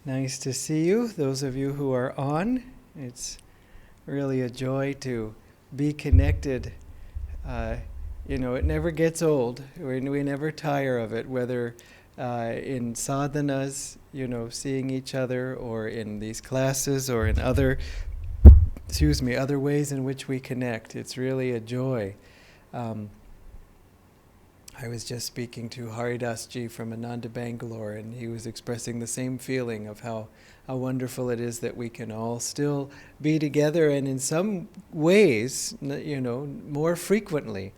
Nice to see you, those of you who are on. It's really a joy to be connected. Uh, it never gets old. We never tire of it, whether in sadhanas, seeing each other, or in these classes, or in other ways in which we connect. It's really a joy. I was just speaking to Haridas Ji from Ananda Bangalore, and he was expressing the same feeling of how wonderful it is that we can all still be together, and in some ways, more frequently.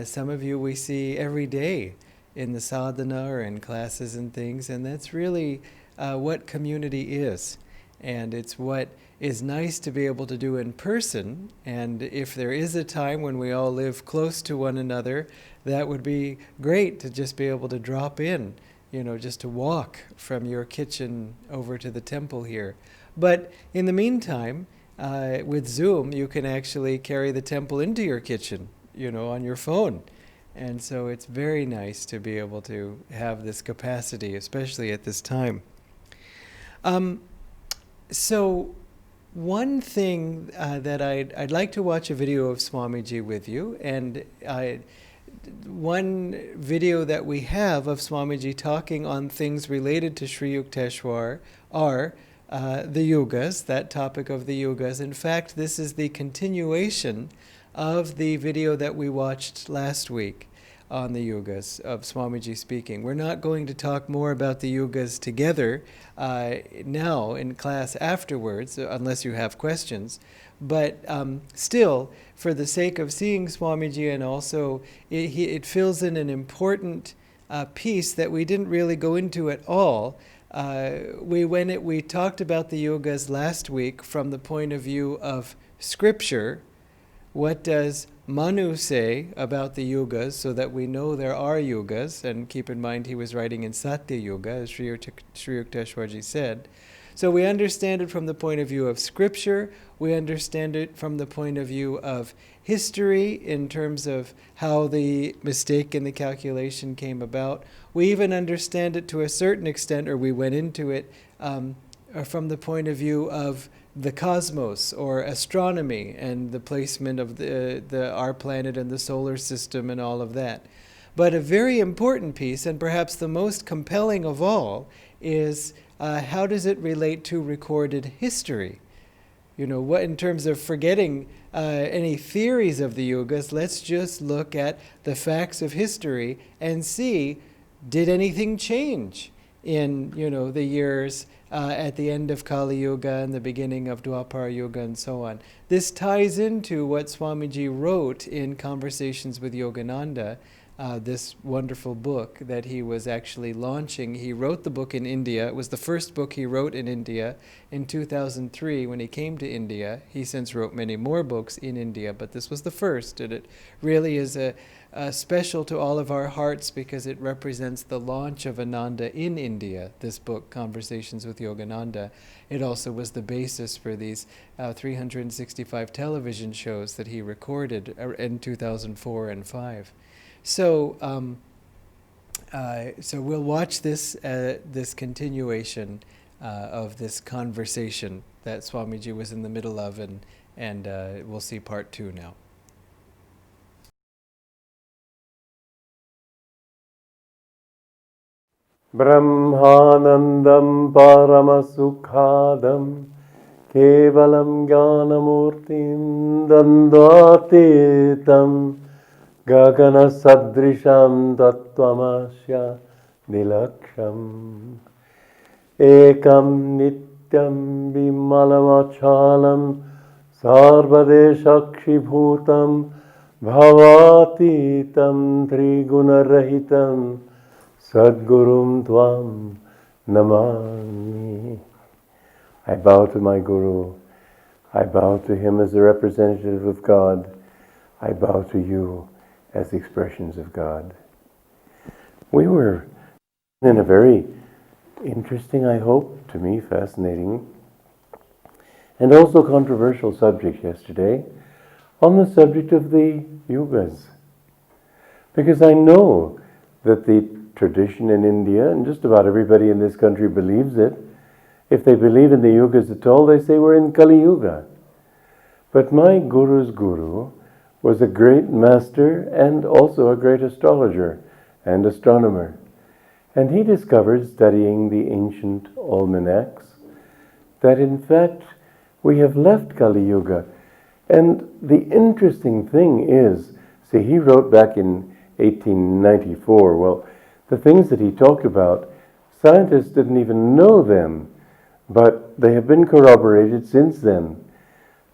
Some of you we see every day in the sadhana or in classes and things, and that's really what community is. And it's what is nice to be able to do in person, and if there is a time when we all live close to one another, that would be great to just be able to drop in, just to walk from your kitchen over to the temple here. But in the meantime, with Zoom, you can actually carry the temple into your kitchen, on your phone. And so it's very nice to be able to have this capacity, especially at this time. So one thing that I'd like to watch a video of Swamiji with you, and one video that we have of Swamiji talking on things related to Sri Yukteswar are the yugas, that topic of the yugas. In fact, this is the continuation of the video that we watched last week on the yugas of Swamiji speaking. We're not going to talk more about the yugas together now in class afterwards, unless you have questions. But still, for the sake of seeing Swamiji, and also it fills in an important piece that we didn't really go into at all. We talked about the yugas last week from the point of view of Scripture. What does Manu say about the yugas, so that we know there are yugas? And keep in mind, he was writing in Satya Yuga, as Sri Yukteswarji said. So we understand it from the point of view of Scripture. We understand it from the point of view of history, in terms of how the mistake in the calculation came about. We even understand it to a certain extent, or we went into it from the point of view of the cosmos, or astronomy, and the placement of our planet and the solar system and all of that. But a very important piece, and perhaps the most compelling of all, is how does it relate to recorded history? What, in terms of forgetting any theories of the yugas, let's just look at the facts of history and see, did anything change in the years at the end of Kali Yuga and the beginning of Dwapara Yuga and so on. This ties into what Swamiji wrote in Conversations with Yogananda, this wonderful book that he was actually launching. He wrote the book in India. It was the first book he wrote in India in 2003 when he came to India. He since wrote many more books in India, but this was the first, and it really is special to all of our hearts because it represents the launch of Ananda in India, this book, Conversations with Yogananda. It also was the basis for these 365 television shows that he recorded in 2004 and 5. So we'll watch this continuation of this conversation that Swamiji was in the middle of, and we'll see part 2 now. Brahmanandam Paramasukhadam Kevalam Jnanamurtim Dandvatitam Gagana Sadrisham Tattvamasya Nilaksham Ekam Nityam Vimalamachalam Sarvadeshakshibhutam Bhavatitam Trigunarahitam Sadgurum Tvam Namami. I bow to my Guru. I bow to him as the representative of God. I bow to you as expressions of God. We were in a very interesting, I hope, to me fascinating, and also controversial subject yesterday, on the subject of the yugas. Because I know that the tradition in India, and just about everybody in this country believes it, If they believe in the yugas at all, they say we're in Kali Yuga. But my guru's guru was a great master and also a great astrologer and astronomer. And he discovered, studying the ancient almanacs, that in fact we have left Kali Yuga. And the interesting thing is, see, he wrote back in 1894. Well, the things that he talked about, scientists didn't even know them, but they have been corroborated since then.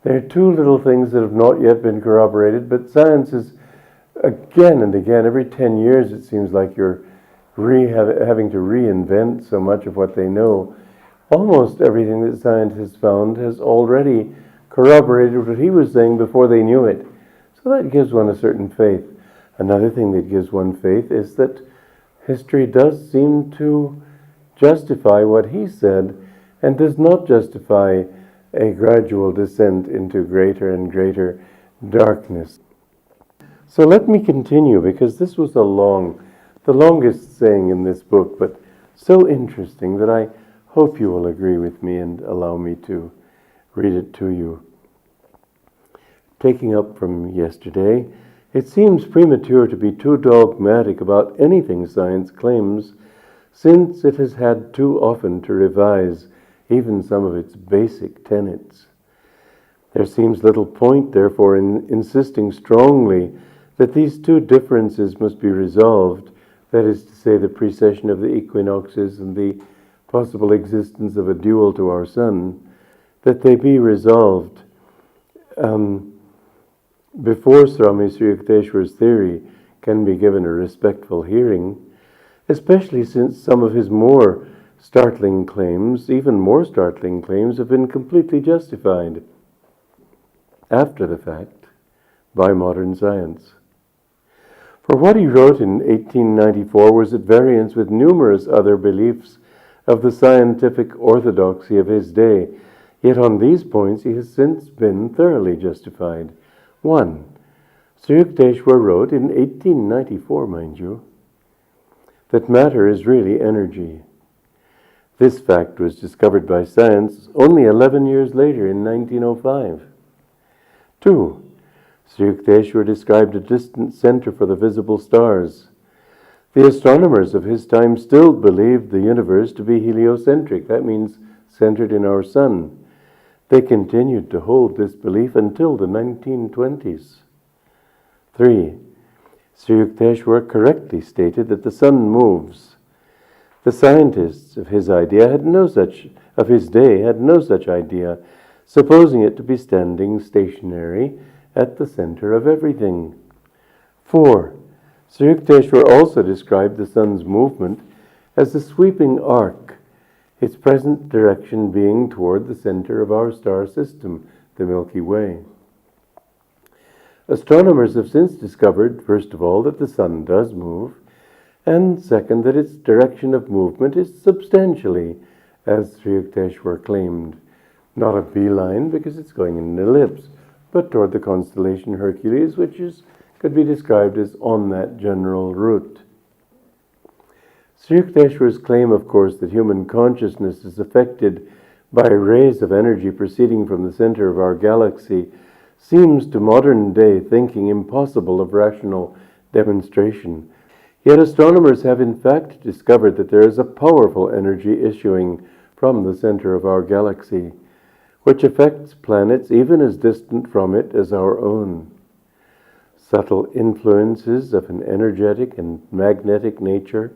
There are two little things that have not yet been corroborated, but science is, again and again, every 10 years it seems like you're having to reinvent so much of what they know. Almost everything that scientists found has already corroborated what he was saying before they knew it. So that gives one a certain faith. Another thing that gives one faith is that history does seem to justify what he said and does not justify a gradual descent into greater and greater darkness. So let me continue, because this was the longest saying in this book, but so interesting that I hope you will agree with me and allow me to read it to you. Taking up from yesterday, it seems premature to be too dogmatic about anything science claims, since it has had too often to revise even some of its basic tenets. There seems little point, therefore, in insisting strongly that these two differences must be resolved, that is to say, the precession of the equinoxes and the possible existence of a dual to our sun, that they be resolved before Swami Sri Yukteswar's theory can be given a respectful hearing, especially since some of his more startling claims, even more startling claims, have been completely justified after the fact by modern science. For what he wrote in 1894 was at variance with numerous other beliefs of the scientific orthodoxy of his day, yet on these points he has since been thoroughly justified. 1. Sri Yukteswar wrote in 1894, mind you, that matter is really energy. This fact was discovered by science only 11 years later in 1905. 2. Sri Yukteswar described a distant center for the visible stars. The astronomers of his time still believed the universe to be heliocentric. That means centered in our sun. They continued to hold this belief until the 1920s. 3. Sri Yukteswar correctly stated that the sun moves. The scientists of his day had no such idea, supposing it to be standing stationary at the center of everything. 4. Sri Yukteswar also described the sun's movement as a sweeping arc, its present direction being toward the center of our star system, the Milky Way. Astronomers have since discovered, first of all, that the sun does move, and second, that its direction of movement is substantially, as Sri Yukteswar claimed, not a beeline because it's going in an ellipse, but toward the constellation Hercules, which could be described as on that general route. Sri Yukteswar's claim, of course, that human consciousness is affected by rays of energy proceeding from the center of our galaxy seems to modern day thinking impossible of rational demonstration. Yet astronomers have in fact discovered that there is a powerful energy issuing from the center of our galaxy, which affects planets even as distant from it as our own. Subtle influences of an energetic and magnetic nature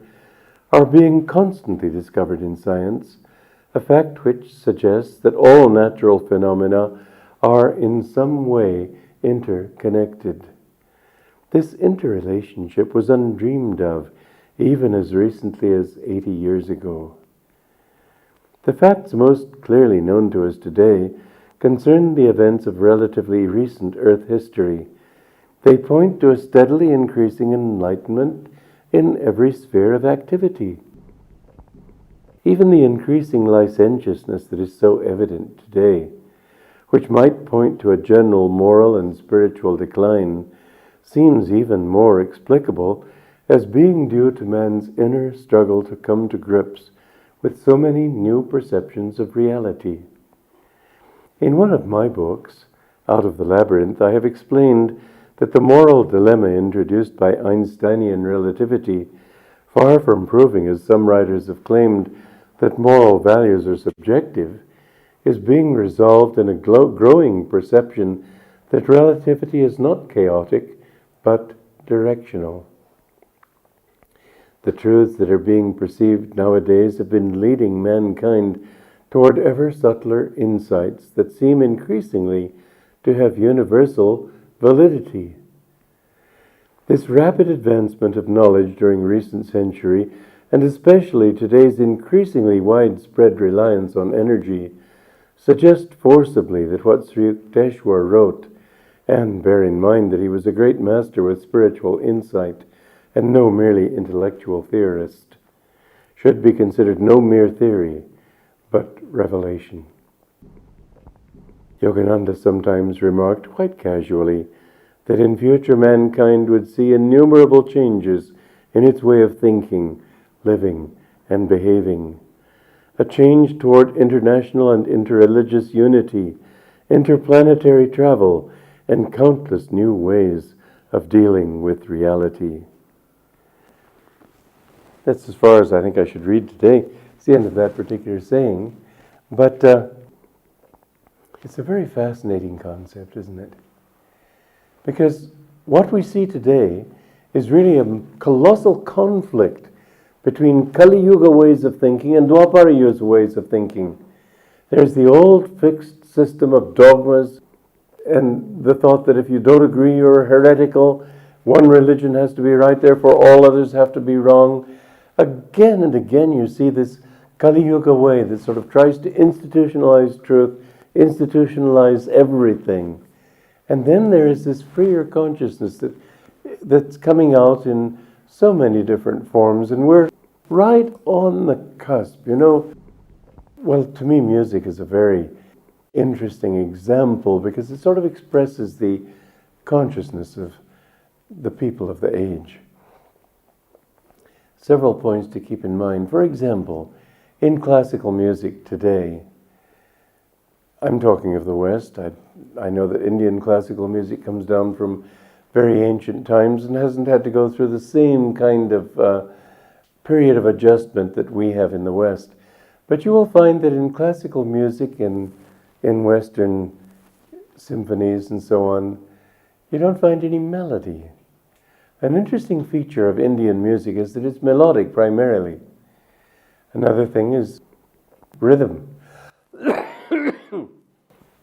are being constantly discovered in science, a fact which suggests that all natural phenomena are in some way interconnected. This interrelationship was undreamed of even as recently as 80 years ago. The facts most clearly known to us today concern the events of relatively recent Earth history. They point to a steadily increasing enlightenment in every sphere of activity. Even the increasing licentiousness that is so evident today, which might point to a general moral and spiritual decline, seems even more explicable as being due to man's inner struggle to come to grips with so many new perceptions of reality. In one of my books, Out of the Labyrinth, I have explained that the moral dilemma introduced by Einsteinian relativity, far from proving, as some writers have claimed, that moral values are subjective, is being resolved in a growing perception that relativity is not chaotic, but directional. The truths that are being perceived nowadays have been leading mankind toward ever subtler insights that seem increasingly to have universal validity. This rapid advancement of knowledge during recent century, and especially today's increasingly widespread reliance on energy, suggest forcibly that what Sri Yukteswar wrote, and bear in mind that he was a great master with spiritual insight and no merely intellectual theorist, should be considered no mere theory, but revelation. Yogananda sometimes remarked quite casually that in future mankind would see innumerable changes in its way of thinking, living, and behaving. A change toward international and interreligious unity, interplanetary travel, and countless new ways of dealing with reality. That's as far as I think I should read today. It's the end of that particular saying. But it's a very fascinating concept, isn't it? Because what we see today is really a colossal conflict between Kali Yuga ways of thinking and Dwapara Yuga ways of thinking. There's the old fixed system of dogmas and the thought that if you don't agree, you're heretical. One religion has to be right, therefore all others have to be wrong. Again and again you see this Kali Yuga way that sort of tries to institutionalize truth, institutionalize everything. And then there is this freer consciousness that's coming out in so many different forms, and we're right on the cusp. Well, to me, music is a very interesting example because it sort of expresses the consciousness of the people of the age. Several points to keep in mind. For example, in classical music today, I'm talking of the West. I know that Indian classical music comes down from very ancient times and hasn't had to go through the same kind of period of adjustment that we have in the West. But you will find that in classical music, in Western symphonies and so on, you don't find any melody. An interesting feature of Indian music is that it's melodic primarily. Another thing is rhythm.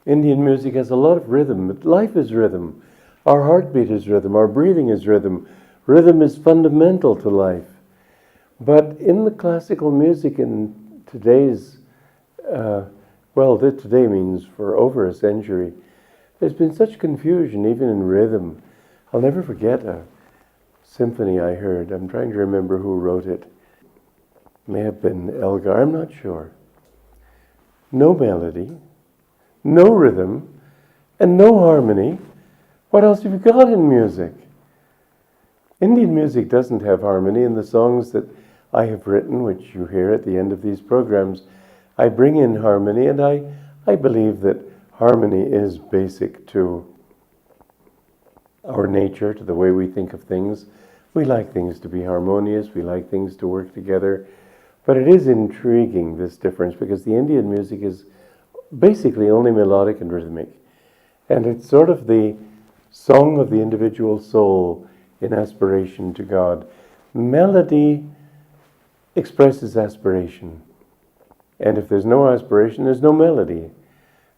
Indian music has a lot of rhythm. Life is rhythm. Our heartbeat is rhythm. Our breathing is rhythm. Rhythm is fundamental to life. But in the classical music in today's, today means for over a century, there's been such confusion even in rhythm. I'll never forget a symphony I heard. I'm trying to remember who wrote it. May have been Elgar, I'm not sure. No melody, no rhythm, and no harmony. What else have you got in music? Indian music doesn't have harmony. In the songs that I have written, which you hear at the end of these programs, I bring in harmony, and I believe that harmony is basic to our nature, to the way we think of things. We like things to be harmonious, we like things to work together, but it is intriguing, this difference, because the Indian music is basically only melodic and rhythmic, and it's sort of the song of the individual soul in aspiration to God. Melody expresses aspiration, and if there's no aspiration, there's no melody.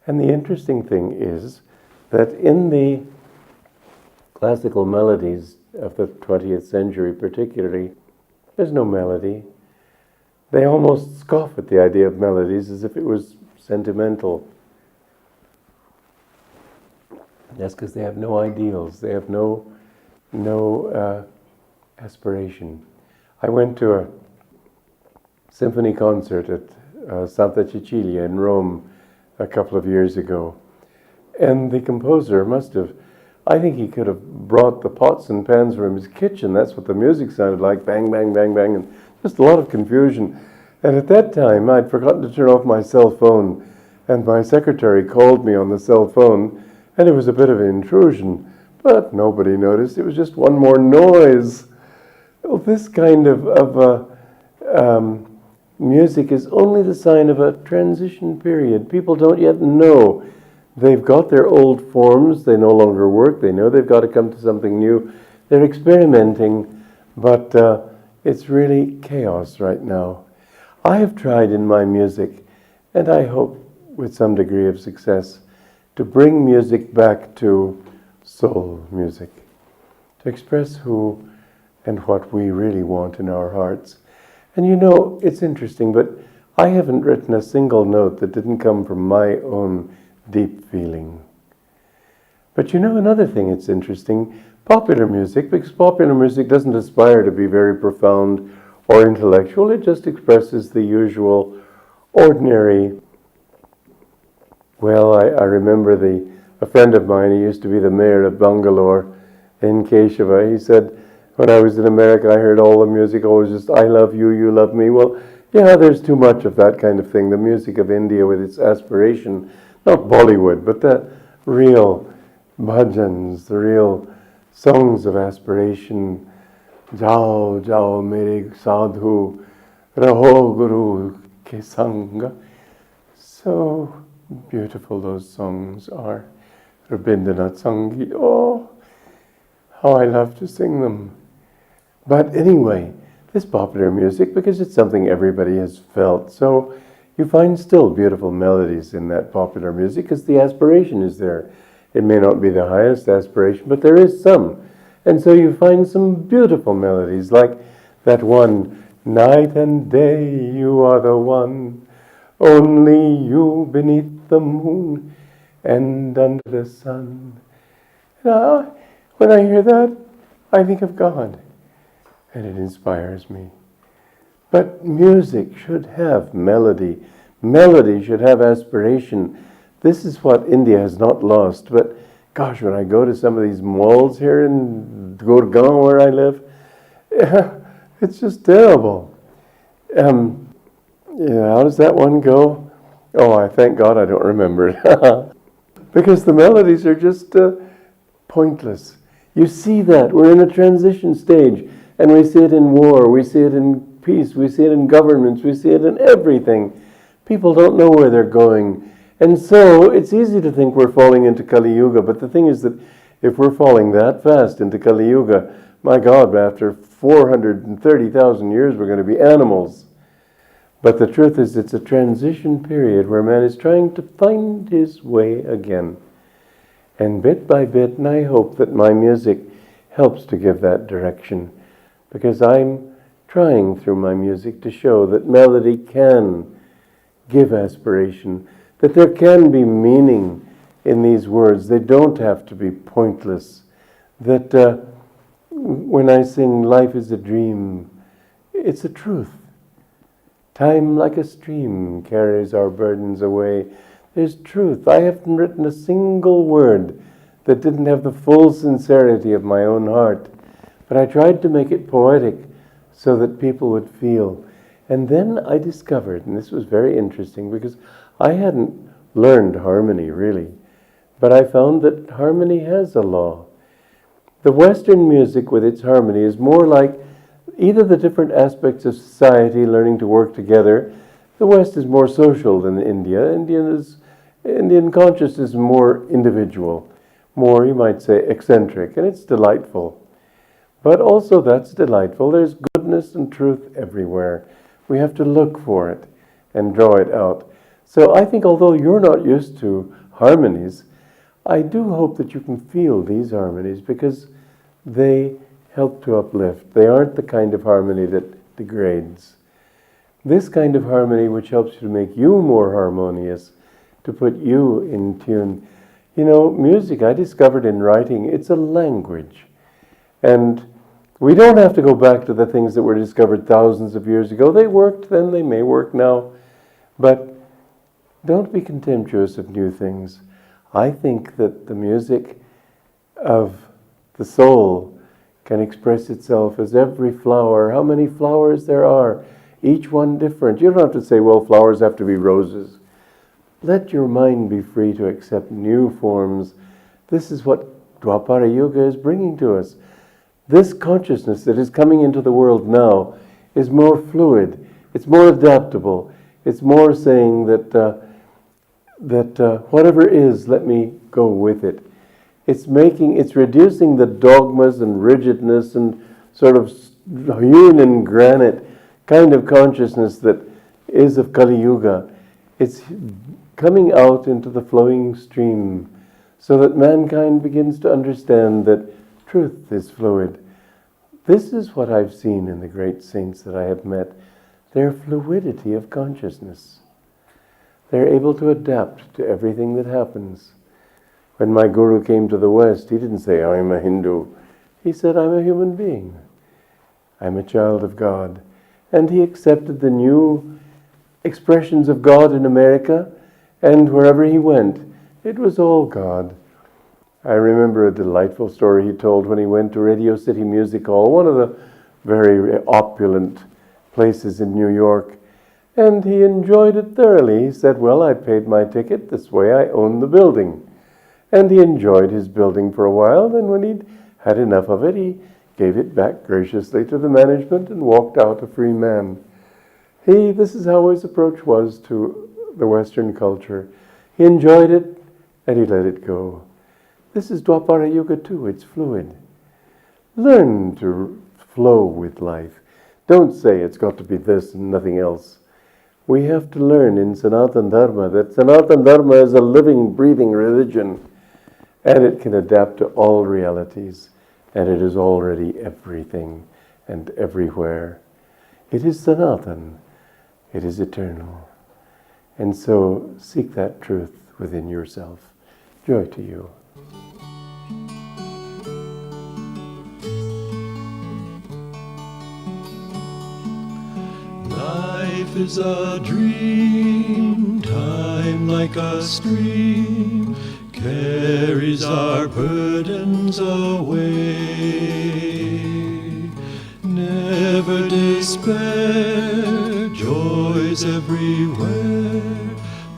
And the interesting thing is that in the classical melodies of the 20th century particularly, there's no melody. They almost scoff at the idea of melodies as if it was sentimental. That's because they have no ideals. They have no aspiration. I went to a symphony concert at Santa Cecilia in Rome a couple of years ago. And the composer I think he could have brought the pots and pans from his kitchen. That's what the music sounded like, bang, bang, bang, bang, and just a lot of confusion. And at that time, I'd forgotten to turn off my cell phone, and my secretary called me on the cell phone, and it was a bit of an intrusion, but nobody noticed. It was just one more noise. Well, this kind of music is only the sign of a transition period. People don't yet know. They've got their old forms. They no longer work. They know they've got to come to something new. They're experimenting, but it's really chaos right now. I have tried in my music, and I hope with some degree of success, to bring music back to soul music, to express who and what we really want in our hearts. And you know, it's interesting, but I haven't written a single note that didn't come from my own deep feeling. But you know, another thing that's interesting, popular music, because popular music doesn't aspire to be very profound or intellectual, it just expresses the usual, ordinary. Well, I remember a friend of mine, he used to be the mayor of Bangalore in Keshava. He said, when I was in America, I heard all the music always just, I love you, you love me. Well, yeah, there's too much of that kind of thing. The music of India with its aspiration, not Bollywood, but the real bhajans, the real songs of aspiration. Jao, jao, mere sadhu, raho guru ke sangha. So beautiful those songs are. Rabindranath Sangeet, oh, how I love to sing them. But anyway, this popular music, because it's something everybody has felt, so you find still beautiful melodies in that popular music because the aspiration is there. It may not be the highest aspiration, but there is some. And so you find some beautiful melodies, like that one, night and day you are the one, only you beneath the moon and under the sun. And when I hear that, I think of God, and it inspires me. But music should have melody. Melody should have aspiration. This is what India has not lost. But gosh, when I go to some of these malls here in Gurgaon where I live, it's just terrible. How does that one go? Oh, I thank God I don't remember it. Because the melodies are just pointless. You see that. We're in a transition stage. And we see it in war. We see it in peace. We see it in governments. We see it in everything. People don't know where they're going. And so it's easy to think we're falling into Kali Yuga. But the thing is that if we're falling that fast into Kali Yuga, my God, after 430,000 years, we're going to be animals. But the truth is, it's a transition period where man is trying to find his way again. And bit by bit, and I hope that my music helps to give that direction, because I'm trying through my music to show that melody can give aspiration, that there can be meaning in these words. They don't have to be pointless. That when I sing life is a dream, it's a truth. Time like a stream carries our burdens away. There's truth. I haven't written a single word that didn't have the full sincerity of my own heart. But I tried to make it poetic so that people would feel. And then I discovered, and this was very interesting because I hadn't learned harmony really, but I found that harmony has a law. The Western music with its harmony is more like either the different aspects of society learning to work together. The West is more social than India. Indian consciousness is more individual, more, you might say, eccentric, and it's delightful. But also that's delightful. There's goodness and truth everywhere. We have to look for it and draw it out. So I think although you're not used to harmonies, I do hope that you can feel these harmonies because they help to uplift. They aren't the kind of harmony that degrades. This kind of harmony which helps you to make you more harmonious, to put you in tune. You know, music, I discovered in writing, it's a language. And we don't have to go back to the things that were discovered thousands of years ago. They worked then, they may work now. But don't be contemptuous of new things. I think that the music of the soul can express itself as every flower. How many flowers there are each one different. You don't have to say, well, flowers have to be roses. Let your mind be free to accept new forms. This is what Dwapara Yuga is bringing to us. This consciousness that is coming into the world now is more fluid. It's more adaptable. It's more saying that whatever is, let me go with it. It's reducing the dogmas and rigidness and sort of hewn in granite kind of consciousness that is of Kali Yuga. It's coming out into the flowing stream so that mankind begins to understand that truth is fluid. This is what I've seen in the great saints that I have met. Their fluidity of consciousness. They're able to adapt to everything that happens. When my guru came to the West, he didn't say, I'm a Hindu. He said, I'm a human being. I'm a child of God. And he accepted the new expressions of God in America, and wherever he went, it was all God. I remember a delightful story he told when he went to Radio City Music Hall, one of the very opulent places in New York, and he enjoyed it thoroughly. He said, well, I paid my ticket, this way I own the building. And he enjoyed his building for a while, then when he'd had enough of it, he gave it back graciously to the management and walked out a free man. This is how his approach was to the Western culture. He enjoyed it, and he let it go. This is Dwapara Yuga too, it's fluid. Learn to flow with life. Don't say it's got to be this and nothing else. We have to learn in Sanatana Dharma that Sanatana Dharma is a living, breathing religion, and it can adapt to all realities, and it is already everything and everywhere. It is Sanatan. It is eternal. And so seek that truth within yourself. Joy to you. Life is a dream, time like a stream, carries our burdens away. Never despair, joys everywhere,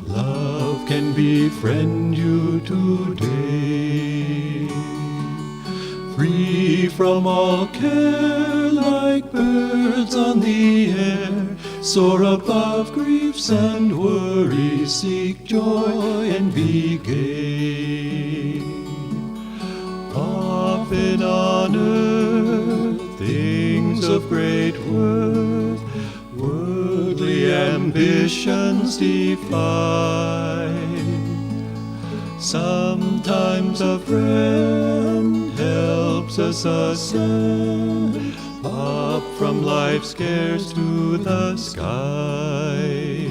love can befriend you today. Free from all care, like birds on the air, soar above griefs and worries, seek joy and be gay. Often on earth, things of great worth, worldly ambitions defy. Sometimes a friend helps us ascend up from life's cares to the sky.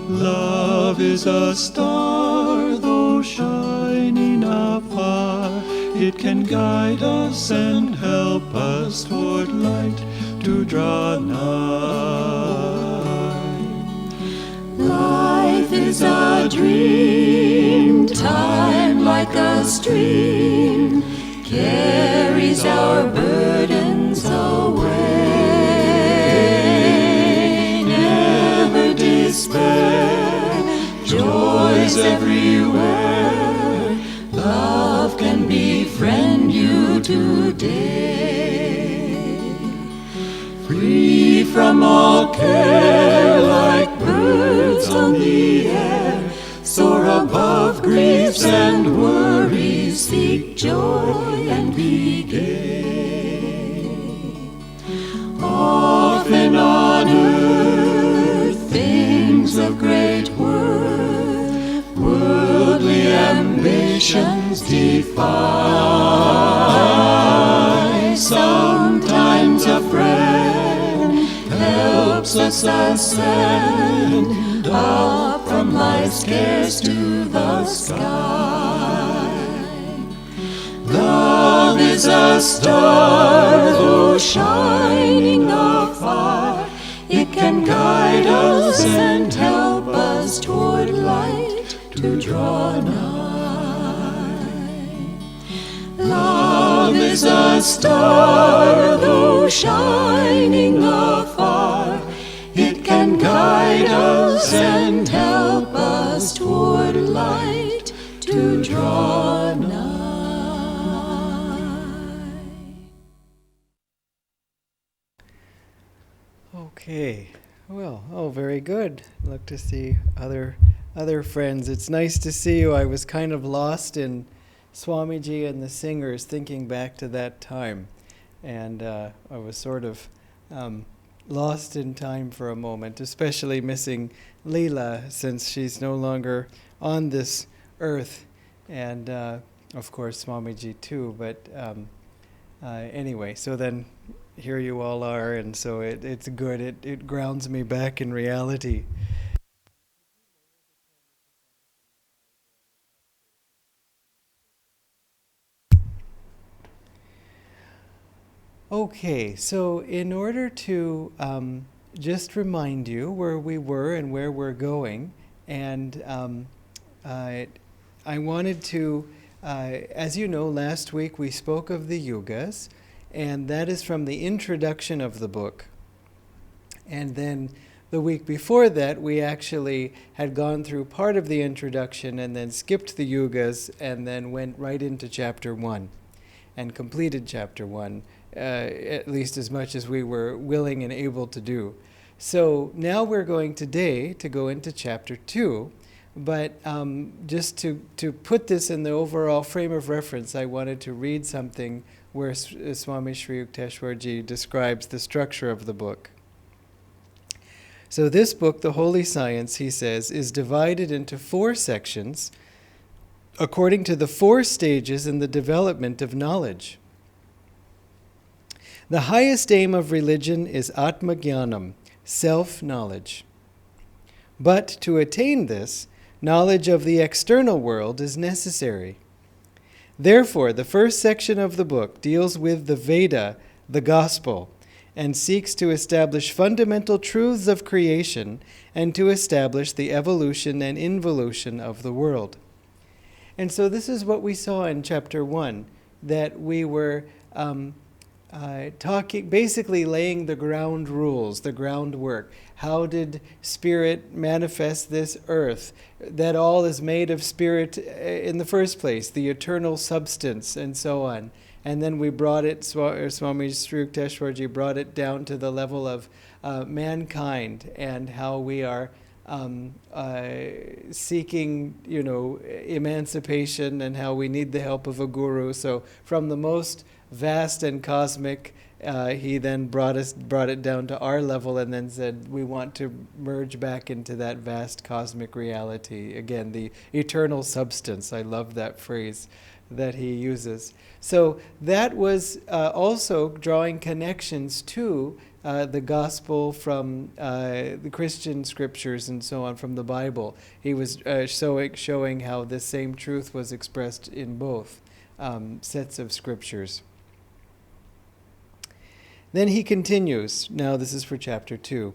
Love is a star, though shining afar, it can guide us and help us toward light to draw nigh. Life is a dream, time like a stream, carries our burdens away. Never despair, joys everywhere, love can befriend you today. Free from all care, like birds on the air, soar above griefs and worries, seek joy and be gay. Often on earth, things of great worth, worldly ambitions defy. Sometimes a friend helps us ascend up from life's cares to the sky. Love is a star, though shining afar, it can guide us and help us toward light to draw nigh. Love is a star, though shining afar, guide us and help us toward light to draw nigh. Okay, well, very good. Look to see other friends. It's nice to see you. I was kind of lost in Swamiji and the singers, thinking back to that time, and I was sort of lost in time for a moment, especially missing Leela since she's no longer on this earth, and of course Swamiji too. But anyway, so then here you all are, and so it's good. It grounds me back in reality. Okay, so in order to just remind you where we were and where we're going, and I wanted to, as you know, last week we spoke of the yugas, and that is from the introduction of the book. And then the week before that, we actually had gone through part of the introduction and then skipped the yugas and then went right into chapter 1 and completed chapter 1, at least as much as we were willing and able to do. So now we're going today to go into chapter 2, but just to put this in the overall frame of reference, I wanted to read something where Swami Sri Yukteswar Ji describes the structure of the book. So this book, The Holy Science, he says, is divided into 4 sections according to the 4 stages in the development of knowledge. The highest aim of religion is Atma-jnanam, self-knowledge. But to attain this, knowledge of the external world is necessary. Therefore, the first section of the book deals with the Veda, the Gospel, and seeks to establish fundamental truths of creation and to establish the evolution and involution of the world. And so this is what we saw in chapter 1, that we were talking, basically laying the ground rules, the groundwork. How did Spirit manifest this earth? That all is made of Spirit in the first place, the eternal substance, and so on. And then we brought it, Swami Sri Yukteswar Ji brought it down to the level of mankind and how we are seeking, emancipation and how we need the help of a guru. So from the most vast and cosmic, he then brought it down to our level and then said, we want to merge back into that vast cosmic reality. Again, the eternal substance. I love that phrase that he uses. So that was also drawing connections to the gospel from the Christian scriptures and so on, from the Bible. He was showing how the same truth was expressed in both sets of scriptures. Then he continues, now this is for chapter 2.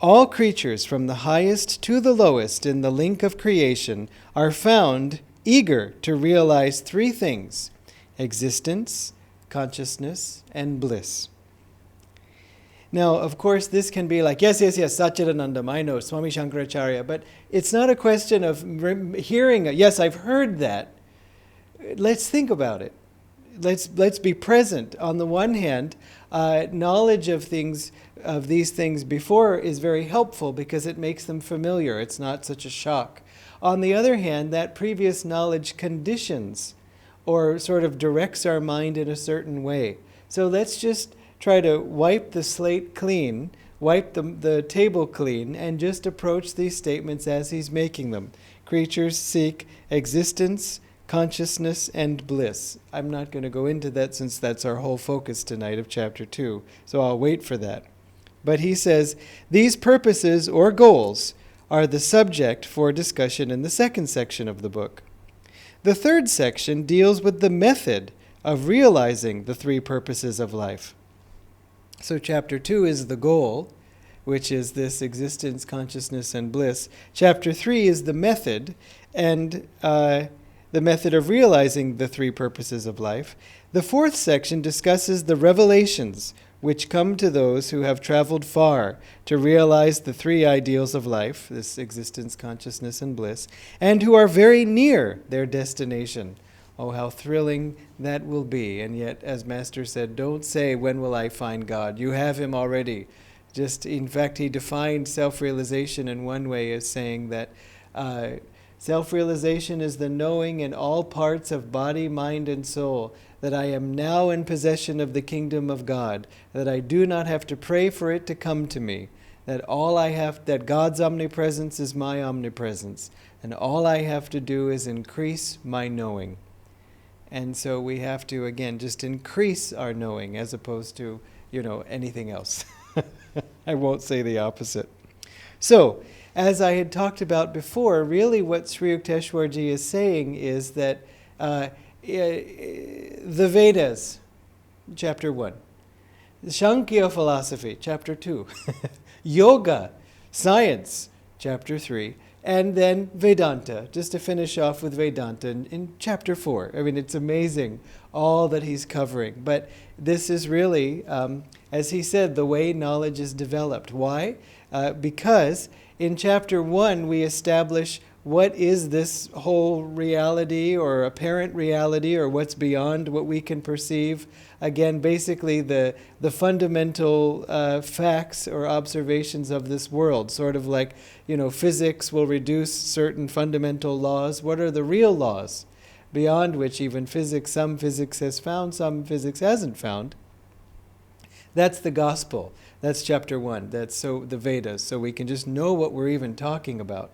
All creatures from the highest to the lowest in the link of creation are found eager to realize 3 things: existence, consciousness, and bliss. Now, of course, this can be like, yes, Satchidanandam, I know, Swami Shankaracharya, but it's not a question of hearing, yes, I've heard that. Let's think about it. Let's be present. On the one hand, knowledge of these things before is very helpful because it makes them familiar. It's not such a shock. On the other hand, that previous knowledge conditions or sort of directs our mind in a certain way. So let's just try to wipe the slate clean, wipe the table clean, and just approach these statements as he's making them. Creatures seek existence, consciousness, and bliss. I'm not going to go into that since that's our whole focus tonight of chapter 2, so I'll wait for that. But he says, these purposes or goals are the subject for discussion in the second section of the book. The third section deals with the method of realizing the 3 purposes of life. So chapter 2 is the goal, which is this existence, consciousness, and bliss. Chapter 3 is the method, and the method of realizing the 3 purposes of life. The 4th section discusses the revelations, which come to those who have traveled far to realize the three ideals of life, this existence, consciousness, and bliss, and who are very near their destination. Oh, how thrilling that will be. And yet, as Master said, don't say, when will I find God? You have him already. In fact, he defined self-realization in one way as saying that self-realization is the knowing in all parts of body, mind, and soul that I am now in possession of the kingdom of God, that I do not have to pray for it to come to me, that God's omnipresence is my omnipresence, and all I have to do is increase my knowing. And so we have to, again, just increase our knowing as opposed to, anything else. I won't say the opposite. So, as I had talked about before, really what Sri Yukteswar Ji is saying is that the Vedas, chapter 1, Sankhya philosophy, chapter 2, Yoga, science, chapter 3, and then Vedanta, just to finish off with Vedanta in chapter 4. I mean, it's amazing all that he's covering. But this is really, as he said, the way knowledge is developed. Why? Because in chapter 1 we establish what is this whole reality or apparent reality or what's beyond what we can perceive. Again, basically the fundamental facts or observations of this world, sort of like, physics will reduce certain fundamental laws. What are the real laws beyond which even some physics has found, some physics hasn't found? That's the gospel. That's chapter 1. That's the Vedas, so we can just know what we're even talking about.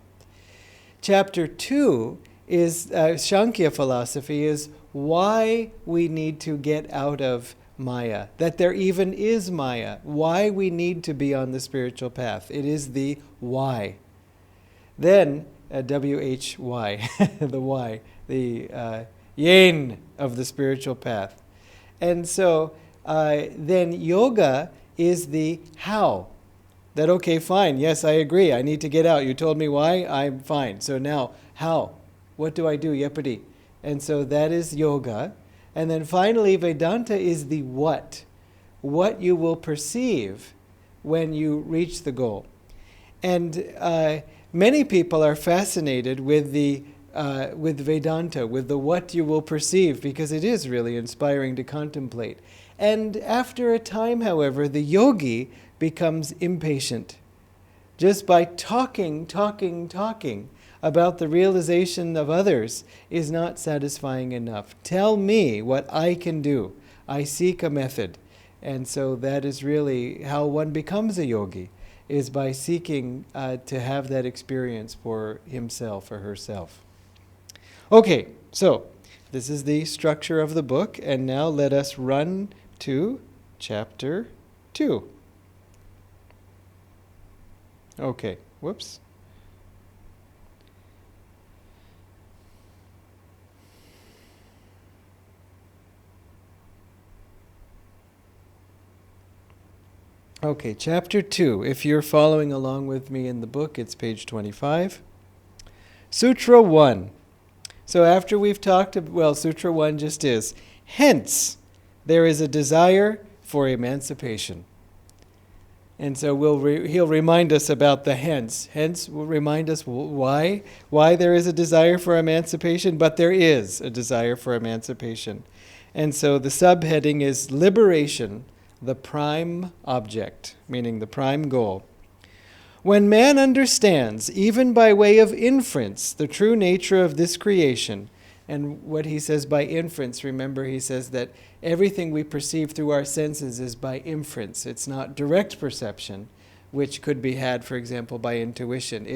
Chapter 2 is Sankhya philosophy, is why we need to get out of Maya, that there even is Maya, why we need to be on the spiritual path. It is the why. Then, W-H-Y, the why, the yin of the spiritual path. And so then yoga is the how. That, okay, fine, yes, I agree, I need to get out. You told me why, I'm fine. So now, how? What do I do? Yeppity. And so that is yoga. And then finally, Vedanta is the what. What you will perceive when you reach the goal. And many people are fascinated with with Vedanta, with the what you will perceive, because it is really inspiring to contemplate. And after a time, however, the yogi becomes impatient. Just by talking about the realization of others is not satisfying enough. Tell me what I can do. I seek a method. And so that is really how one becomes a yogi, is by seeking to have that experience for himself or herself. Okay, so this is the structure of the book, and now let us run to chapter 2. Okay, whoops. Okay, chapter 2. If you're following along with me in the book, it's page 25. Sutra 1. So after we've talked, Sutra 1 just is, hence, there is a desire for emancipation. And so he'll remind us about the hence. Hence will remind us why there is a desire for emancipation, but there is a desire for emancipation. And so the subheading is liberation, the prime object, meaning the prime goal. When man understands, even by way of inference, the true nature of this creation, and what he says by inference, remember he says that everything we perceive through our senses is by inference. It's not direct perception, which could be had, for example, by intuition.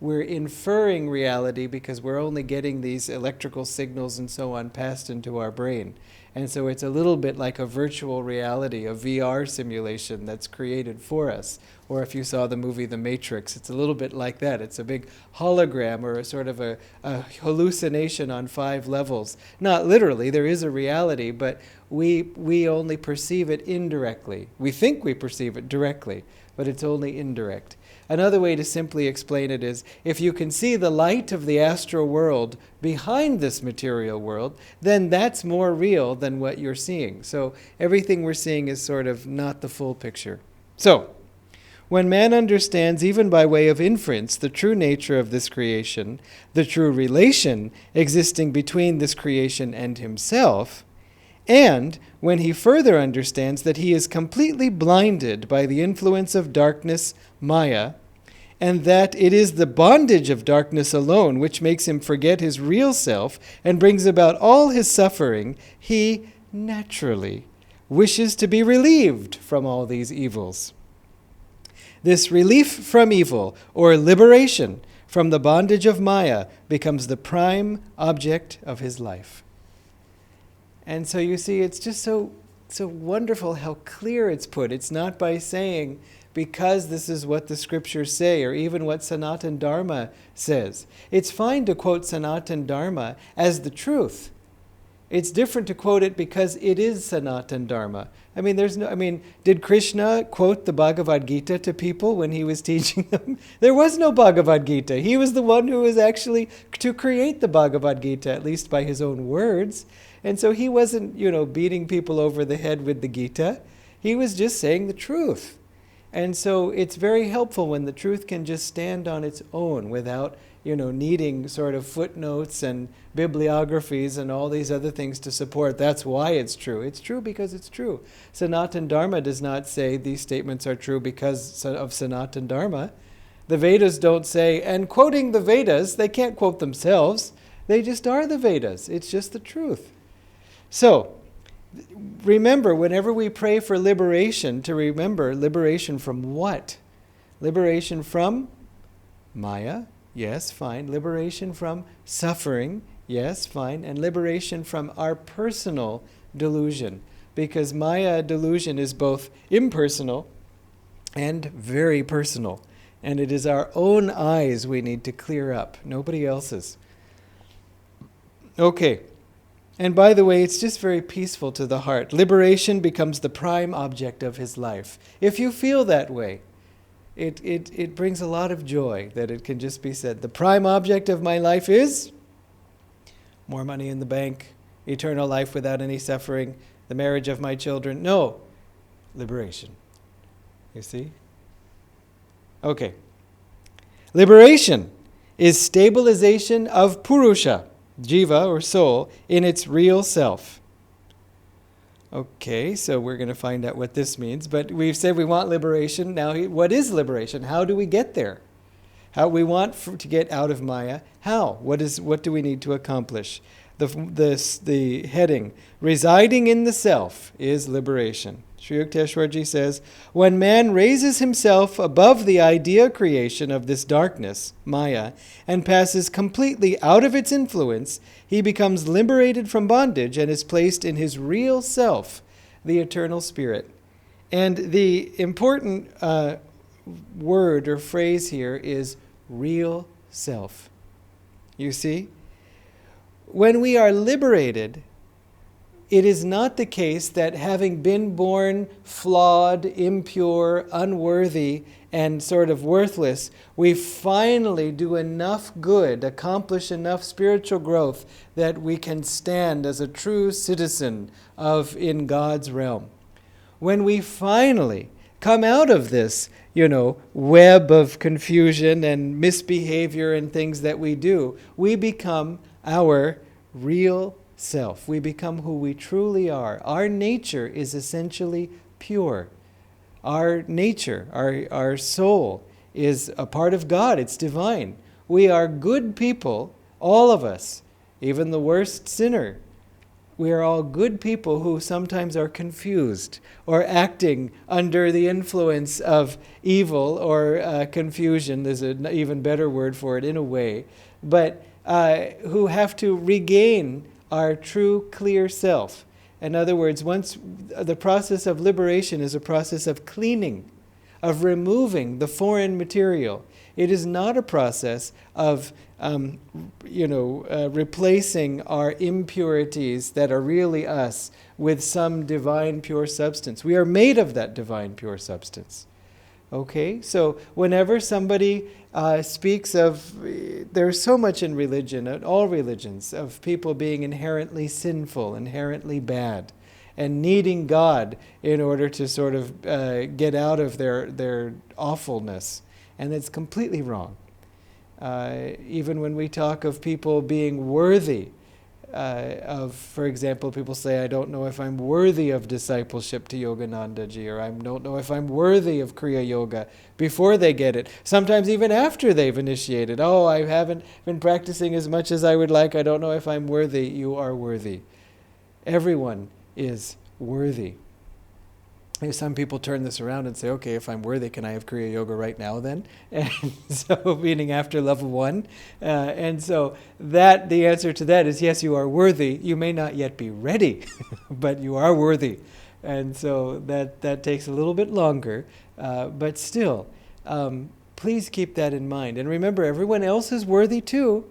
We're inferring reality because we're only getting these electrical signals and so on passed into our brain. And so it's a little bit like a virtual reality, a VR simulation that's created for us. Or if you saw the movie The Matrix, it's a little bit like that. It's a big hologram or a sort of a hallucination on 5 levels. Not literally, there is a reality, but we only perceive it indirectly. We think we perceive it directly, but it's only indirect. Another way to simply explain it is, if you can see the light of the astral world behind this material world, then that's more real than what you're seeing. So everything we're seeing is sort of not the full picture. So, when man understands, even by way of inference, the true nature of this creation, the true relation existing between this creation and himself, and when he further understands that he is completely blinded by the influence of darkness, Maya, and that it is the bondage of darkness alone which makes him forget his real self and brings about all his suffering, he naturally wishes to be relieved from all these evils. This relief from evil, or liberation from the bondage of Maya, becomes the prime object of his life. And so you see, it's just so wonderful how clear it's put. It's not by saying, because this is what the scriptures say, or even what Sanatana Dharma says. It's fine to quote Sanatana Dharma as the truth. It's different to quote it because it is Sanatana Dharma. Did Krishna quote the Bhagavad Gita to people when he was teaching them? There was no Bhagavad Gita. He was the one who was actually to create the Bhagavad Gita, at least by his own words. And so he wasn't, beating people over the head with the Gita. He was just saying the truth. And so it's very helpful when the truth can just stand on its own without, needing sort of footnotes and bibliographies and all these other things to support. That's why it's true. It's true because it's true. Sanatana Dharma does not say these statements are true because of Sanatana Dharma. The Vedas don't say, and quoting the Vedas, they can't quote themselves. They just are the Vedas. It's just the truth. So, remember, whenever we pray for liberation, to remember liberation from what? Liberation from Maya, yes, fine. Liberation from suffering, yes, fine. And liberation from our personal delusion. Because Maya delusion is both impersonal and very personal. And it is our own eyes we need to clear up, nobody else's. Okay. And by the way, it's just very peaceful to the heart. Liberation becomes the prime object of his life. If you feel that way, it brings a lot of joy that it can just be said, the prime object of my life is more money in the bank, eternal life without any suffering, the marriage of my children. No, liberation. You see? Okay. Liberation is stabilization of Purusha, Jiva or soul, in its real self. Okay, so we're going to find out what this means. But we've said we want liberation. Now, what is liberation? How do we get there? How we want to get out of Maya. How? What do we need to accomplish? The heading, residing in the self, is liberation. Sri Yukteswarji says, when man raises himself above the idea creation of this darkness, Maya, and passes completely out of its influence, he becomes liberated from bondage and is placed in his real self, the eternal spirit. And the important word or phrase here is real self. You see? When we are liberated, it is not the case that having been born flawed, impure, unworthy, and sort of worthless, we finally do enough good, accomplish enough spiritual growth that we can stand as a true citizen in God's realm. When we finally come out of this, web of confusion and misbehavior and things that we do, we become our real self. We become who we truly are. Our nature is essentially pure. Our nature, our soul, is a part of God. It's divine. We are good people, all of us, even the worst sinner. We are all good people who sometimes are confused or acting under the influence of evil or confusion. There's an even better word for it in a way. But who have to regain our true, clear self. In other words, once the process of liberation is a process of cleaning, of removing the foreign material. It is not a process of, replacing our impurities that are really us with some divine pure substance. We are made of that divine pure substance. Okay, so whenever somebody speaks of, there's so much in religion, all religions, of people being inherently sinful, inherently bad, and needing God in order to sort of get out of their awfulness. And it's completely wrong. Even when we talk of people being worthy of, for example, people say, I don't know if I'm worthy of discipleship to Yogananda ji, or I don't know if I'm worthy of Kriya Yoga, before they get it. Sometimes even after they've initiated. Oh, I haven't been practicing as much as I would like. I don't know if I'm worthy. You are worthy. Everyone is worthy. Some people turn this around and say, okay, if I'm worthy, can I have Kriya Yoga right now then? And so, meaning after level 1. And so the answer to that is, yes, you are worthy. You may not yet be ready, but you are worthy. And so that takes a little bit longer. But still, please keep that in mind. And remember, everyone else is worthy too.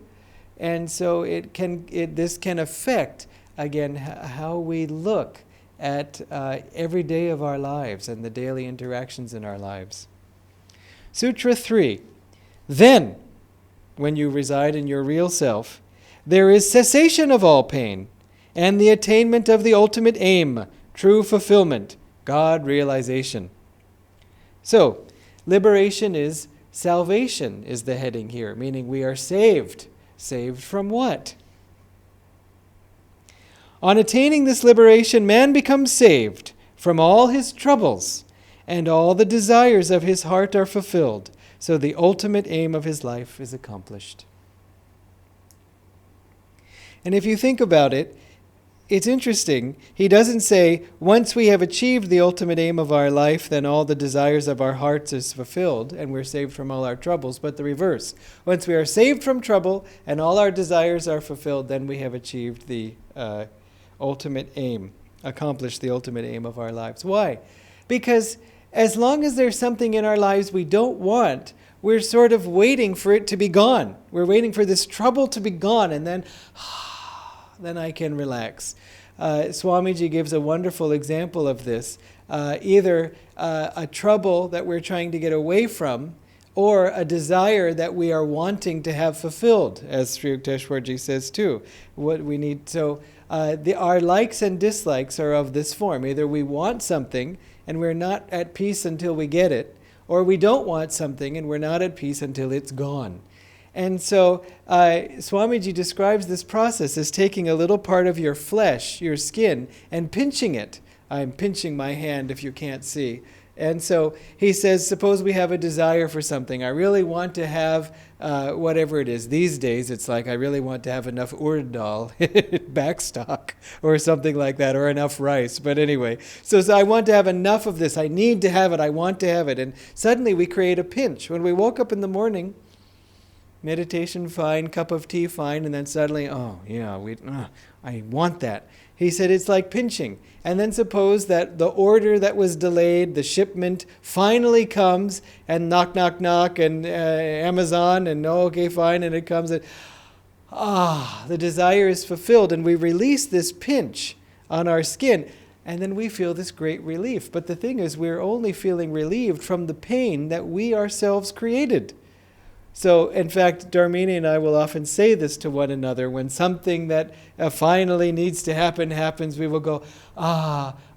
And so this can affect, again, how we look at every day of our lives and the daily interactions in our lives. Sutra 3. Then, when you reside in your real self, there is cessation of all pain and the attainment of the ultimate aim, true fulfillment, God realization. So, liberation is salvation is the heading here, meaning we are saved. Saved from what? On attaining this liberation, man becomes saved from all his troubles, and all the desires of his heart are fulfilled, so the ultimate aim of his life is accomplished. And if you think about it, it's interesting. He doesn't say, once we have achieved the ultimate aim of our life, then all the desires of our hearts is fulfilled, and we're saved from all our troubles, but the reverse. Once we are saved from trouble, and all our desires are fulfilled, then we have achieved the ultimate aim, accomplished the ultimate aim of our lives. Why? Because as long as there's something in our lives we don't want, we're sort of waiting for it to be gone. We're waiting for this trouble to be gone, and then I can relax. Swamiji gives a wonderful example of this. Either a trouble that we're trying to get away from, or a desire that we are wanting to have fulfilled, as Sri Yukteswar ji says too. What we need. So our likes and dislikes are of this form. Either we want something and we're not at peace until we get it, or we don't want something and we're not at peace until it's gone. And so Swamiji describes this process as taking a little part of your flesh, your skin, and pinching it. I'm pinching my hand if you can't see. And so he says, suppose we have a desire for something. I really want to have whatever it is. These days, it's like I really want to have enough urd dal, backstock, or something like that, or enough rice. But anyway, so I want to have enough of this. I need to have it. I want to have it. And suddenly we create a pinch. When we woke up in the morning, meditation fine, cup of tea fine, and then suddenly, oh yeah, I want that. He said it's like pinching. And then suppose that the order that was delayed, the shipment, finally comes, and knock, knock, knock, and Amazon, and okay, fine, and it comes, and the desire is fulfilled, and we release this pinch on our skin, and then we feel this great relief. But the thing is, we're only feeling relieved from the pain that we ourselves created. So, in fact, Dharmini and I will often say this to one another. When something that finally needs to happen happens, we will go,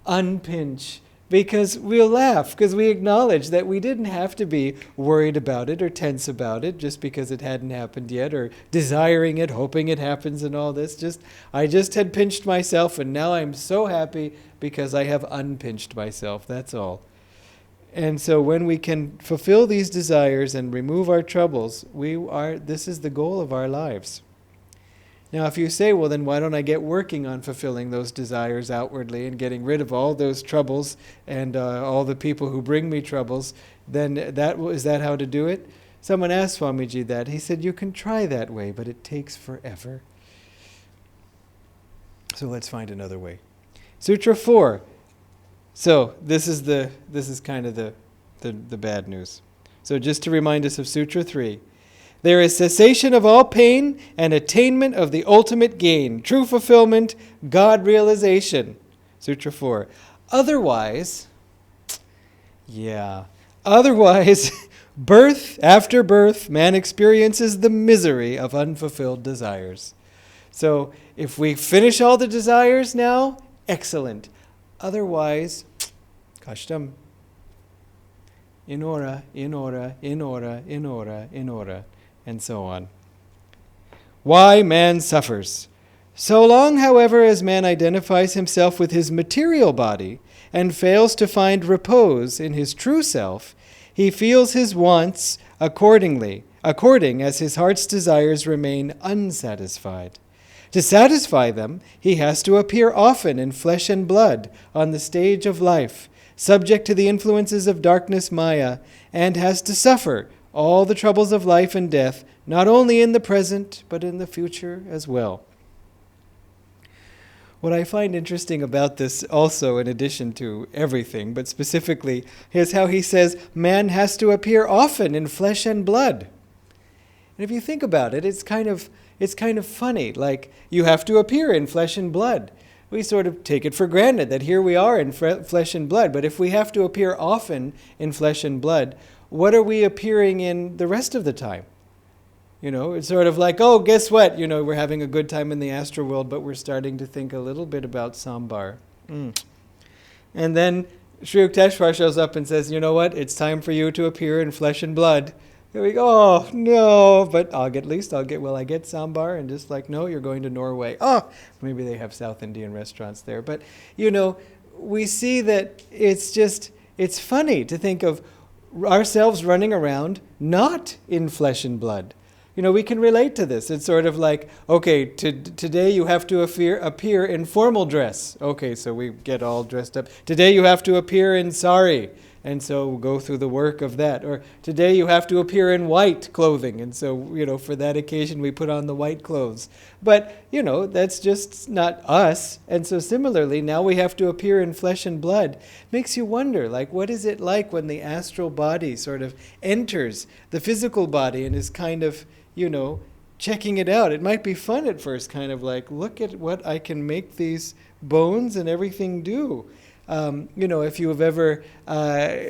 unpinch. Because we'll laugh, because we acknowledge that we didn't have to be worried about it or tense about it just because it hadn't happened yet, or desiring it, hoping it happens and all this. I just had pinched myself, and now I'm so happy because I have unpinched myself. That's all. And so when we can fulfill these desires and remove our troubles, this is the goal of our lives. Now if you say, well then why don't I get working on fulfilling those desires outwardly and getting rid of all those troubles and all the people who bring me troubles, then is that how to do it? Someone asked Swamiji that. He said, you can try that way, but it takes forever. So let's find another way. Sutra 4. So this is kind of the bad news. So just to remind us of Sutra 3. There is cessation of all pain and attainment of the ultimate gain, true fulfillment, God realization. Sutra 4. Otherwise, Otherwise, birth after birth, man experiences the misery of unfulfilled desires. So if we finish all the desires now, excellent. Otherwise, kashtam. Inora, inora, inora, inora, inora, and so on. Why man suffers. So long, however, as man identifies himself with his material body and fails to find repose in his true self, he feels his wants according as his heart's desires remain unsatisfied. To satisfy them, he has to appear often in flesh and blood on the stage of life, subject to the influences of darkness Maya, and has to suffer all the troubles of life and death, not only in the present, but in the future as well. What I find interesting about this also, in addition to everything, but specifically, is how he says man has to appear often in flesh and blood. And if you think about it, it's kind of funny. Like, you have to appear in flesh and blood. We sort of take it for granted that here we are in flesh and blood. But if we have to appear often in flesh and blood, what are we appearing in the rest of the time? It's sort of like, oh, guess what? We're having a good time in the astral world, but we're starting to think a little bit about sambar. And then Sri Yukteswar shows up and says, you know what? It's time for you to appear in flesh and blood. And we go, oh, no, but I'll get sambar? And just like, no, you're going to Norway. Oh, maybe they have South Indian restaurants there. But, we see that it's funny to think of ourselves running around not in flesh and blood. We can relate to this. It's sort of like, okay, today you have to appear in formal dress. Okay, so we get all dressed up. Today you have to appear in sari, and so we'll go through the work of that. Or today you have to appear in white clothing, and so, for that occasion we put on the white clothes. But, that's just not us. And so similarly, now we have to appear in flesh and blood. Makes you wonder, like, what is it like when the astral body sort of enters the physical body and is kind of, checking it out. It might be fun at first, kind of like, look at what I can make these bones and everything do. If you have ever,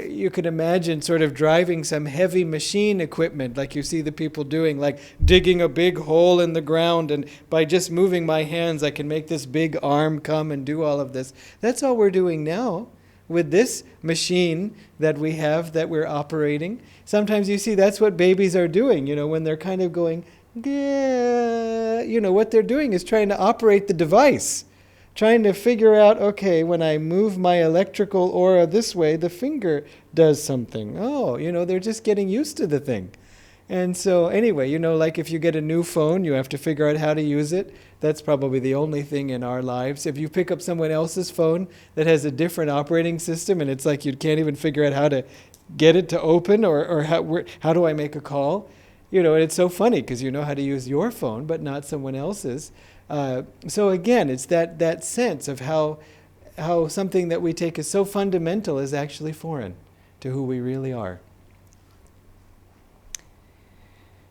you could imagine sort of driving some heavy machine equipment like you see the people doing, like digging a big hole in the ground, and by just moving my hands I can make this big arm come and do all of this. That's all we're doing now with this machine that we have, that we're operating. Sometimes you see that's what babies are doing, when they're kind of going, what they're doing is trying to operate the device, trying to figure out, okay, when I move my electrical aura this way, the finger does something. Oh, they're just getting used to the thing. And so anyway, like if you get a new phone, you have to figure out how to use it. That's probably the only thing in our lives. If you pick up someone else's phone that has a different operating system, and it's like you can't even figure out how to get it to open, or how do I make a call? And it's so funny because you know how to use your phone, but not someone else's. So again, it's that sense of how something that we take as so fundamental is actually foreign to who we really are.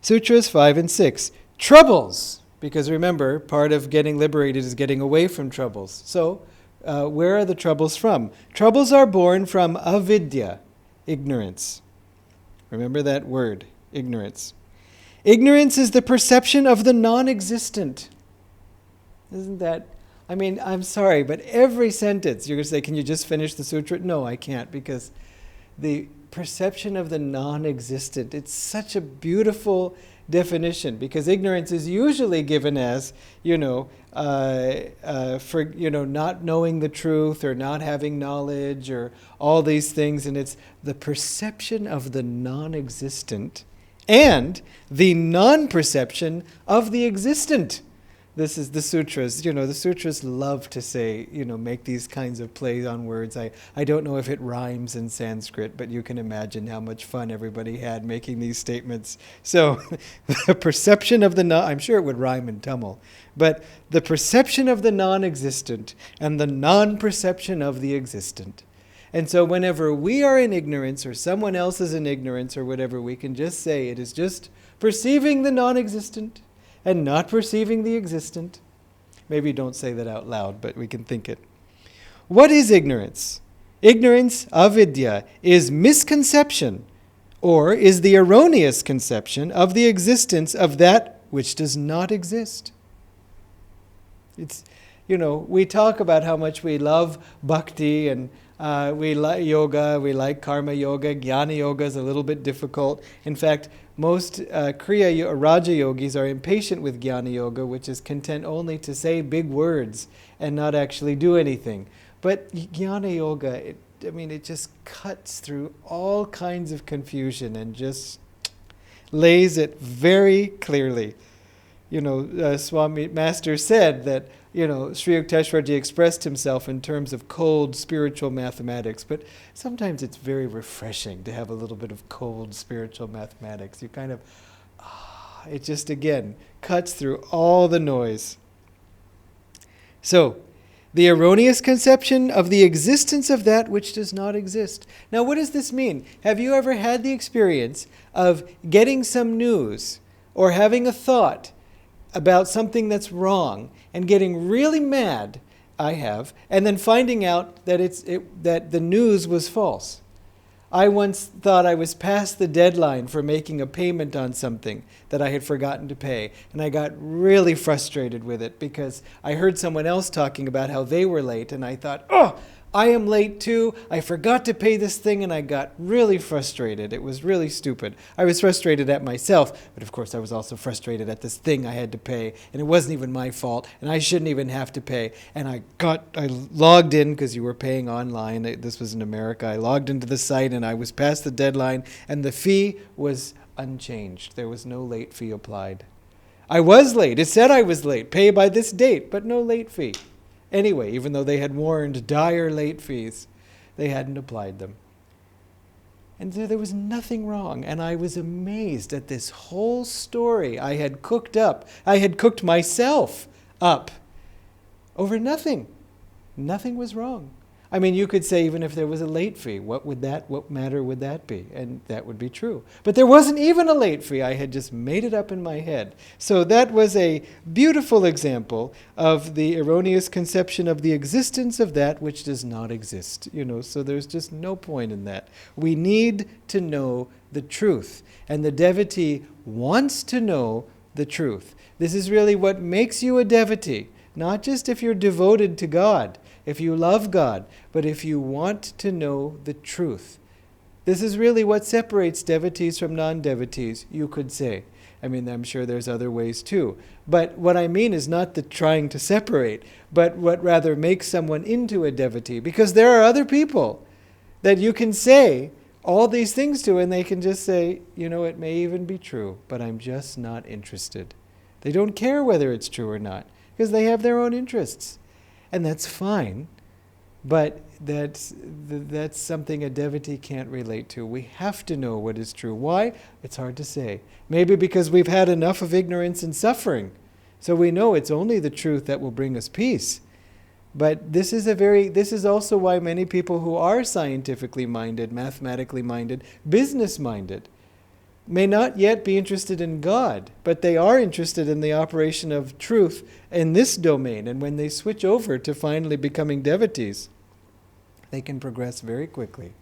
Sutras 5 and 6. Troubles. Because remember, part of getting liberated is getting away from troubles. So, where are the troubles from? Troubles are born from avidya, ignorance. Remember that word, ignorance. Ignorance is the perception of the non-existent. Isn't that... I'm sorry, but every sentence, you're going to say, can you just finish the sutra? No, I can't, because the perception of the non-existent, it's such a beautiful definition, because ignorance is usually given as, not knowing the truth or not having knowledge or all these things, and it's the perception of the non-existent and the non-perception of the existent. This is the sutras. The sutras love to say, make these kinds of plays on words. I don't know if it rhymes in Sanskrit, but you can imagine how much fun everybody had making these statements. So the perception of the I'm sure it would rhyme in Tamil, but the perception of the non-existent and the non-perception of the existent. And so whenever we are in ignorance or someone else is in ignorance or whatever, we can just say it is just perceiving the non-existent and not perceiving the existent. Maybe don't say that out loud, but we can think it. What is ignorance? Ignorance, avidya, is misconception, or is the erroneous conception of the existence of that which does not exist. It's, we talk about how much we love bhakti and we like yoga, we like karma yoga. Jnana yoga is a little bit difficult. In fact, most Kriya Raja yogis are impatient with Jnana yoga, which is content only to say big words and not actually do anything. But Jnana yoga, it just cuts through all kinds of confusion and just lays it very clearly. Swami Master said that, Sri Yukteswarji expressed himself in terms of cold spiritual mathematics, but sometimes it's very refreshing to have a little bit of cold spiritual mathematics. You kind of, it just again cuts through all the noise. So, the erroneous conception of the existence of that which does not exist. Now, what does this mean? Have you ever had the experience of getting some news or having a thought about something that's wrong and getting really mad? I have, and then finding out that that the news was false. I once thought I was past the deadline for making a payment on something that I had forgotten to pay, and I got really frustrated with it because I heard someone else talking about how they were late, and I thought, I am late too. I forgot to pay this thing, and I got really frustrated. It was really stupid. I was frustrated at myself, but of course I was also frustrated at this thing I had to pay, and it wasn't even my fault, and I shouldn't even have to pay. And I logged in, because you were paying online. This was in America. I logged into the site, and I was past the deadline, and the fee was unchanged. There was no late fee applied. I was late. It said I was late. Pay by this date, but no late fee. Anyway, even though they had warned dire late fees, they hadn't applied them. And there was nothing wrong, and I was amazed at this whole story I had cooked up. I had cooked myself up over nothing. Nothing was wrong. You could say even if there was a late fee, what matter would that be? And that would be true. But there wasn't even a late fee. I had just made it up in my head. So that was a beautiful example of the erroneous conception of the existence of that which does not exist. So there's just no point in that. We need to know the truth. And the devotee wants to know the truth. This is really what makes you a devotee. Not just if you're devoted to God, if you love God, but if you want to know the truth. This is really what separates devotees from non-devotees, you could say. I'm sure there's other ways too. But what I mean is not the trying to separate, but what rather makes someone into a devotee. Because there are other people that you can say all these things to, and they can just say, it may even be true, but I'm just not interested. They don't care whether it's true or not, because they have their own interests. And that's fine, but that's something a devotee can't relate to. We have to know what is true. Why? It's hard to say. Maybe because we've had enough of ignorance and suffering. So we know it's only the truth that will bring us peace. But this is also why many people who are scientifically minded, mathematically minded, business minded, may not yet be interested in God, but they are interested in the operation of truth in this domain. And when they switch over to finally becoming devotees, they can progress very quickly.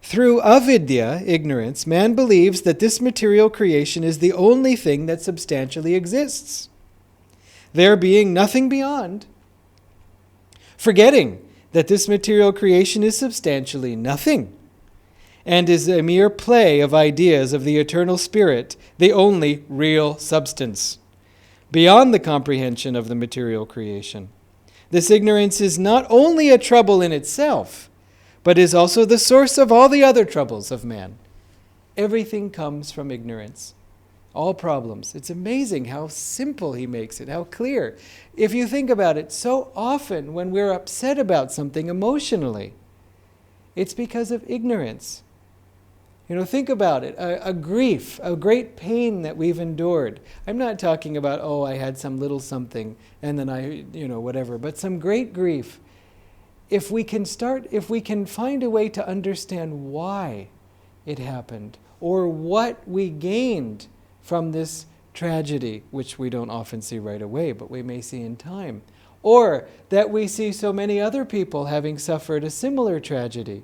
Through avidya, ignorance, man believes that this material creation is the only thing that substantially exists, there being nothing beyond, forgetting that this material creation is substantially nothing and is a mere play of ideas of the eternal spirit, the only real substance, beyond the comprehension of the material creation. This ignorance is not only a trouble in itself, but is also the source of all the other troubles of man. Everything comes from ignorance. All problems. It's amazing how simple he makes it, how clear. If you think about it, so often when we're upset about something emotionally, it's because of ignorance. Think about it, a grief, a great pain that we've endured. I'm not talking about, I had some little something and then whatever, but some great grief. If we can find a way to understand why it happened or what we gained from this tragedy, which we don't often see right away, but we may see in time. or that we see so many other people having suffered a similar tragedy.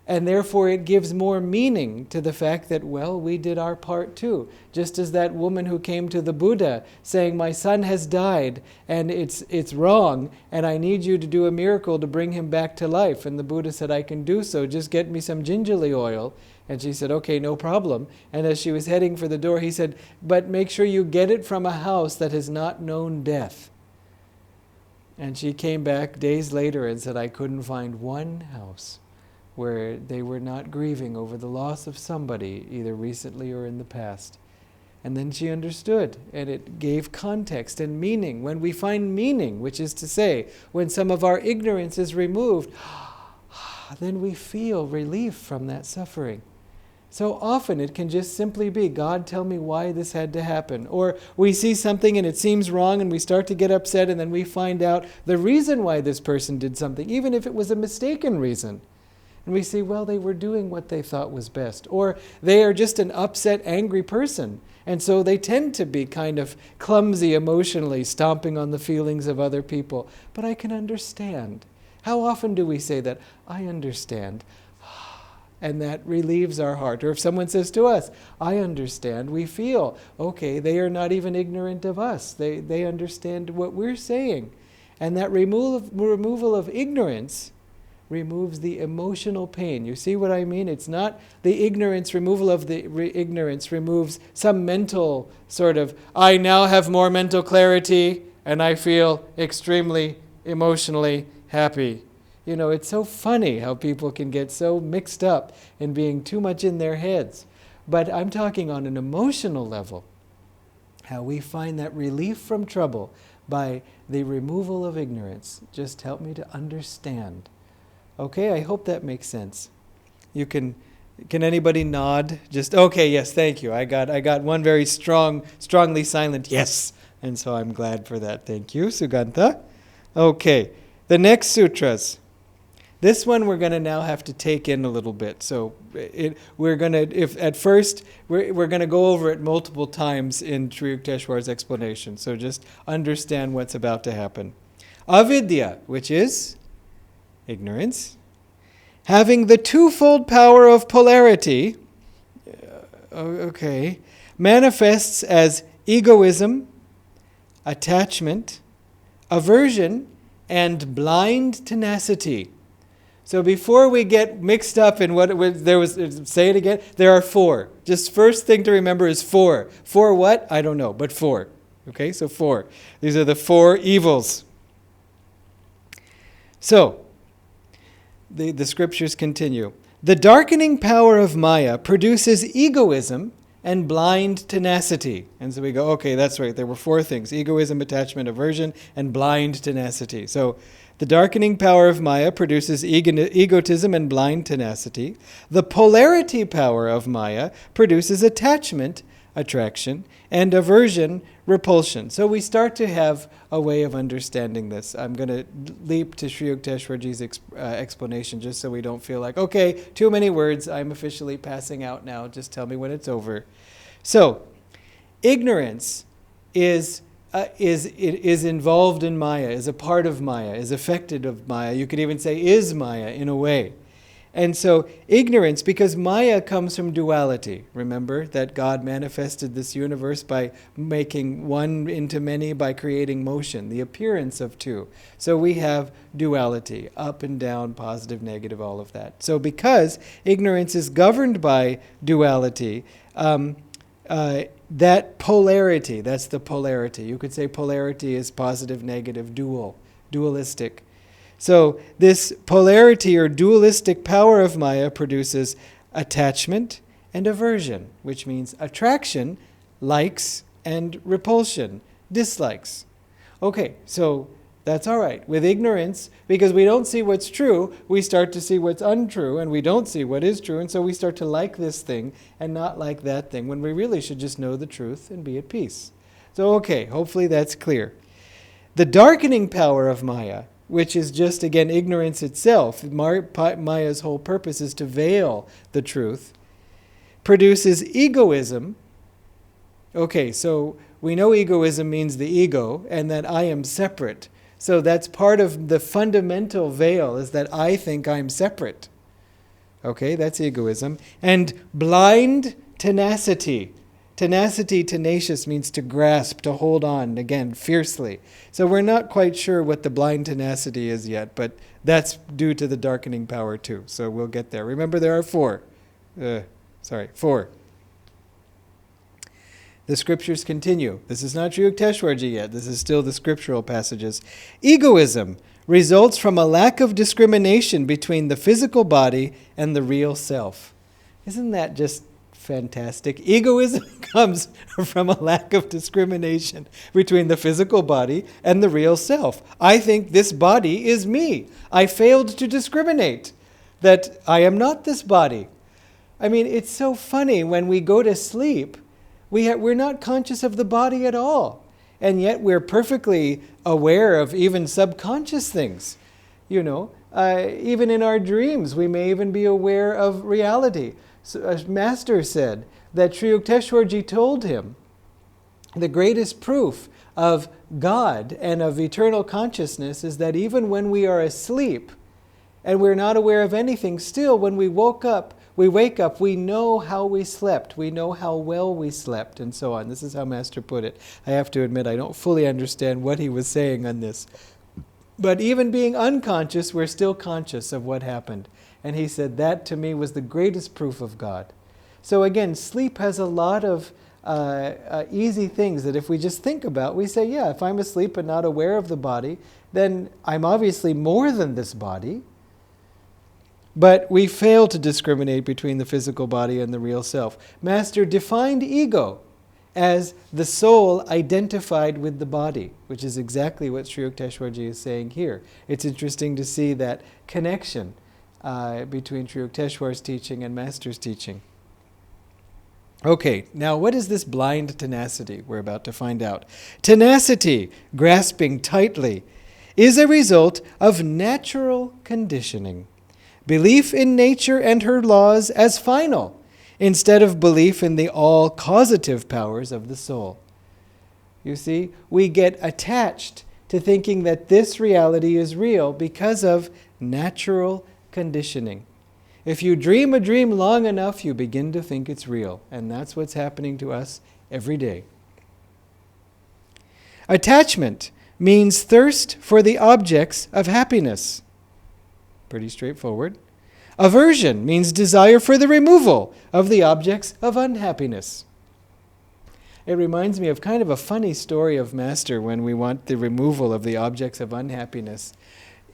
And therefore it gives more meaning to the fact that, well, we did our part too. Just as that woman who came to the Buddha saying, my son has died and it's wrong and I need you to do a miracle to bring him back to life. And the Buddha said, I can do so, just get me some gingerly oil. And she said, okay, no problem. And as she was heading for the door, he said, but make sure you get it from a house that has not known death. And she came back days later and said, I couldn't find one house where they were not grieving over the loss of somebody, either recently or in the past. And then she understood, and it gave context and meaning. When we find meaning, which is to say, when some of our ignorance is removed, then we feel relief from that suffering. So often it can just simply be, God, tell me why this had to happen. Or we see something and it seems wrong and we start to get upset, and then we find out the reason why this person did something, even if it was a mistaken reason. And we see, well, they were doing what they thought was best. Or they are just an upset, angry person. And so they tend to be kind of clumsy emotionally, stomping on the feelings of other people. But I can understand. How often do we say that? I understand. And that relieves our heart. Or if someone says to us, I understand, we feel, okay, they are not even ignorant of us. They understand what we're saying. And that removal of ignorance removes the emotional pain. You see what I mean? It's not the ignorance, removal of the ignorance removes some mental sort of, I now have more mental clarity and I feel extremely emotionally happy. You know, it's so funny how people can get so mixed up in being too much in their heads. But I'm talking on an emotional level, how we find that relief from trouble by the removal of ignorance. Just help me to understand. Okay, I hope that makes sense. You can anybody nod? Just, okay, yes, thank you. I got one very strongly silent yes. And so I'm glad for that. Thank you, Sugantha. Okay, the next sutras. This one we're going to now have to take in a little bit. So we're going to, if at first, we're going to go over it multiple times in Sri Yukteswar's explanation. So just understand what's about to happen. Avidya, which is ignorance, having the twofold power of polarity, manifests as egoism, attachment, aversion, and blind tenacity. So before we get mixed up in say it again, there are four. Just first thing to remember is four. Four what? I don't know, but four. Okay, so four. These are the four evils. So, the scriptures continue. The darkening power of Maya produces egoism and blind tenacity. And so we go, okay, that's right. There were four things: egoism, attachment, aversion, and blind tenacity. So the darkening power of Maya produces egotism and blind tenacity. The polarity power of Maya produces attachment, attraction, and aversion, repulsion. So we start to have a way of understanding this. I'm going to leap to Sri Yukteswarji's explanation just so we don't feel like, okay, too many words, I'm officially passing out now, just tell me when it's over. So, ignorance is involved in Maya, is a part of Maya, is affected of Maya. You could even say is Maya in a way. And so ignorance, because Maya comes from duality. Remember that God manifested this universe by making one into many, by creating motion, the appearance of two. So we have duality, up and down, positive, negative, all of that. So because ignorance is governed by duality, that polarity, that's the polarity. You could say polarity is positive, negative, dualistic. So this polarity or dualistic power of Maya produces attachment and aversion, which means attraction, likes, and repulsion, dislikes. Okay, so that's all right. With ignorance, because we don't see what's true, we start to see what's untrue, and we don't see what is true, and so we start to like this thing and not like that thing, when we really should just know the truth and be at peace. So okay, hopefully that's clear. The darkening power of Maya, which is just, again, ignorance itself. Maya's whole purpose is to veil the truth, produces egoism. Okay, so we know egoism means the ego, and that I am separate. So that's part of the fundamental veil, is that I think I'm separate. Okay, that's egoism. And blind tenacity. Tenacity, tenacious, means to grasp, to hold on, again, fiercely. So we're not quite sure what the blind tenacity is yet, but that's due to the darkening power too. So we'll get there. Remember, there are four. Four. The scriptures continue. This is not Sri Yukteswarji yet. This is still the scriptural passages. Egoism results from a lack of discrimination between the physical body and the real self. Isn't that just fantastic? Egoism comes from a lack of discrimination between the physical body and the real self. I think this body is me. I failed to discriminate that I am not this body. I mean, it's so funny when we go to sleep. We're not conscious of the body at all. And yet we're perfectly aware of even subconscious things. Even in our dreams, we may even be aware of reality. So a master said that Sri Yukteswarji told him the greatest proof of God and of eternal consciousness is that even when we are asleep and we're not aware of anything, still when we wake up, we know how we slept, we know how well we slept, and so on. This is how Master put it. I have to admit, I don't fully understand what he was saying on this. But even being unconscious, we're still conscious of what happened. And he said that to me was the greatest proof of God. So again, sleep has a lot of easy things that if we just think about, we say, yeah, if I'm asleep and not aware of the body, then I'm obviously more than this body. But we fail to discriminate between the physical body and the real self. Master defined ego as the soul identified with the body, which is exactly what Sri Yukteswarji is saying here. It's interesting to see that connection between Sri Yukteswar's teaching and Master's teaching. Okay, now what is this blind tenacity? We're about to find out. Tenacity, grasping tightly, is a result of natural conditioning. Belief in nature and her laws as final, instead of belief in the all-causative powers of the soul. You see, we get attached to thinking that this reality is real because of natural conditioning. If you dream a dream long enough, you begin to think it's real, and that's what's happening to us every day. Attachment means thirst for the objects of happiness. Pretty straightforward. Aversion means desire for the removal of the objects of unhappiness. It reminds me of kind of a funny story of Master when we want the removal of the objects of unhappiness.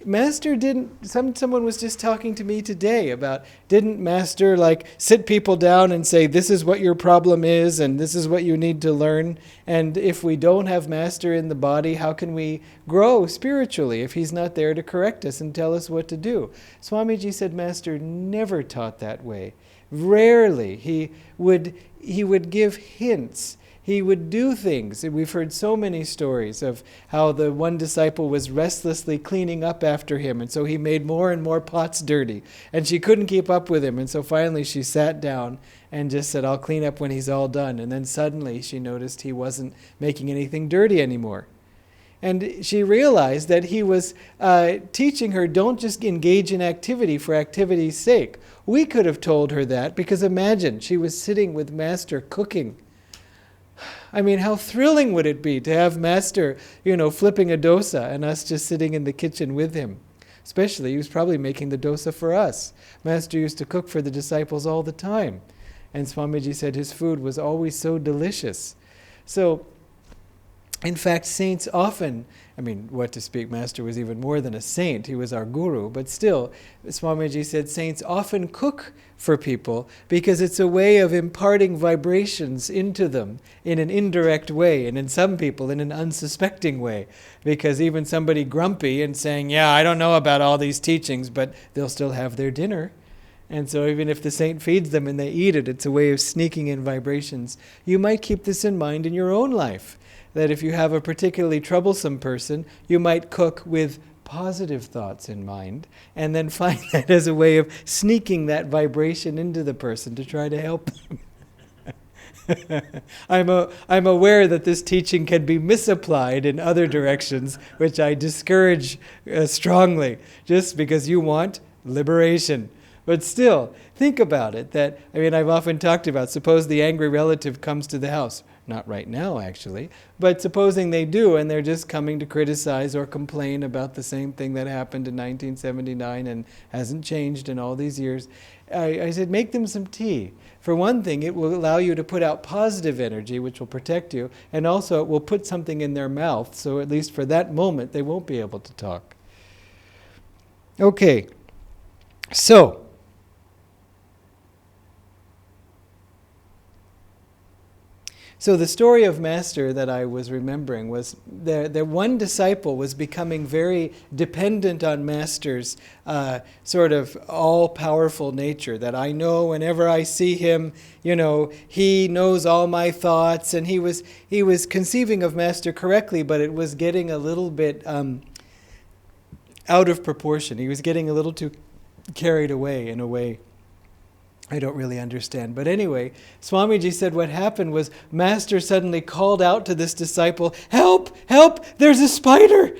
Master someone was just talking to me today about, didn't Master sit people down and say, this is what your problem is and this is what you need to learn? And if we don't have Master in the body, how can we grow spiritually if he's not there to correct us and tell us what to do? Swamiji said Master never taught that way. Rarely. He would give hints. He would do things. We've heard so many stories of how the one disciple was restlessly cleaning up after him, and so he made more and more pots dirty. And she couldn't keep up with him, and so finally she sat down and just said, I'll clean up when he's all done. And then suddenly she noticed he wasn't making anything dirty anymore. And she realized that he was teaching her, don't just engage in activity for activity's sake. We could have told her that, because imagine, she was sitting with Master cooking. I mean, how thrilling would it be to have Master, flipping a dosa and us just sitting in the kitchen with him? Especially, he was probably making the dosa for us. Master used to cook for the disciples all the time. And Swamiji said his food was always so delicious. So, in fact, saints often, what to speak, Master was even more than a saint. He was our guru. But still, Swamiji said saints often cook for people because it's a way of imparting vibrations into them in an indirect way, and in some people in an unsuspecting way. Because even somebody grumpy and saying, yeah, I don't know about all these teachings, but they'll still have their dinner. And so even if the saint feeds them and they eat it, it's a way of sneaking in vibrations. You might keep this in mind in your own life. That if you have a particularly troublesome person, you might cook with positive thoughts in mind, and then find that as a way of sneaking that vibration into the person to try to help them. I'm aware that this teaching can be misapplied in other directions, which I discourage strongly, just because you want liberation. But still, think about it. I've often talked about, suppose the angry relative comes to the house. Not right now, actually. But supposing they do, and they're just coming to criticize or complain about the same thing that happened in 1979 and hasn't changed in all these years. I said, make them some tea. For one thing, it will allow you to put out positive energy, which will protect you, and also it will put something in their mouth, so at least for that moment, they won't be able to talk. Okay, so the story of Master that I was remembering was that one disciple was becoming very dependent on Master's sort of all-powerful nature, that I know whenever I see him, he knows all my thoughts, and he was conceiving of Master correctly, but it was getting a little bit out of proportion. He was getting a little too carried away in a way I don't really understand. But anyway, Swamiji said what happened was Master suddenly called out to this disciple, "Help! Help! There's a spider!"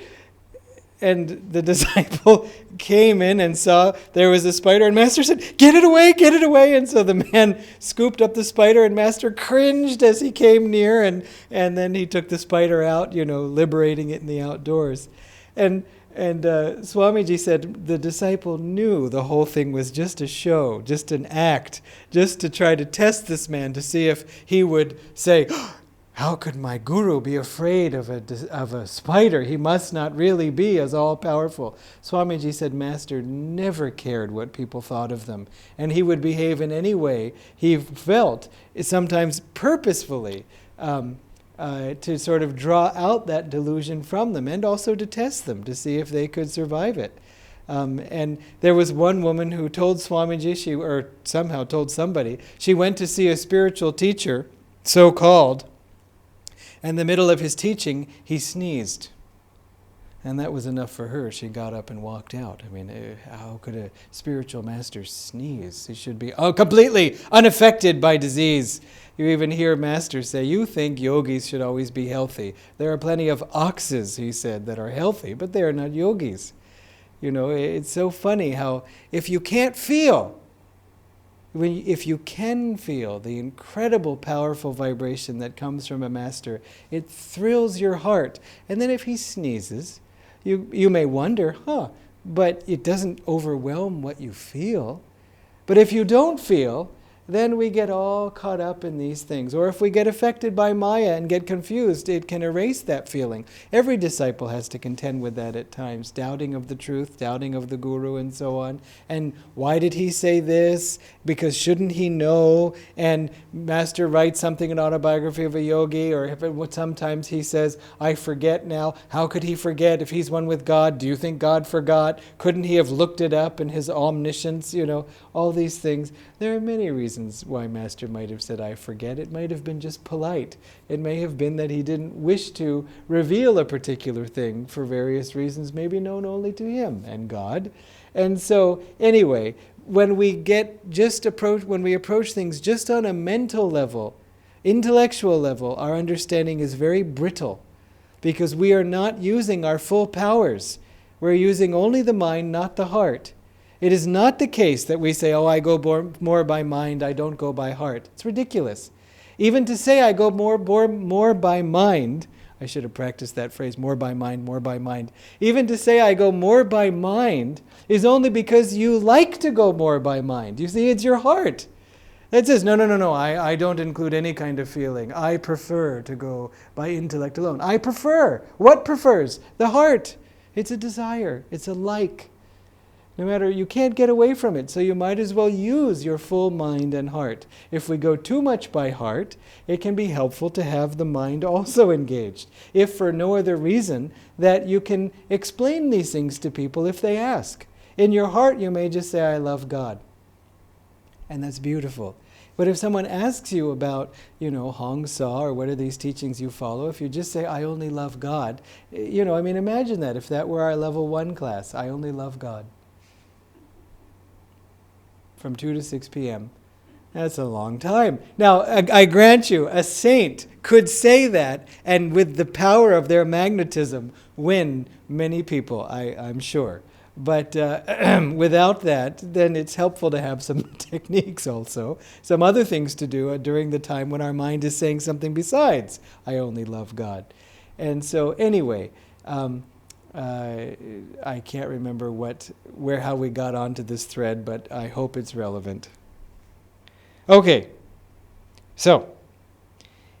And the disciple came in and saw there was a spider, and Master said, "Get it away! Get it away!" And so the man scooped up the spider, and Master cringed as he came near, and then he took the spider out, liberating it in the outdoors. And Swamiji said the disciple knew the whole thing was just a show, just an act, just to try to test this man to see if he would say, "How could my guru be afraid of a spider? He must not really be as all-powerful." Swamiji said Master never cared what people thought of them, and he would behave in any way he felt, sometimes purposefully, to sort of draw out that delusion from them, and also to test them to see if they could survive it. And there was one woman who told Swamiji, or somehow told somebody, she went to see a spiritual teacher, so-called, and in the middle of his teaching, he sneezed. And that was enough for her. She got up and walked out. How could a spiritual master sneeze? He should be completely unaffected by disease. You even hear masters say, "You think yogis should always be healthy. There are plenty of oxes," he said, "that are healthy, but they are not yogis." It's so funny how if you can't feel, if you can feel the incredible powerful vibration that comes from a master, it thrills your heart. And then if he sneezes, you may wonder, but it doesn't overwhelm what you feel. But if you don't feel, then we get all caught up in these things. Or if we get affected by Maya and get confused, it can erase that feeling. Every disciple has to contend with that at times, doubting of the truth, doubting of the guru, and so on. And why did he say this? Because shouldn't he know? And Master writes something in Autobiography of a Yogi, or sometimes he says, "I forget now." How could he forget if he's one with God? Do you think God forgot? Couldn't he have looked it up in his omniscience? All these things. There are many reasons why Master might have said, "I forget." It might have been just polite. It may have been that he didn't wish to reveal a particular thing for various reasons, maybe known only to him and God. And so, anyway, when we approach things just on a mental level, intellectual level, our understanding is very brittle because we are not using our full powers. We're using only the mind, not the heart. It is not the case that we say, I go more by mind, I don't go by heart. It's ridiculous. Even to say I go more by mind, I should have practiced that phrase, more by mind, more by mind. Even to say I go more by mind is only because you like to go more by mind. You see, it's your heart that says, no, I don't include any kind of feeling. I prefer to go by intellect alone. I prefer. What prefers? The heart. It's a desire. It's a like. No matter, you can't get away from it, so you might as well use your full mind and heart. If we go too much by heart, it can be helpful to have the mind also engaged, if for no other reason that you can explain these things to people if they ask. In your heart, you may just say, I love God. And that's beautiful. But if someone asks you about, Hong Sa or what are these teachings you follow, if you just say, I only love God, imagine that if that were our level 1 class, I only love God. From 2 to 6 p.m. That's a long time. Now, I grant you, a saint could say that, and with the power of their magnetism, win many people, I'm sure. But without that, then it's helpful to have some techniques also, some other things to do during the time when our mind is saying something besides, I only love God. And so anyway, I can't remember how we got onto this thread, but I hope it's relevant. Okay, so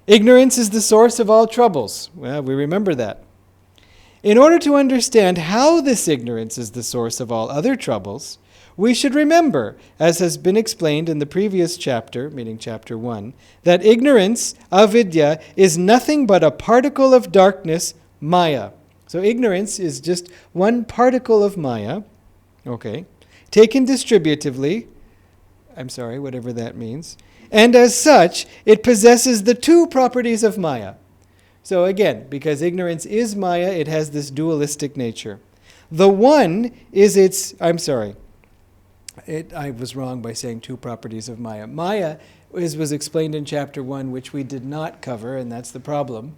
ignorance is the source of all troubles. Well, we remember that. In order to understand how this ignorance is the source of all other troubles, we should remember, as has been explained in the previous chapter, meaning chapter 1, that ignorance, avidya, is nothing but a particle of darkness, maya. So ignorance is just one particle of maya, okay, taken distributively, whatever that means, and as such, it possesses the two properties of maya. So again, because ignorance is maya, it has this dualistic nature. The one is I was wrong by saying two properties of maya. Maya was explained in chapter 1, which we did not cover, and that's the problem,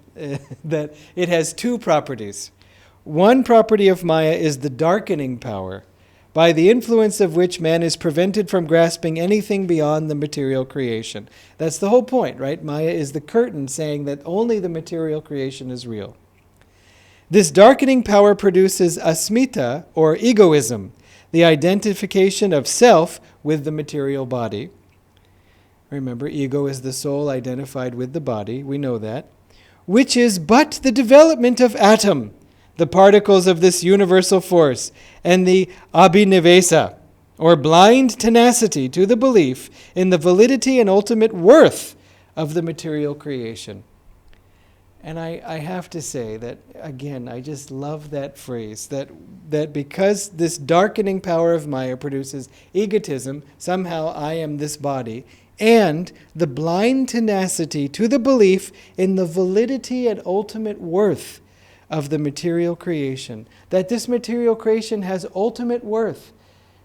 that it has two properties. One property of maya is the darkening power, by the influence of which man is prevented from grasping anything beyond the material creation. That's the whole point, right? Maya is the curtain saying that only the material creation is real. This darkening power produces asmita, or egoism, the identification of self with the material body. Remember, ego is the soul identified with the body, we know that, which is but the development of atom, the particles of this universal force, and the abhinivesa, or blind tenacity to the belief in the validity and ultimate worth of the material creation. And I have to say that, again, I just love that phrase, that because this darkening power of Maya produces egotism, somehow I am this body, and the blind tenacity to the belief in the validity and ultimate worth of the material creation, that this material creation has ultimate worth.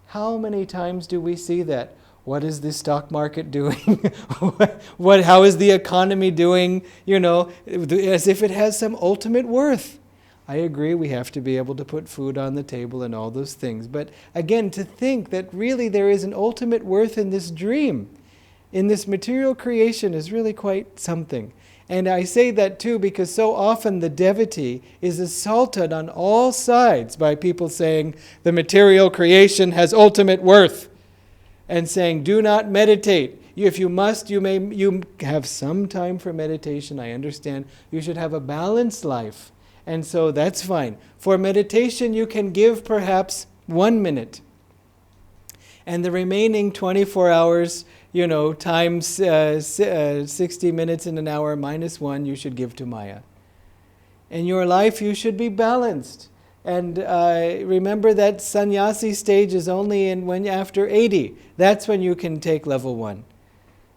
How many times do we see that? What is the stock market doing? How is the economy doing? As if it has some ultimate worth. I agree, we have to be able to put food on the table and all those things. But again, to think that really there is an ultimate worth in this dream, in this material creation, is really quite something. And I say that too because so often the devotee is assaulted on all sides by people saying the material creation has ultimate worth, and saying do not meditate. If you must, you have some time for meditation. I understand you should have a balanced life, and so that's fine. For meditation you can give perhaps 1 minute, and the remaining 24 hours times 60 minutes in an hour minus 1, you should give to Maya. In your life, you should be balanced. And remember that sannyasi stage is only after 80. That's when you can take level 1.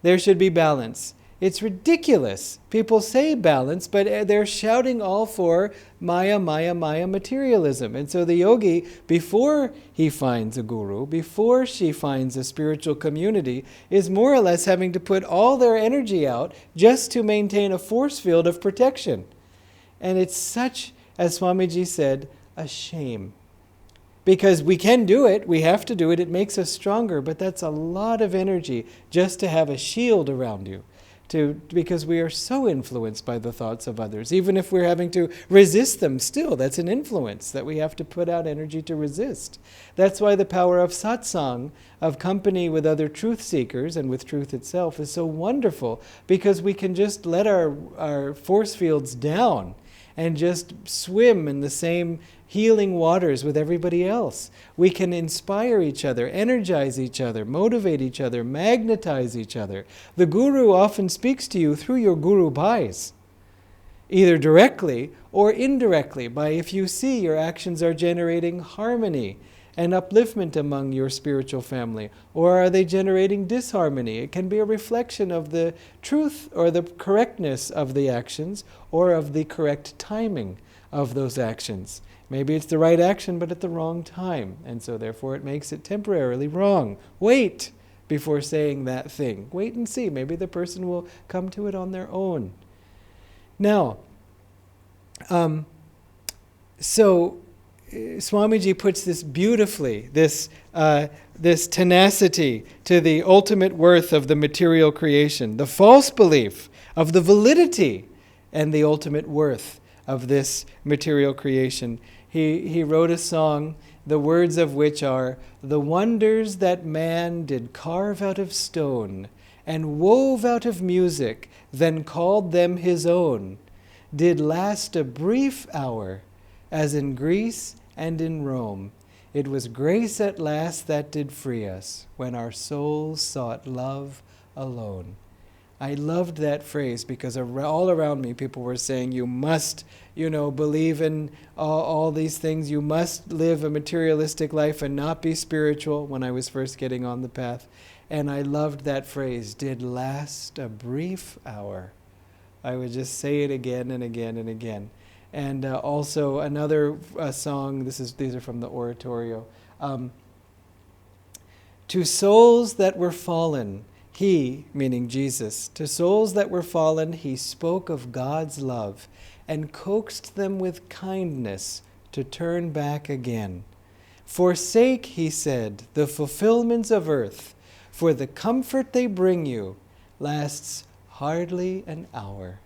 There should be balance. It's ridiculous. People say balance, but they're shouting all for Maya, Maya, Maya materialism. And so the yogi, before he finds a guru, before she finds a spiritual community, is more or less having to put all their energy out just to maintain a force field of protection. And it's such, as Swamiji said, a shame. Because we can do it, we have to do it, it makes us stronger, but that's a lot of energy just to have a shield around you. Because we are so influenced by the thoughts of others. Even if we're having to resist them, still, that's an influence that we have to put out energy to resist. That's why the power of satsang, of company with other truth seekers and with truth itself, is so wonderful, because we can just let our force fields down and just swim in the same healing waters with everybody else. We can inspire each other, energize each other, motivate each other, magnetize each other. The guru often speaks to you through your guru bhais, either directly or indirectly, by if you see your actions are generating harmony and upliftment among your spiritual family, or are they generating disharmony? It can be a reflection of the truth or the correctness of the actions, or of the correct timing of those actions. Maybe it's the right action but at the wrong time, and so therefore it makes it temporarily wrong. Wait, before saying that thing. Wait and see. Maybe the person will come to it on their own. Now, so Swamiji puts this beautifully, this tenacity to the ultimate worth of the material creation, the false belief of the validity and the ultimate worth of this material creation. He wrote a song, the words of which are, "The wonders that man did carve out of stone, and wove out of music, then called them his own, did last a brief hour, as in Greece and in Rome. It was grace at last that did free us, when our souls sought love alone." I loved that phrase because all around me people were saying, you must, believe in all these things. You must live a materialistic life and not be spiritual, when I was first getting on the path. And I loved that phrase, did last a brief hour. I would just say it again and again and again. And also another song, these are from the oratorio. To souls that were fallen, he, meaning Jesus, to souls that were fallen, he spoke of God's love and coaxed them with kindness to turn back again. Forsake, he said, the fulfillments of earth, for the comfort they bring you lasts hardly an hour.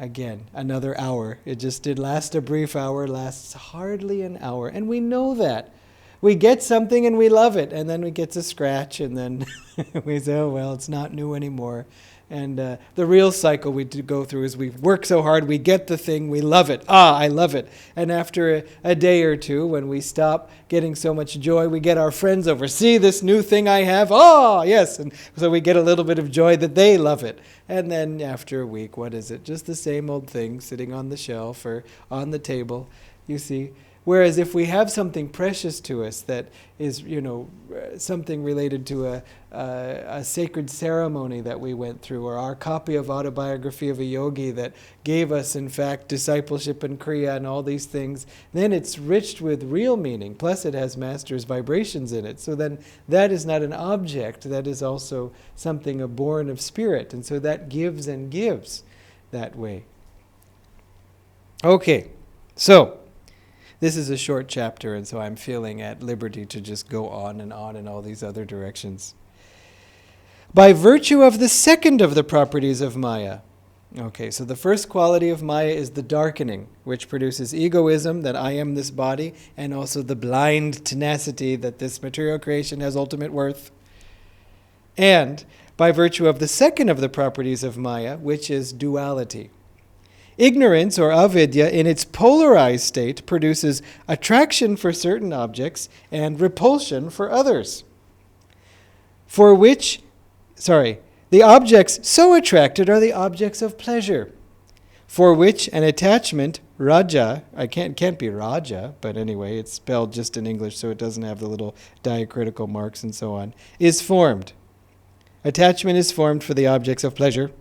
Again, another hour. It just did last a brief hour, lasts hardly an hour. And we know that. We get something and we love it, and then we get a scratch, and then we say, oh, well, it's not new anymore. And the real cycle we go through is we work so hard, we get the thing, we love it. I love it. And after a day or two, when we stop getting so much joy, we get our friends over. See this new thing I have? Oh, yes. And so we get a little bit of joy that they love it. And then after a week, what is it? Just the same old thing sitting on the shelf or on the table, you see. Whereas if we have something precious to us that is, something related to a sacred ceremony that we went through, or our copy of Autobiography of a Yogi that gave us, in fact, discipleship and Kriya and all these things, then it's rich with real meaning. Plus it has master's vibrations in it. So then that is not an object. That is also something born of spirit. And so that gives and gives that way. Okay, so this is a short chapter, and so I'm feeling at liberty to just go on in all these other directions. By virtue of the second of the properties of Maya. Okay, so the first quality of Maya is the darkening, which produces egoism, that I am this body, and also the blind tenacity that this material creation has ultimate worth. And by virtue of the second of the properties of Maya, which is duality. Ignorance, or avidya, in its polarized state, produces attraction for certain objects and repulsion for others. The objects so attracted are the objects of pleasure, for which an attachment, raja, can't be raja, but anyway, it's spelled just in English, so it doesn't have the little diacritical marks and so on, is formed. Attachment is formed for the objects of pleasure.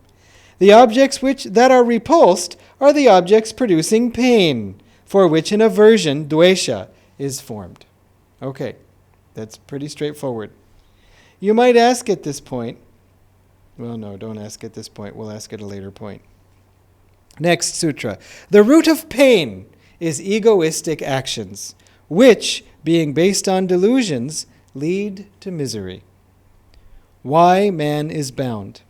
The objects that are repulsed are the objects producing pain, for which an aversion, dvesha, is formed. Okay, that's pretty straightforward. You might ask at this point, well, no, don't ask at this point, we'll ask at a later point. Next sutra. The root of pain is egoistic actions, which, being based on delusions, lead to misery. Why man is bound?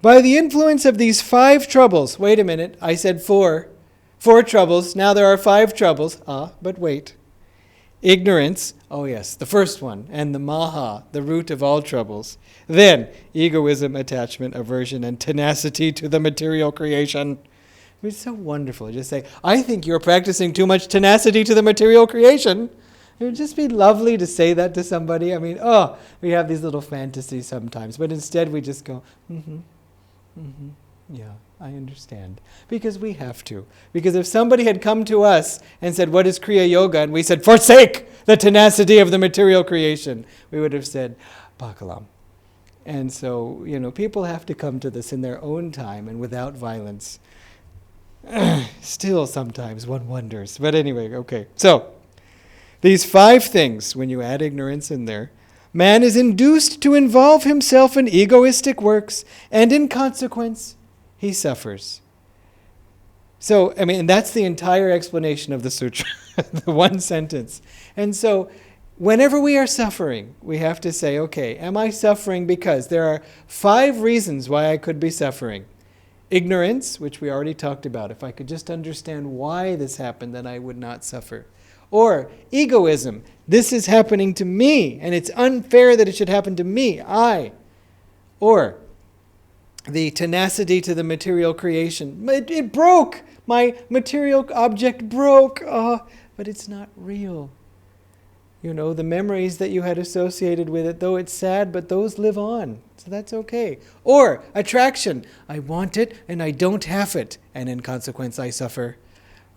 By the influence of these 5 troubles. Wait a minute, I said 4. 4 troubles, now there are 5 troubles. But wait. Ignorance, oh yes, the first one, and the maha, the root of all troubles. Then, egoism, attachment, aversion, and tenacity to the material creation. It's so wonderful. Just say, I think you're practicing too much tenacity to the material creation. It would just be lovely to say that to somebody. I mean, we have these little fantasies sometimes, but instead we just go, yeah, I understand. Because we have to. Because if somebody had come to us and said, what is Kriya Yoga? And we said, forsake the tenacity of the material creation, we would have said, Bhakalam. And so, people have to come to this in their own time and without violence. Still sometimes one wonders. But anyway, okay. So, these 5 things, when you add ignorance in there, man is induced to involve himself in egoistic works, and in consequence, he suffers. So, and that's the entire explanation of the sutra, the one sentence. And so, whenever we are suffering, we have to say, okay, am I suffering because there are 5 reasons why I could be suffering. Ignorance, which we already talked about. If I could just understand why this happened, then I would not suffer. Or egoism. This is happening to me, and it's unfair that it should happen to me, I. Or the tenacity to the material creation. It broke! My material object broke! But it's not real. The memories that you had associated with it, though it's sad, but those live on. So that's okay. Or attraction. I want it and I don't have it, and in consequence I suffer.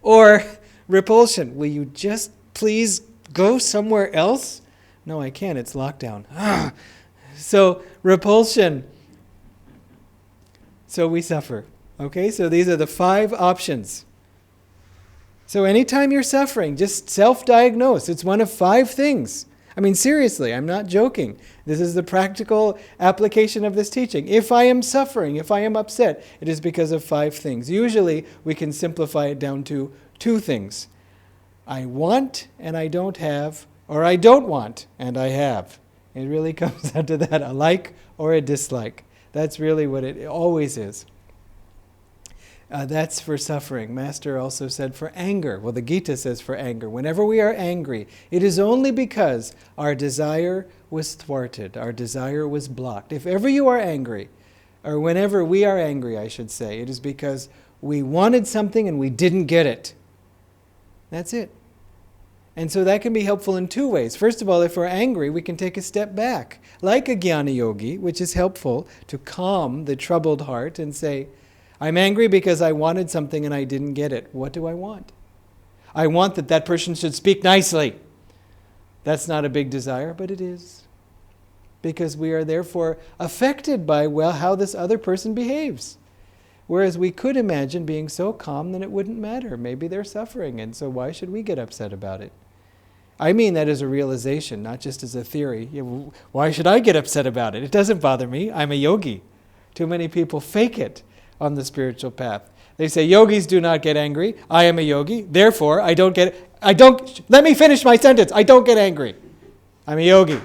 Or repulsion. Will you just please go somewhere else? No, I can't. It's lockdown. So repulsion. So we suffer. Okay, so these are the 5 options. So anytime you're suffering, just self-diagnose. It's one of 5 things. Seriously, I'm not joking. This is the practical application of this teaching. If I am suffering, if I am upset, it is because of 5 things. Usually, we can simplify it down to 2 things. I want and I don't have, or I don't want and I have. It really comes down to that, a like or a dislike. That's really what it always is. That's for suffering. Master also said for anger. Well, the Gita says for anger. Whenever we are angry, it is only because our desire was thwarted. Our desire was blocked. If ever you are angry, or whenever we are angry, I should say, it is because we wanted something and we didn't get it. That's it. And so that can be helpful in 2 ways. First of all, if we're angry, we can take a step back, like a Jnana Yogi, which is helpful to calm the troubled heart and say, I'm angry because I wanted something and I didn't get it. What do I want? I want that person should speak nicely. That's not a big desire, but it is. Because we are therefore affected by, how this other person behaves. Whereas we could imagine being so calm that it wouldn't matter. Maybe they're suffering, and so why should we get upset about it? I mean that as a realization, not just as a theory. Why should I get upset about it? It doesn't bother me. I'm a yogi. Too many people fake it on the spiritual path. They say, yogis do not get angry. I am a yogi. Therefore, let me finish my sentence. I don't get angry. I'm a yogi.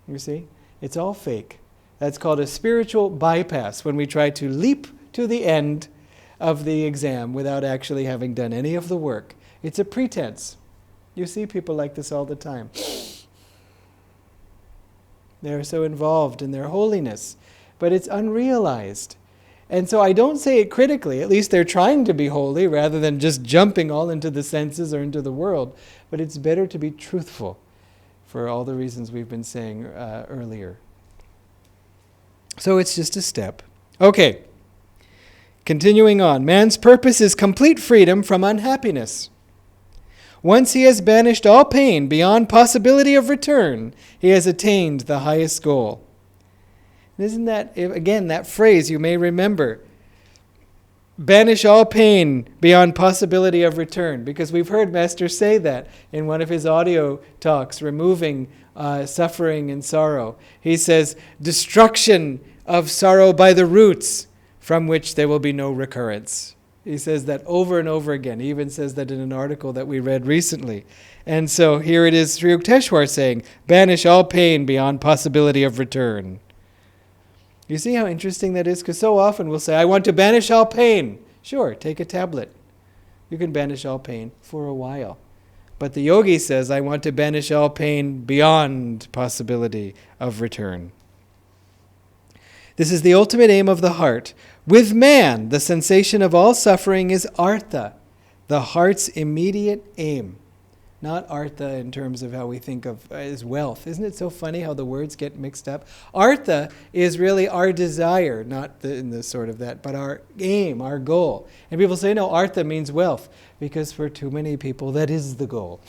You see? It's all fake. That's called a spiritual bypass, when we try to leap to the end of the exam without actually having done any of the work. It's a pretense. You see people like this all the time. They're so involved in their holiness, but it's unrealized. And so I don't say it critically. At least they're trying to be holy rather than just jumping all into the senses or into the world. But it's better to be truthful for all the reasons we've been saying earlier. So it's just a step. Okay. Continuing on. Man's purpose is complete freedom from unhappiness. Once he has banished all pain beyond possibility of return, he has attained the highest goal. Isn't that, again, that phrase you may remember? Banish all pain beyond possibility of return. Because we've heard Master say that in one of his audio talks, removing suffering and sorrow. He says, destruction of sorrow by the roots, from which there will be no recurrence. He says that over and over again. He even says that in an article that we read recently. And so here it is, Sri Yukteswar saying, banish all pain beyond possibility of return. You see how interesting that is? Because so often we'll say, I want to banish all pain. Sure, take a tablet. You can banish all pain for a while. But the yogi says, I want to banish all pain beyond possibility of return. This is the ultimate aim of the heart. With man, the sensation of all suffering is artha, the heart's immediate aim. Not artha in terms of how we think of as wealth. Isn't it so funny how the words get mixed up? Artha is really our desire, not in the sort of that, but our aim, our goal. And people say, no, artha means wealth, because for too many people that is the goal.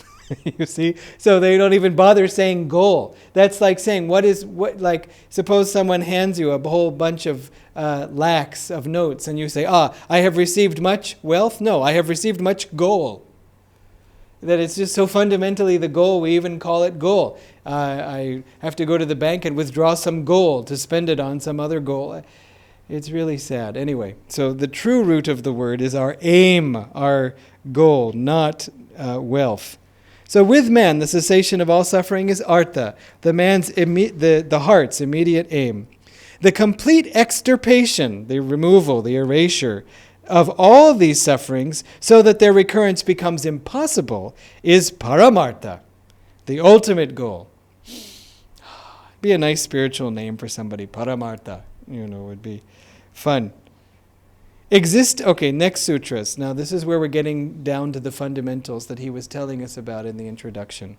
You see? So they don't even bother saying goal. That's like saying, like, suppose someone hands you a whole bunch of lakhs of notes, and you say, I have received much wealth? No, I have received much goal. That it's just so fundamentally the goal, we even call it goal. I have to go to the bank and withdraw some gold to spend it on some other goal. It's really sad. Anyway, so the true root of the word is our aim, our goal, not wealth. So with man, the cessation of all suffering is artha, the heart's immediate aim. The complete extirpation, the removal, the erasure of all these sufferings so that their recurrence becomes impossible is paramartha, the ultimate goal. Be a nice spiritual name for somebody, paramartha, would be fun. Next sutras. Now this is where we're getting down to the fundamentals that he was telling us about in the introduction.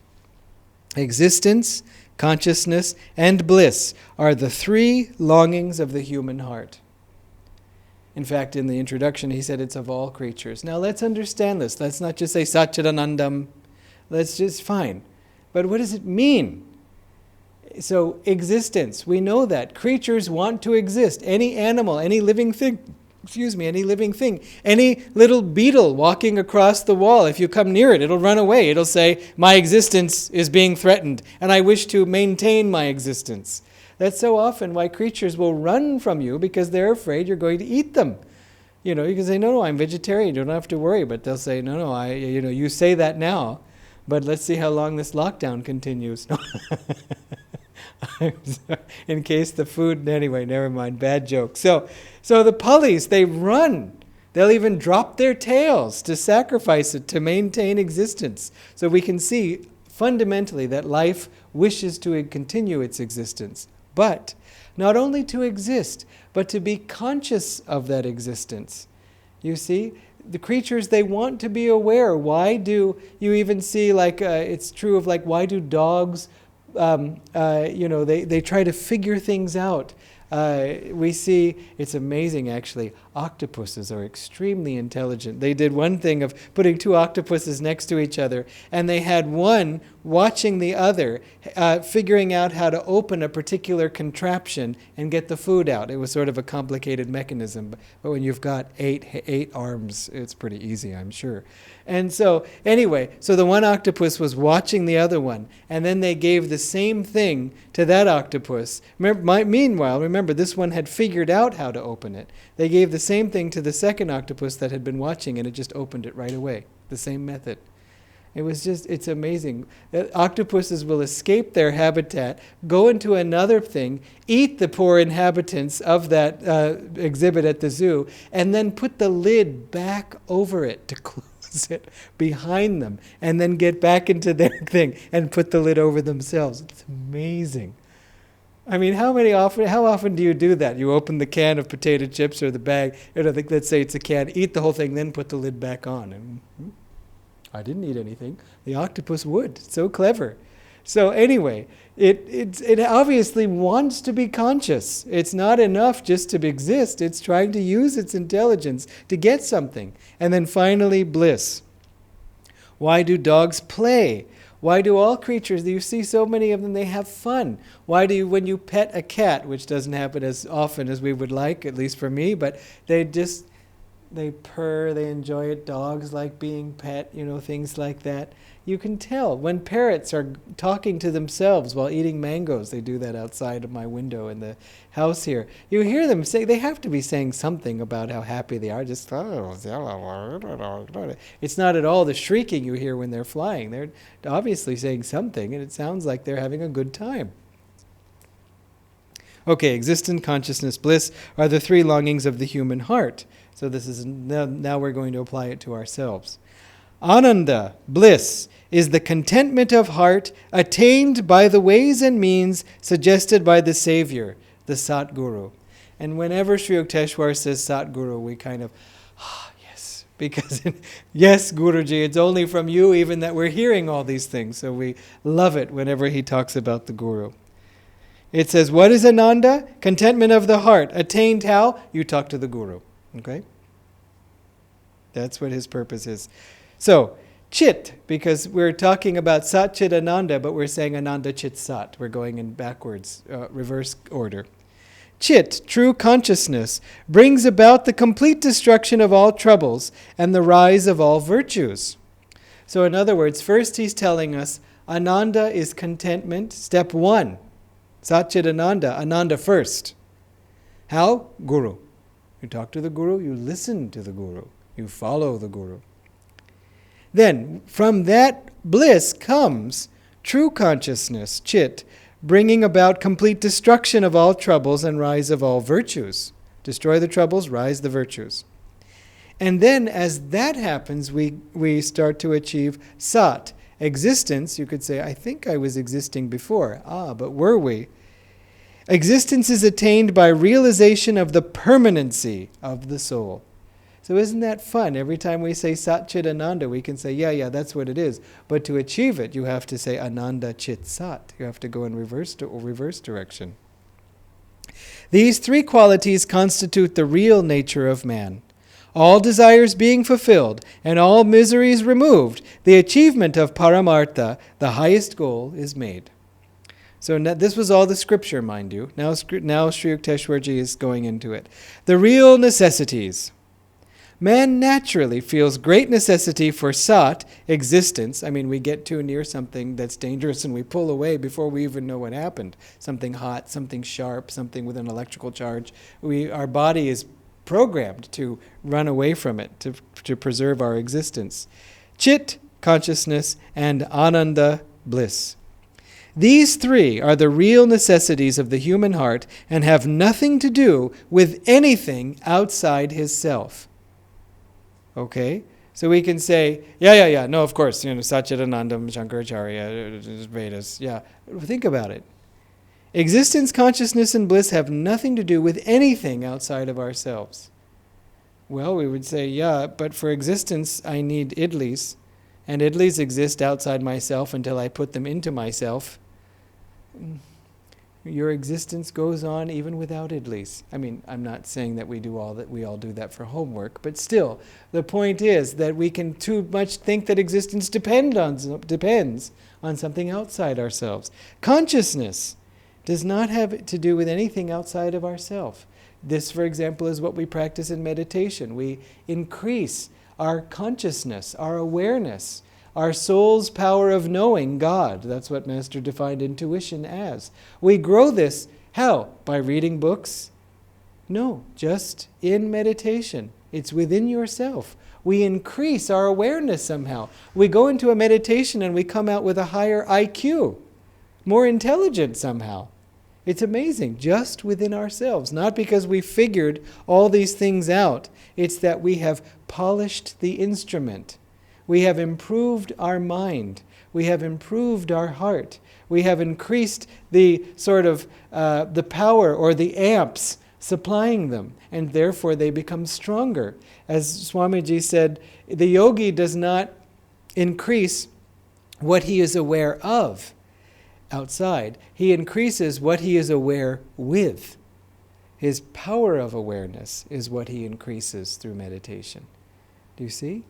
Existence, consciousness, and bliss are the three longings of the human heart. In fact, in the introduction, he said it's of all creatures. Now let's understand this. Let's not just say Satchidanandam. Let's just, fine. But what does it mean? So existence, we know that. Creatures want to exist. Any animal, any living thing, any little beetle walking across the wall, if you come near it, it'll run away. It'll say, my existence is being threatened, and I wish to maintain my existence. That's so often why creatures will run from you, because they're afraid you're going to eat them. You can say, no, I'm vegetarian, you don't have to worry. But they'll say, no, you say that now, but let's see how long this lockdown continues. In case the food, anyway, never mind, bad joke. So the pulleys, they run. They'll even drop their tails to sacrifice it to maintain existence. So we can see fundamentally that life wishes to continue its existence. But not only to exist, but to be conscious of that existence. You see, the creatures, they want to be aware. Why do you even see, it's true of why do dogs, they try to figure things out. We see, it's amazing actually, octopuses are extremely intelligent. They did one thing of putting two octopuses next to each other, and they had one watching the other, figuring out how to open a particular contraption and get the food out. It was sort of a complicated mechanism, but when you've got eight arms, it's pretty easy, I'm sure. And so, anyway, so the one octopus was watching the other one, and then they gave the same thing to that octopus. Meanwhile, remember, this one had figured out how to open it. They gave the same thing to the second octopus that had been watching, and it just opened it right away. The same method. It's amazing. Octopuses will escape their habitat, go into another thing, eat the poor inhabitants of that exhibit at the zoo, and then put the lid back over it to close it behind them, and then get back into their thing and put the lid over themselves. It's amazing. I mean, how often do you do that? You open the can of potato chips or the bag, let's say it's a can, eat the whole thing, then put the lid back on. And I didn't eat anything. The octopus would. It's so clever. So anyway, it obviously wants to be conscious. It's not enough just to exist. It's trying to use its intelligence to get something. And then finally, bliss. Why do dogs play? Why do all creatures, you see so many of them, they have fun? Why do you, when you pet a cat, which doesn't happen as often as we would like, at least for me, but they purr, they enjoy it. Dogs like being pet, things like that. You can tell when parrots are talking to themselves while eating mangoes. They do that outside of my window in the house here. You hear them say, they have to be saying something about how happy they are. It's not at all the shrieking you hear when they're flying. They're obviously saying something, and it sounds like they're having a good time. Okay, existence, consciousness, bliss are the three longings of the human heart. So this is now we're going to apply it to ourselves. Ananda, bliss, is the contentment of heart attained by the ways and means suggested by the Savior, the Satguru. And whenever Sri Yukteswar says Satguru, we kind of, yes, because yes, Guruji, it's only from you even that we're hearing all these things. So we love it whenever he talks about the Guru. It says, what is Ananda? Contentment of the heart. Attained how? You talk to the Guru. Okay? That's what his purpose is. So, Chit, because we're talking about Sat Chit Ananda, but we're saying Ananda Chit Sat. We're going in backwards, reverse order. Chit, true consciousness, brings about the complete destruction of all troubles and the rise of all virtues. So in other words, first he's telling us Ananda is contentment. Step 1, Satchidananda, Ananda first. How? Guru. You talk to the Guru, you listen to the Guru, you follow the Guru. Then, from that bliss comes true consciousness, chit, bringing about complete destruction of all troubles and rise of all virtues. Destroy the troubles, rise the virtues. And then, as that happens, we start to achieve sat, existence. You could say, I think I was existing before. But were we? Existence is attained by realization of the permanency of the soul. So isn't that fun? Every time we say Sat Chit Ananda, we can say, yeah, that's what it is. But to achieve it, you have to say Ananda Chit Sat. You have to go in reverse direction. These three qualities constitute the real nature of man. All desires being fulfilled and all miseries removed, the achievement of Paramartha, the highest goal, is made. So this was all the scripture, mind you. Now Sri Yukteswarji is going into it. The real necessities. Man naturally feels great necessity for sat, existence. I mean, we get too near something that's dangerous and we pull away before we even know what happened. Something hot, something sharp, something with an electrical charge. Our body is programmed to run away from it, to preserve our existence. Chit, consciousness, and ananda, bliss. These three are the real necessities of the human heart and have nothing to do with anything outside his self. Okay? So we can say, no, of course, Satchidanandam, Shankaracharya, Vedas, think about it. Existence, consciousness, and bliss have nothing to do with anything outside of ourselves. Well, we would say, but for existence, I need idlis, and idlis exist outside myself until I put them into myself. Your existence goes on even without idlis. I mean, I'm not saying that we all do that for homework, but still, the point is that we can too much think that existence depends on something outside ourselves. Consciousness does not have to do with anything outside of ourselves. This, for example, is what we practice in meditation. We increase our consciousness, our awareness, our soul's power of knowing God. That's what Master defined intuition as. We grow this, how? By reading books? No, just in meditation. It's within yourself. We increase our awareness somehow. We go into a meditation and we come out with a higher IQ, more intelligent somehow. It's amazing, just within ourselves. Not because we figured all these things out. It's that we have polished the instrument. We have improved our mind. We have improved our heart. We have increased the sort of the power or the amps supplying them, and therefore they become stronger. As Swamiji said, the yogi does not increase what he is aware of outside. He increases what he is aware with. His power of awareness is what he increases through meditation. Do you see?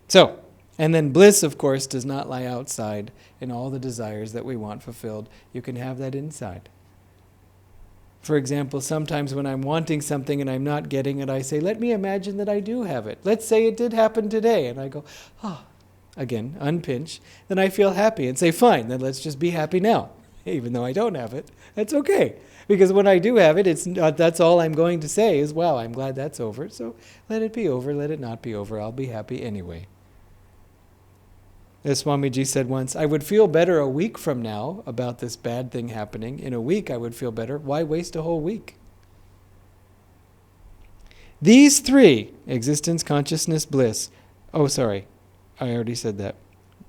So, and then bliss, of course, does not lie outside in all the desires that we want fulfilled. You can have that inside. For example, sometimes when I'm wanting something and I'm not getting it, I say, let me imagine that I do have it. Let's say it did happen today. And I go, again, unpinch. Then I feel happy and say, fine, then let's just be happy now. Even though I don't have it, that's okay. Because when I do have it, that's all I'm going to say is, wow, I'm glad that's over. So let it be over, let it not be over. I'll be happy anyway. As Swamiji said once, I would feel better a week from now about this bad thing happening. In a week I would feel better. Why waste a whole week? These three, existence, consciousness, bliss. Oh, sorry. I already said that.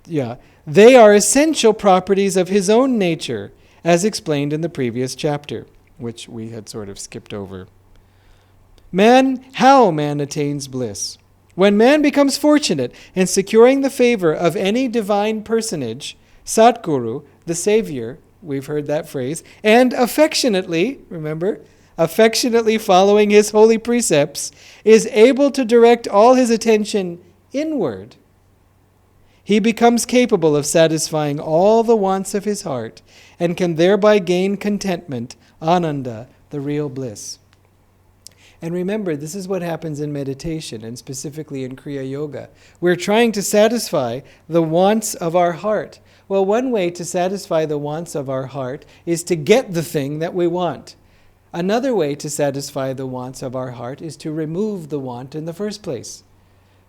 Yeah. They are essential properties of his own nature, as explained in the previous chapter, which we had sort of skipped over. How man attains bliss. When man becomes fortunate in securing the favor of any divine personage, Satguru, the Savior, we've heard that phrase, and affectionately following his holy precepts, is able to direct all his attention inward. He becomes capable of satisfying all the wants of his heart and can thereby gain contentment, ananda, the real bliss. And remember, this is what happens in meditation, and specifically in Kriya Yoga. We're trying to satisfy the wants of our heart. Well, one way to satisfy the wants of our heart is to get the thing that we want. Another way to satisfy the wants of our heart is to remove the want in the first place.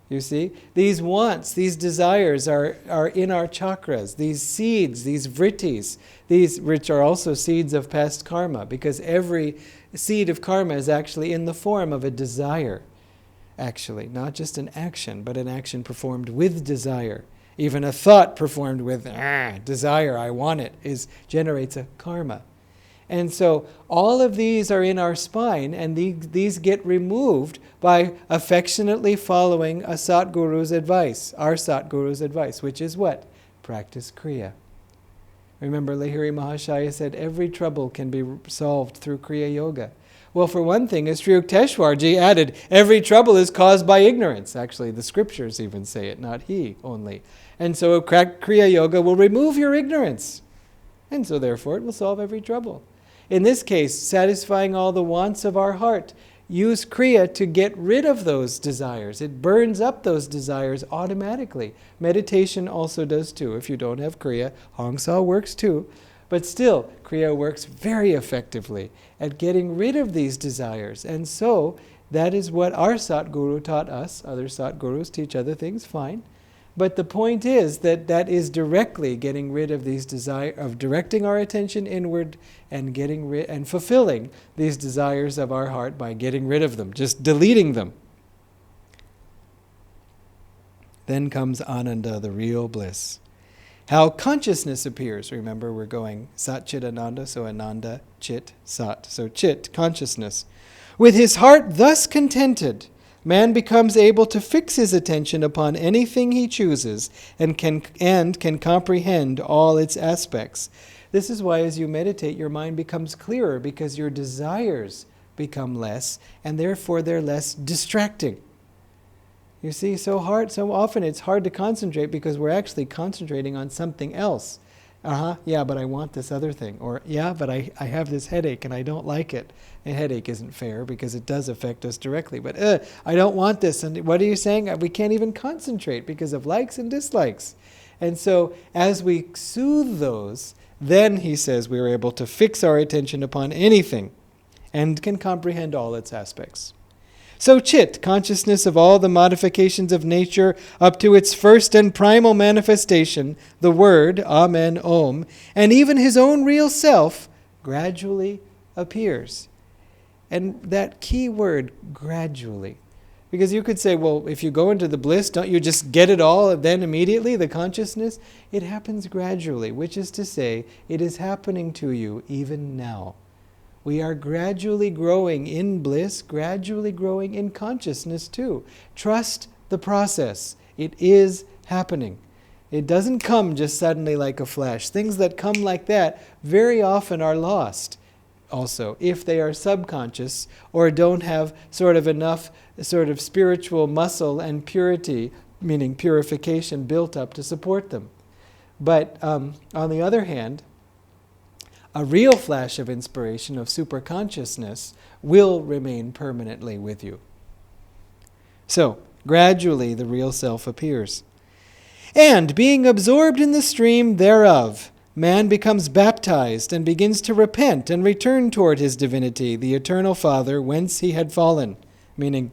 You see, these wants, these desires are in our chakras, these seeds, these vrittis, these which are also seeds of past karma, because every seed of karma is actually in the form of a desire, actually, not just an action, but an action performed with desire. Even a thought performed with desire, I want it, generates a karma. And so all of these are in our spine, and these get removed by affectionately following a Satguru's advice, our Satguru's advice, which is what? Practice Kriya. Remember, Lahiri Mahashaya said every trouble can be solved through Kriya Yoga. Well, for one thing, as Sri Yukteswarji added, every trouble is caused by ignorance. Actually, the scriptures even say it, not he only. And so Kriya Yoga will remove your ignorance. And so therefore it will solve every trouble. In this case, satisfying all the wants of our heart. Use Kriya to get rid of those desires. It burns up those desires automatically. Meditation also does too. If you don't have Kriya, Hong Sa works too. But still, Kriya works very effectively at getting rid of these desires. And so, that is what our Satguru taught us. Other Satgurus teach other things, fine. But the point is that is directly getting rid of these desires, of directing our attention inward and and fulfilling these desires of our heart by getting rid of them, just deleting them. Then comes Ananda, the real bliss. How consciousness appears. Remember, we're going Sat Chit Ananda, so Ananda, Chit, Sat. So Chit, consciousness. With his heart thus contented, man becomes able to fix his attention upon anything he chooses and can comprehend all its aspects. This is why as you meditate, your mind becomes clearer, because your desires become less, and therefore they're less distracting. You see, so often it's hard to concentrate because we're actually concentrating on something else. Yeah, but I want this other thing. Or, yeah, but I have this headache and I don't like it. A headache isn't fair because it does affect us directly. But I don't want this. And what are you saying? We can't even concentrate because of likes and dislikes. And so as we soothe those, then, he says, we are able to fix our attention upon anything and can comprehend all its aspects. So Chit, consciousness of all the modifications of nature up to its first and primal manifestation, the word, Amen, Om, and even his own real self, gradually appears. And that key word, gradually. Because you could say, well, if you go into the bliss, don't you just get it all then immediately, the consciousness? It happens gradually, which is to say, it is happening to you even now. We are gradually growing in bliss, gradually growing in consciousness too. Trust the process. It is happening. It doesn't come just suddenly like a flash. Things that come like that very often are lost also, if they are subconscious or don't have sort of enough sort of spiritual muscle and purity, meaning purification, built up to support them. But on the other hand, a real flash of inspiration, of superconsciousness, will remain permanently with you. So, gradually the real self appears. And being absorbed in the stream thereof, man becomes baptized and begins to repent and return toward his divinity, the eternal Father, whence he had fallen, meaning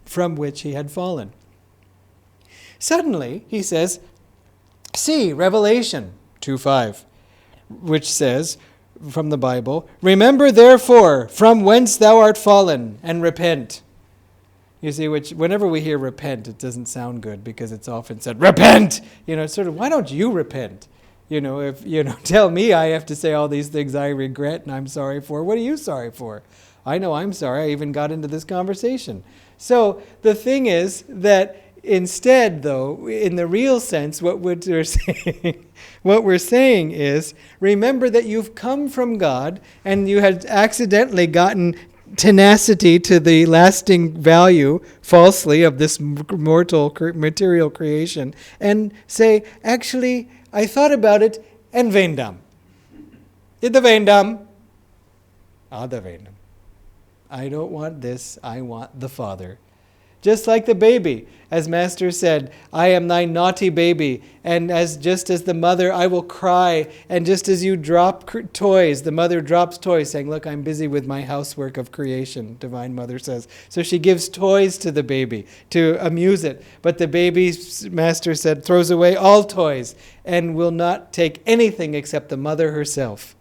from which he had fallen. Suddenly, he says, see Revelation 2:5, which says, from the Bible, remember therefore from whence thou art fallen, and repent. You see, which whenever we hear repent, it doesn't sound good because it's often said, repent! It's sort of, why don't you repent? If, tell me I have to say all these things I regret and I'm sorry for. What are you sorry for? I know I'm sorry. I even got into this conversation. So the thing is that instead, though, in the real sense, what we're saying is, remember that you've come from God and you had accidentally gotten tenacity to the lasting value, falsely, of this mortal material creation, and say, actually, I thought about it, and Vendam. Ida Vendam. Ada Vendam. I don't want this, I want the Father. Just like the baby, as Master said, I am thy naughty baby, and just as the mother, I will cry, and just as you drop toys, the mother drops toys, saying, look, I'm busy with my housework of creation, Divine Mother says. So she gives toys to the baby to amuse it, but the baby, Master said, throws away all toys, and will not take anything except the mother herself.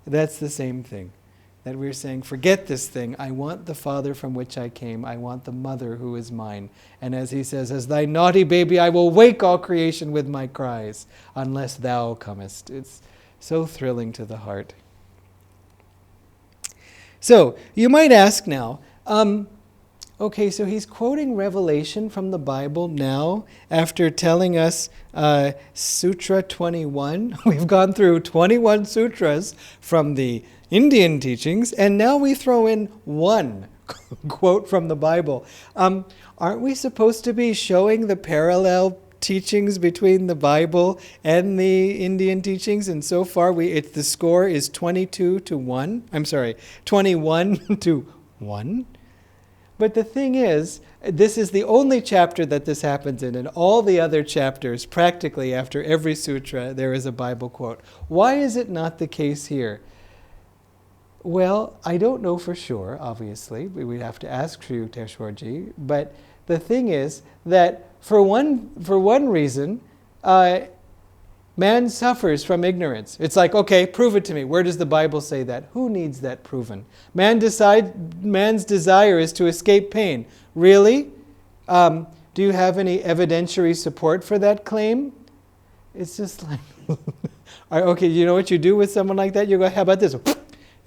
That's the same thing. That we're saying, forget this thing. I want the Father from which I came. I want the Mother who is mine. And as he says, as thy naughty baby, I will wake all creation with my cries, unless thou comest. It's so thrilling to the heart. So, you might ask now, okay, so he's quoting Revelation from the Bible now, after telling us Sutra 21. We've gone through 21 sutras from the Indian teachings, and now we throw in one quote from the Bible. Aren't we supposed to be showing the parallel teachings between the Bible and the Indian teachings? And so far, the score is 21 to 1. But the thing is, this is the only chapter that this happens in. In all the other chapters, practically after every sutra, there is a Bible quote. Why is it not the case here? Well, I don't know for sure, obviously. We'd have to ask Sri Yukteswarji. But the thing is that for one reason, man suffers from ignorance. It's like, okay, prove it to me. Where does the Bible say that? Who needs that proven? Man's desire is to escape pain. Really? Do you have any evidentiary support for that claim? It's just like, okay, you know what you do with someone like that? You go, how about this?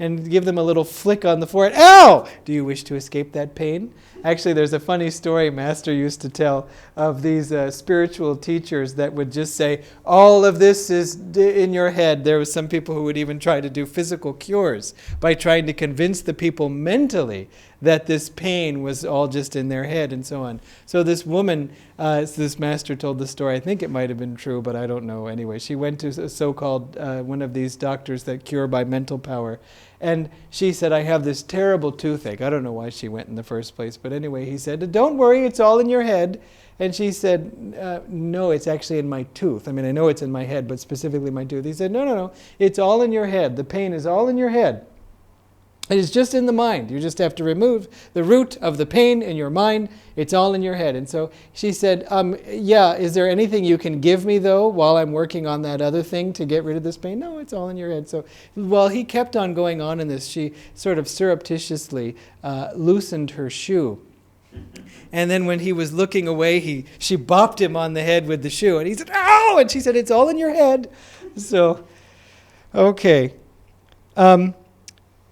And give them a little flick on the forehead. Ow! Do you wish to escape that pain? Actually, there's a funny story Master used to tell of these spiritual teachers that would just say, all of this is in your head. There were some people who would even try to do physical cures by trying to convince the people mentally that this pain was all just in their head and so on. So this woman, this Master told the story, I think it might have been true, but I don't know. Anyway, she went to a so-called, one of these doctors that cure by mental power. And she said, I have this terrible toothache. I don't know why she went in the first place. But anyway, he said, don't worry, it's all in your head. And she said, no, it's actually in my tooth. I mean, I know it's in my head, but specifically my tooth. He said, no, it's all in your head. The pain is all in your head. It is just in the mind. You just have to remove the root of the pain in your mind. It's all in your head. And so she said, yeah, is there anything you can give me, though, while I'm working on that other thing to get rid of this pain? No, it's all in your head. So while he kept on going on in this, she sort of surreptitiously loosened her shoe. And then when he was looking away, she bopped him on the head with the shoe. And he said, ow! And she said, it's all in your head. So, okay.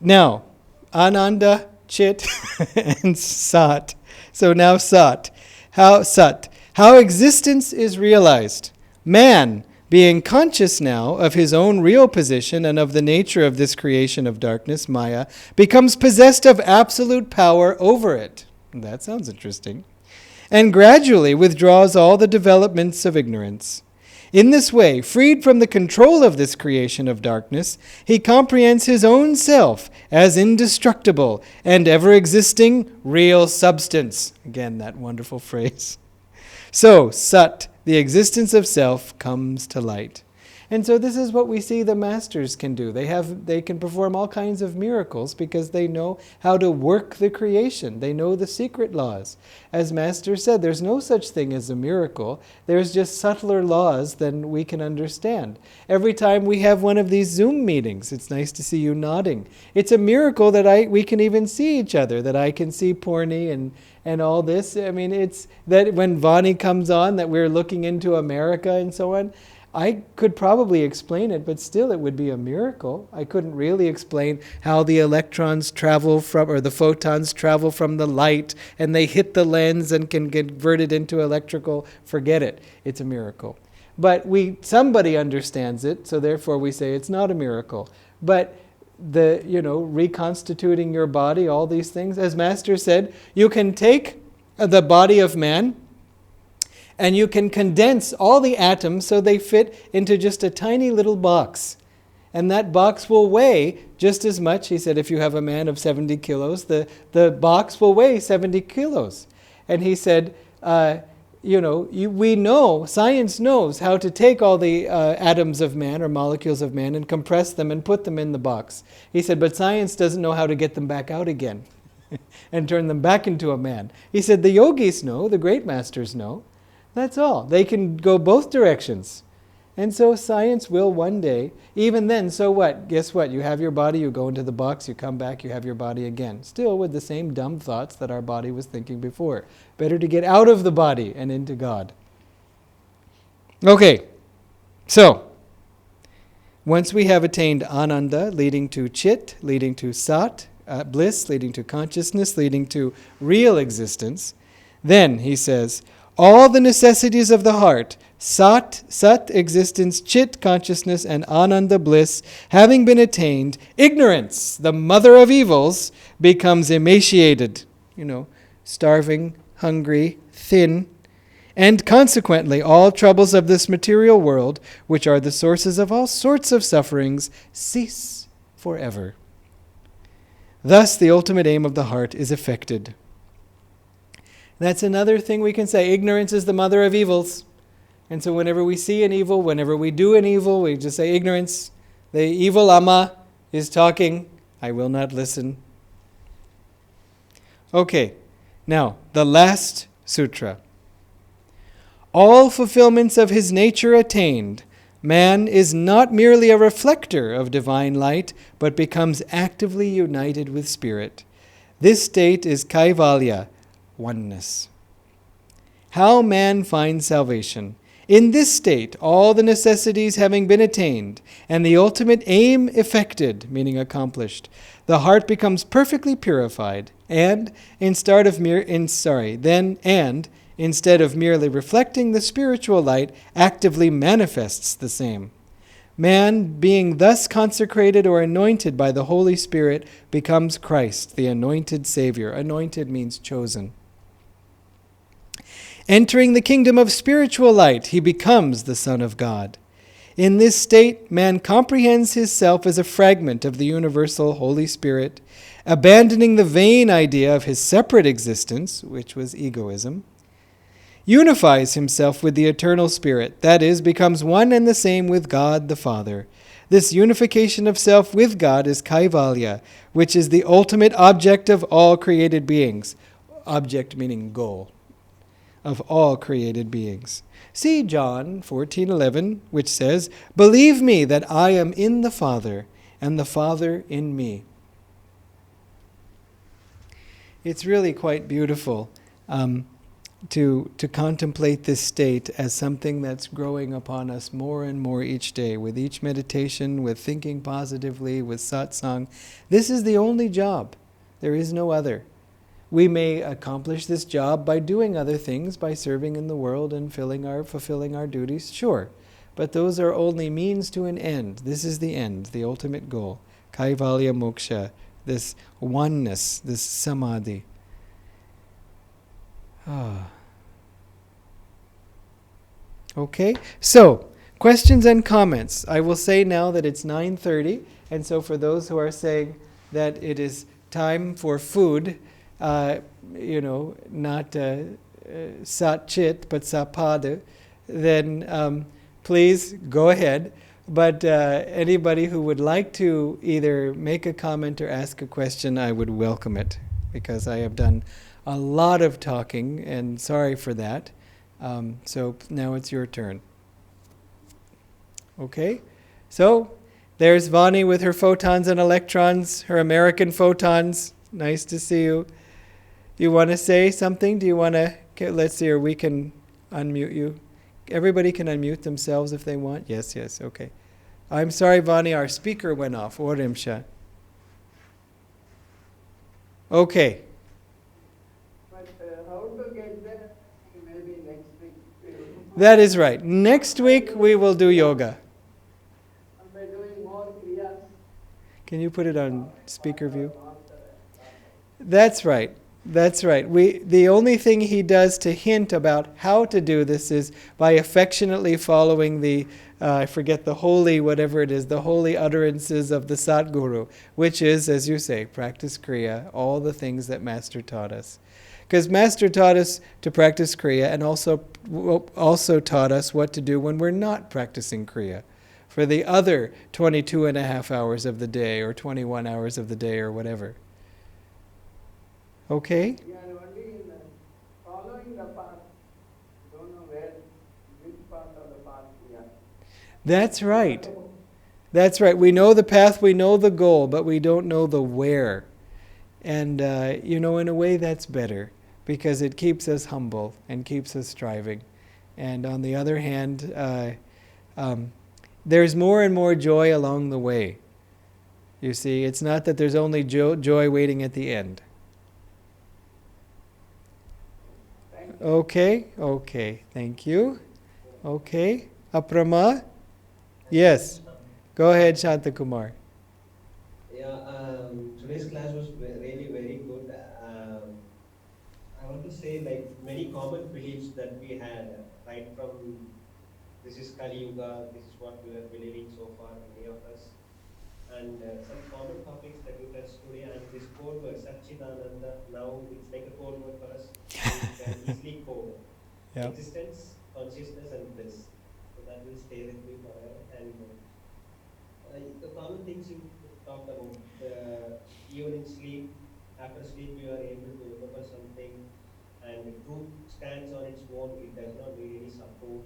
Now, Ananda, Chit, and Sat. So now Sat. How existence is realized. Man, being conscious now of his own real position and of the nature of this creation of darkness, Maya, becomes possessed of absolute power over it. That sounds interesting. And gradually withdraws all the developments of ignorance. In this way, freed from the control of this creation of darkness, he comprehends his own self as indestructible and ever-existing real substance. Again, that wonderful phrase. So, Sat, the existence of self, comes to light. And so this is what we see the masters can do. They can perform all kinds of miracles because they know how to work the creation. They know the secret laws. As Master said, there's no such thing as a miracle. There's just subtler laws than we can understand. Every time we have one of these Zoom meetings, it's nice to see you nodding. It's a miracle that we can even see each other, that I can see Purni and all this. I mean, it's that when Vani comes on, that we're looking into America and so on. I could probably explain it, but still it would be a miracle. I couldn't really explain how the electrons travel from, or the photons travel from the light, and they hit the lens and can get converted into electrical. Forget it. It's a miracle. But somebody understands it, so therefore we say it's not a miracle. But reconstituting your body, all these things, as Master said, you can take the body of man, and you can condense all the atoms so they fit into just a tiny little box. And that box will weigh just as much. He said, if you have a man of 70 kilos, the box will weigh 70 kilos. And he said, we know, science knows how to take all the atoms of man or molecules of man and compress them and put them in the box. He said, but science doesn't know how to get them back out again and turn them back into a man. He said, the yogis know, the great masters know. That's all. They can go both directions. And so science will one day, even then, so what? Guess what? You have your body, you go into the box, you come back, you have your body again. Still with the same dumb thoughts that our body was thinking before. Better to get out of the body and into God. Okay, so once we have attained Ananda, leading to Chit, leading to Sat, bliss, leading to consciousness, leading to real existence, then, he says, all the necessities of the heart, Sat existence, Chit consciousness, and Ananda bliss, having been attained, ignorance, the mother of evils, becomes emaciated, starving, hungry, thin, and consequently all troubles of this material world, which are the sources of all sorts of sufferings, cease forever. Thus the ultimate aim of the heart is effected. That's another thing we can say. Ignorance is the mother of evils. And so whenever we see an evil, whenever we do an evil, we just say ignorance. The evil Amma is talking. I will not listen. Okay, now the last sutra. All fulfillments of his nature attained, man is not merely a reflector of divine light, but becomes actively united with spirit. This state is Kaivalya, oneness. How man finds salvation. In this state, all the necessities having been attained, and the ultimate aim effected, meaning accomplished, the heart becomes perfectly purified, and instead of merely reflecting the spiritual light, actively manifests the same. Man, being thus consecrated or anointed by the Holy Spirit, becomes Christ, the anointed Savior. Anointed means chosen. Entering the kingdom of spiritual light, he becomes the Son of God. In this state, man comprehends his self as a fragment of the universal Holy Spirit, abandoning the vain idea of his separate existence, which was egoism, unifies himself with the eternal Spirit, that is, becomes one and the same with God the Father. This unification of self with God is Kaivalya, which is the ultimate object of all created beings. Object meaning goal. Of all created beings. See John 14:11, which says, "Believe me that I am in the Father, and the Father in me." It's really quite beautiful to contemplate this state as something that's growing upon us more and more each day, with each meditation, with thinking positively, with satsang. This is the only job. There is no other. We may accomplish this job by doing other things, by serving in the world and fulfilling our duties, sure. But those are only means to an end. This is the end, the ultimate goal. Kaivalya moksha, this oneness, this samadhi. Okay, so questions and comments. I will say now that it's 9:30, and so for those who are saying that it is time for food, not sat chit, but sapada, then please go ahead. But anybody who would like to either make a comment or ask a question, I would welcome it, because I have done a lot of talking, and sorry for that. So now it's your turn. Okay? So there's Vani with her photons and electrons, her American photons. Nice to see you. You want to say something? Do you want to? Let's see, or we can unmute you. Everybody can unmute themselves if they want. Yes, okay. I'm sorry, Vani, our speaker went off. Orimsha. Okay. But how to get there? Maybe next week. That is right. Next week we will do yoga. And by doing more kriyas. Can you put it on speaker view? That's right. That's right. The only thing he does to hint about how to do this is by affectionately following the, I forget the holy, whatever it is, the holy utterances of the Satguru, which is, as you say, practice Kriya, all the things that Master taught us. Because Master taught us to practice Kriya and also taught us what to do when we're not practicing Kriya for the other 22 and a half hours of the day or 21 hours of the day or whatever. Okay? We are only in following the path. Don't know which part of the path we are. That's right. That's right. We know the path, we know the goal, but we don't know the where. And, in a way that's better because it keeps us humble and keeps us striving. And on the other hand, there's more and more joy along the way. You see, it's not that there's only joy waiting at the end. Okay, thank you. Okay, Aprama? Yes, go ahead, Shantakumar. Today's class was really very good. I want to say many common beliefs that we had right from this is Kali Yuga, this is what we were believing so far, many of us. And some common topics that you touched today, and this code word, Satchidananda, now it's like a code word for us. We can easily code existence, consciousness, and bliss. So that will stay with me forever. And the common things you talked about, even in sleep, after sleep you are able to remember something, and the truth stands on its own, it does not need any support.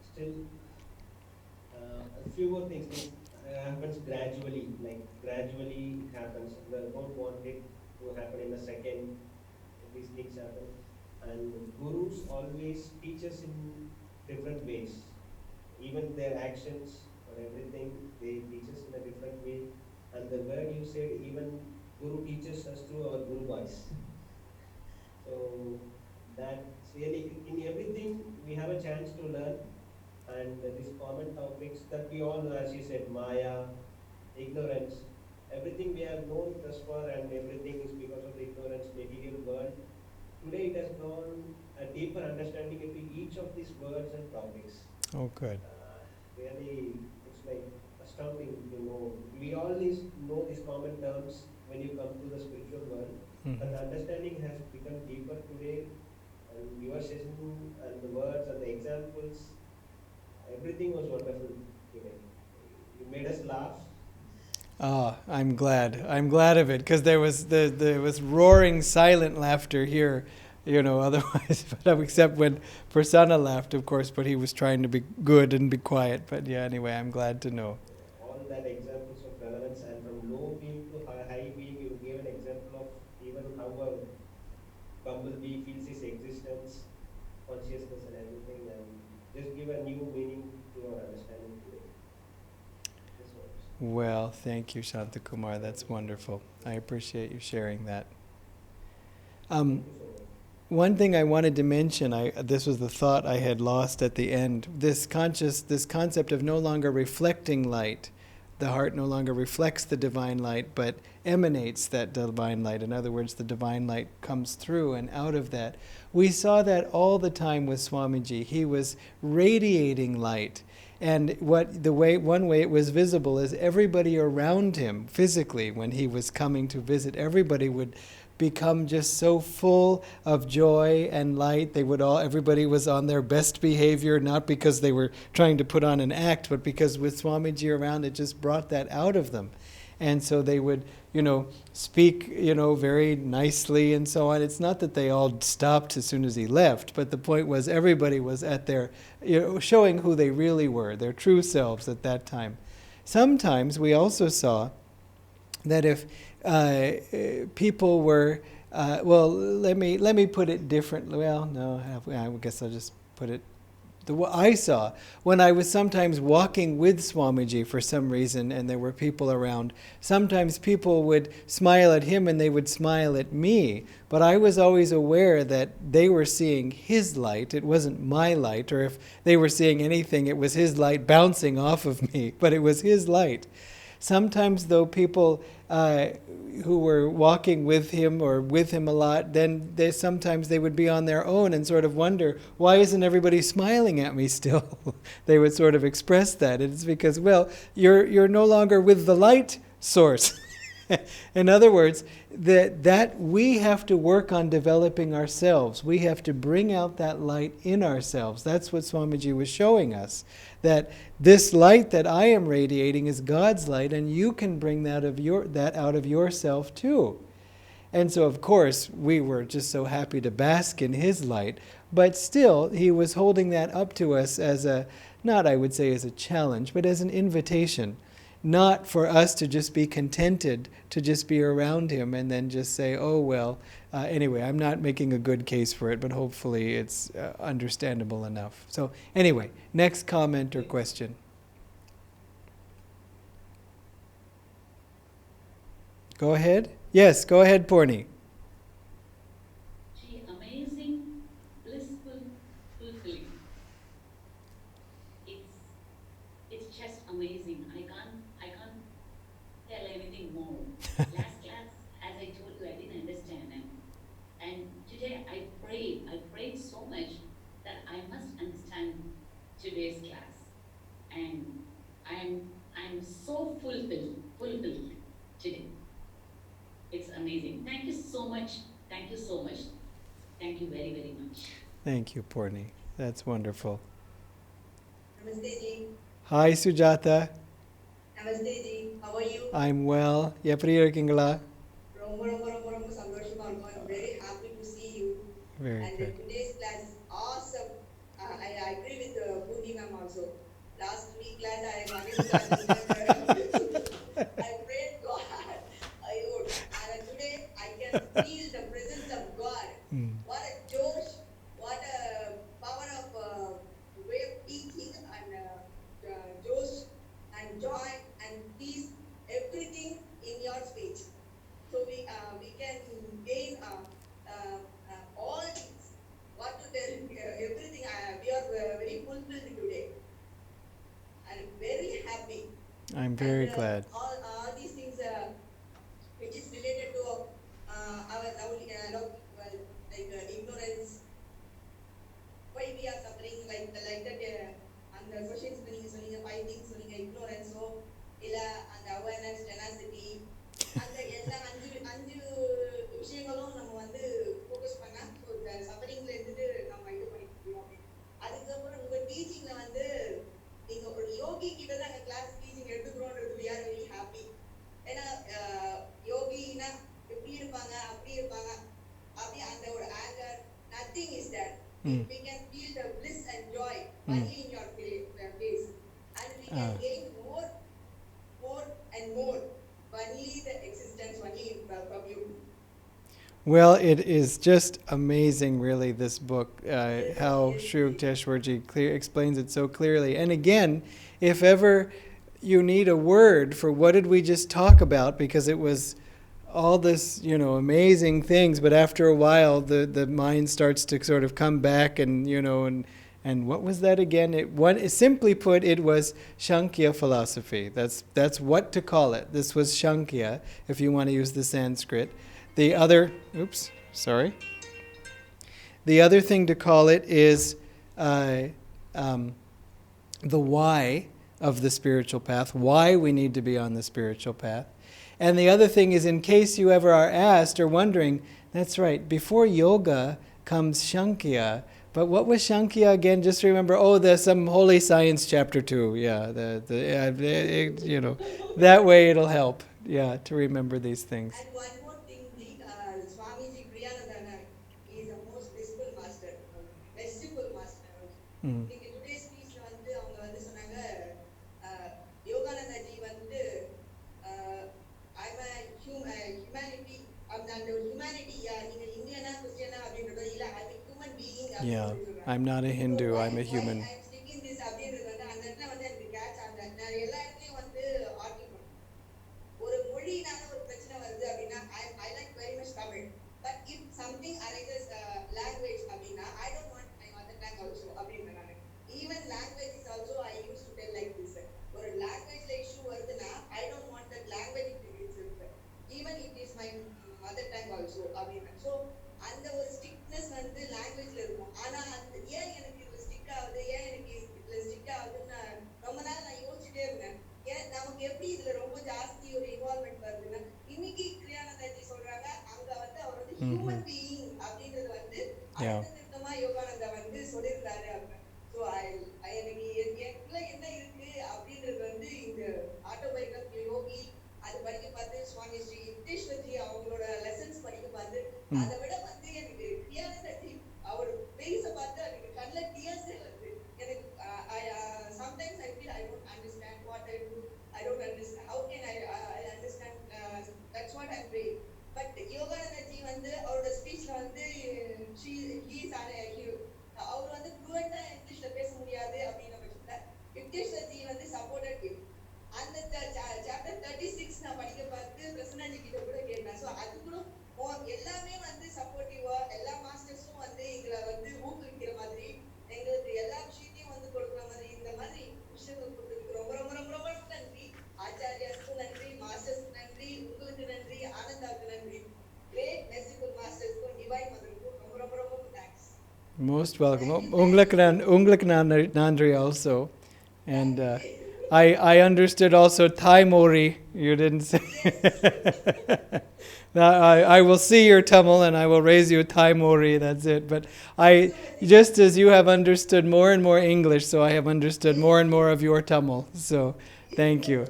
Still, a few more things happens gradually, gradually it happens. We don't want it to happen in a second. These things happen. And gurus always teach us in different ways. Even their actions or everything, they teach us in a different way. And the word you said, even Guru teaches us through our Guru voice. So that's really, in everything we have a chance to learn. And these common topics that we all know, as you said, Maya, ignorance, everything we have known thus far, and everything is because of the ignorance, material world. Today it has gone a deeper understanding into each of these words and topics. Oh, good. Really, it's astounding to know. We always know these common terms when you come to the spiritual world, but the understanding has become deeper today. And your session and the words and the examples, everything was wonderful today. You made us laugh. Ah, I'm glad. I'm glad of it because there was roaring silent laughter here, otherwise, but except when Prasanna laughed, of course, but he was trying to be good and be quiet. But yeah, anyway, I'm glad to know. All that examples of relevance, and from low being to high being, you gave an example of even how a bumblebee feels its existence, consciousness and everything, and just give a new meaning to our understanding today. Well, thank you, Shantakumar. That's wonderful. I appreciate you sharing that. One thing I wanted to mention, this was the thought I had lost at the end, this concept of no longer reflecting light. The heart no longer reflects the divine light, but emanates that divine light. In other words, the divine light comes through and out of that. We saw that all the time with Swamiji. He was radiating light. And one way it was visible is everybody around him, physically, when he was coming to visit, everybody would become just so full of joy and light. Everybody was on their best behavior, not because they were trying to put on an act, but because with Swamiji around, it just brought that out of them. And so they would, speak, very nicely and so on. It's not that they all stopped as soon as he left, but the point was everybody was at their, showing who they really were, their true selves at that time. Sometimes we also saw that if people were, let me put it differently. Well, no, I guess I'll just put it. What I saw when I was sometimes walking with Swamiji for some reason and there were people around, sometimes people would smile at him and they would smile at me, but I was always aware that they were seeing his light, it wasn't my light, or if they were seeing anything, it was his light bouncing off of me, but it was his light. Sometimes, though, people who were walking with him or with him a lot, then sometimes they would be on their own and sort of wonder, why isn't everybody smiling at me still? They would sort of express that. It's because, well, you're no longer with the light source. In other words, that we have to work on developing ourselves. We have to bring out that light in ourselves. That's what Swamiji was showing us. That this light that I am radiating is God's light, and you can bring that out of yourself too. And so, of course, we were just so happy to bask in his light. But still, he was holding that up to us as not I would say as a challenge, but as an invitation. Not for us to just be contented to just be around him and then just say, oh, well, anyway, I'm not making a good case for it, but hopefully it's understandable enough. So anyway, next comment or question. Go ahead. Yes, go ahead, Purni. Gee, amazing, blissful, fulfilling. It's just amazing. I can't tell anything more. Last class, as I told you, I didn't understand, and today I prayed so much that I must understand today's class, and I'm so fulfilled today. It's amazing. Thank you so much. Thank you so much. Thank you very, very much. Thank you, Purni. That's wonderful. Namaste ji. Hi, Sujata. Namaste ji. How are you? I'm well. எப்படி இருக்கீங்களா? ரொம்ப சந்தோஷமா இருக்கும். I'm very happy to see you. Very and good. Today's class is awesome. I agree with Purni ma'am also. Last week class I prayed God. And today I can feel the presence of God. What a josh, what a power of way of teaching and josh and joy and peace, everything in your speech. So we can gain all things. What to tell, everything. We are very fulfilled today. I'm very happy. I'm very glad. All these things which is related to our ignorance, why we are suffering like that. And the questions சொன்னீங்க 5 things சொன்னீங்க ignorance இல்ல அந்த awareness, tenacity, அந்த எல்லா அஞ்சு விஷயங்களும் நம்ம வந்து ஃபோக்கஸ் பண்ணா இந்த சஃபரிங்ல இருந்து நம்ம இது பண்ணிக்க முடியும். அதுக்கப்புறம் உங்க டீச்சிங்ல வந்து நீங்க ஒரு யோகி கிட்ட தான் அந்த கிளாஸ் டீச்சிங் எடுத்துக்கிறோம்ன்றது we are very happy. ஏன்னா யோகினா எப்படி இருப்பாங்க அப்படி அந்த ஒரு anger, nothing is there. We can feel the bliss and joy only in your face, and we can gain more and more only the existence only from you. Well, it is just amazing, really, this book, how Sri Yukteswarji explains it so clearly. And again, if ever you need a word for what did we just talk about, because it was all this, amazing things, but after a while the mind starts to sort of come back and what was that again? Simply put, it was Shankya philosophy. That's what to call it. This was Shankya, if you want to use the Sanskrit. The other thing to call it is the why of the spiritual path, why we need to be on the spiritual path. And the other thing is, in case you ever are asked or wondering, that's right, before yoga comes Shankya. But what was Shankya again? Just remember, there's some Holy Science chapter 2. Yeah, that way it'll help. Yeah, to remember these things. And one more thing, Swami Sri Yukteswar is the most blissful master, merciful master. Today's speech வந்து அவங்க வந்து சொன்னாங்க, Yogananda G வந்து I'm a humanity, அந்த humanity, நீங்க இந்தியனா கிறிஸ்டியனா அப்படின்றது இல்ல, I'm a human being. Yeah, I'm not a Hindu, I'm a human. I'm speaking this அப்படின்றது வந்து அந்த இடத்துல வந்து எனக்கு கேட்ச் ஆகுது. நான் எல்லா இடத்துலயும் வந்து ஆர்கியூ பண்ணுவேன். ஒரு மொழியினால ஒரு பிரச்சனை வருது அப்படின்னா I like very much Tamil. But if something arises language அப்படின்னா I don't want my mother tongue also அப்படின்றேன் நான். Even language is also I used to tell like this. ஒரு languageல issue வருதுன்னா I don't want Yeah. அடுத்த நிமிஷமா யோகானந்தா வந்து சொல்லியிருந்தாரு அப்ப. So எனக்கு எனக்குள்ள என்ன இருக்கு அப்படின்றது வந்து இந்த ஆட்டோபயோகிராஃபி யோகி அது படிக்க பார்த்து சுவாமி ஸ்ரீ யுக்தேஸ்வர்ஜி அவங்களோட லெசன்ஸ் படிக்க பார்த்து அதை விட வந்து எனக்கு கிரியானந்தி அவர் பேச பார்த்து எனக்கு கண்ணில் டியர்ஸே வருது. எனக்கு sometimes I feel I don't understand what I do. I don't understand. How can I understand? That's what I'm praying. But Yogananda ji வந்து அவரோட ஸ்பீச்ல வந்து அவர் வந்து fluent இங்கிலீஷ்ல பேச முடியாது அப்படின்ற பட்சத்துல யுக்தேஸ்வர் ஜி வந்து சப்போர்ட்டட் வித் அந்த சாப்டர் 36 நான் படிக்க பார்த்து பிரசன்னாஜி கிட்ட கூட கேட்டேன். ஸோ அது கூட எல்லாமே வந்து சப்போர்ட்டிவா எல்லா மாஸ்டர்ஸும் வந்து எங்களை வந்து ஊக்குவிக்கிற மாதிரி எங்களுக்கு எல்லா விஷயத்தையும் வந்து கொடுக்குற மாதிரி இந்த மாதிரி விஷயங்கள் கொடுத்ததுக்கு ரொம்ப ரொம்ப ரொம்ப ரொம்ப நன்றி. ஆச்சாரியாஸ்க்கும் நன்றி, மாஸ்டர்ஸ்க்கு நன்றி, உங்களுக்கு நன்றி, ஆனந்தாவுக்கு நன்றி, கிரேட் மெர்சிஃபுல் மாஸ்டர்ஸ்க்கும் டிவைன் மதருக்கும் ரொம்ப ரொம்ப ரொம்ப தேங்க்ஸ். Most welcome. உங்களுக்கு nandri also. And I understood also Thai Mori. You didn't say. I will see your Tamil and I will raise you Thai Mori. That's it. But just as you have understood more and more English, so I have understood more and more of your Tamil. So thank you.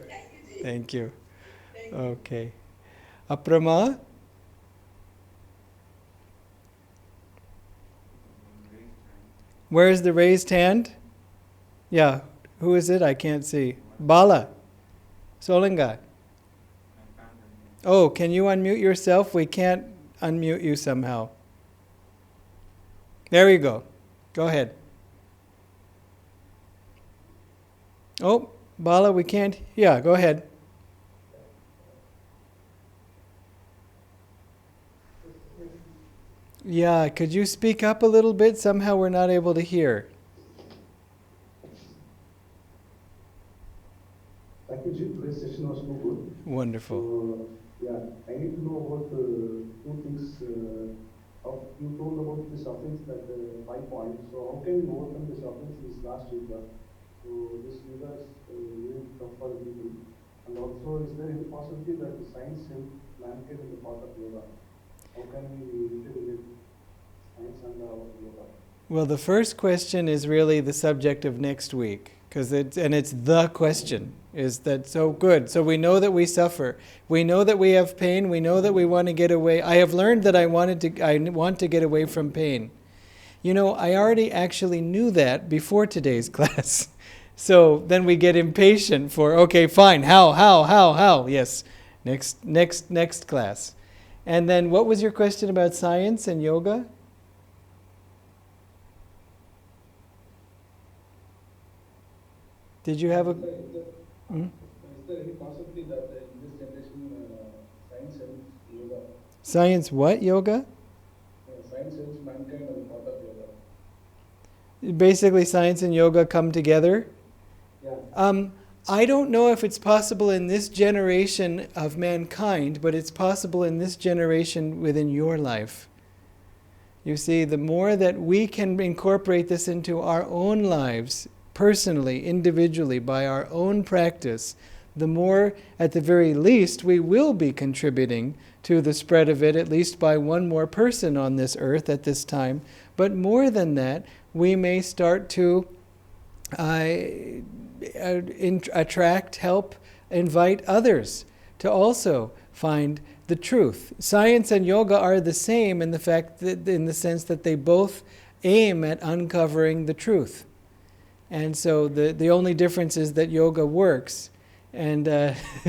Thank you. Okay. Aprama? Where is the raised hand? Yeah. Who is it? I can't see. Bala. Solinga. Oh, can you unmute yourself? We can't unmute you somehow. There you go. Go ahead. Oh, Bala, we can't. Yeah, go ahead. Yeah, could you speak up a little bit? Somehow we're not able to hear. Thank you, Jim. Today's session was so good. Wonderful. So, yeah, I need to know about two things. You told about the sufferings, that 5 points. So, how can we overcome the sufferings in this last yuga? So, this yuga is really tough for the people. And also, is there any possibility that the science helps mankind in the path of yoga? How can we integrate science and our yoga? Well, the first question is really the subject of next week, it's the question. Is that so good? So we know that we suffer. We know that we have pain. We know that we want to get away. I have learned that I want to get away from pain. You know, I already actually knew that before today's class. So then we get impatient for, okay, fine, how? Yes, next class. And then what was your question about science and yoga? Did you have a... Is there any possibility that in this generation science helps yoga? Science what? Yoga? Science helps mankind on the path of yoga. Basically, science and yoga come together? Yeah. I don't know if it's possible in this generation of mankind, but it's possible in this generation within your life. You see, the more that we can incorporate this into our own lives, personally, individually, by our own practice, the more, at the very least, we will be contributing to the spread of it, at least by one more person on this earth at this time. But more than that, we may start to attract, help, invite others to also find the truth. Science and yoga are the same in the sense that they both aim at uncovering the truth. And so the only difference is that yoga works and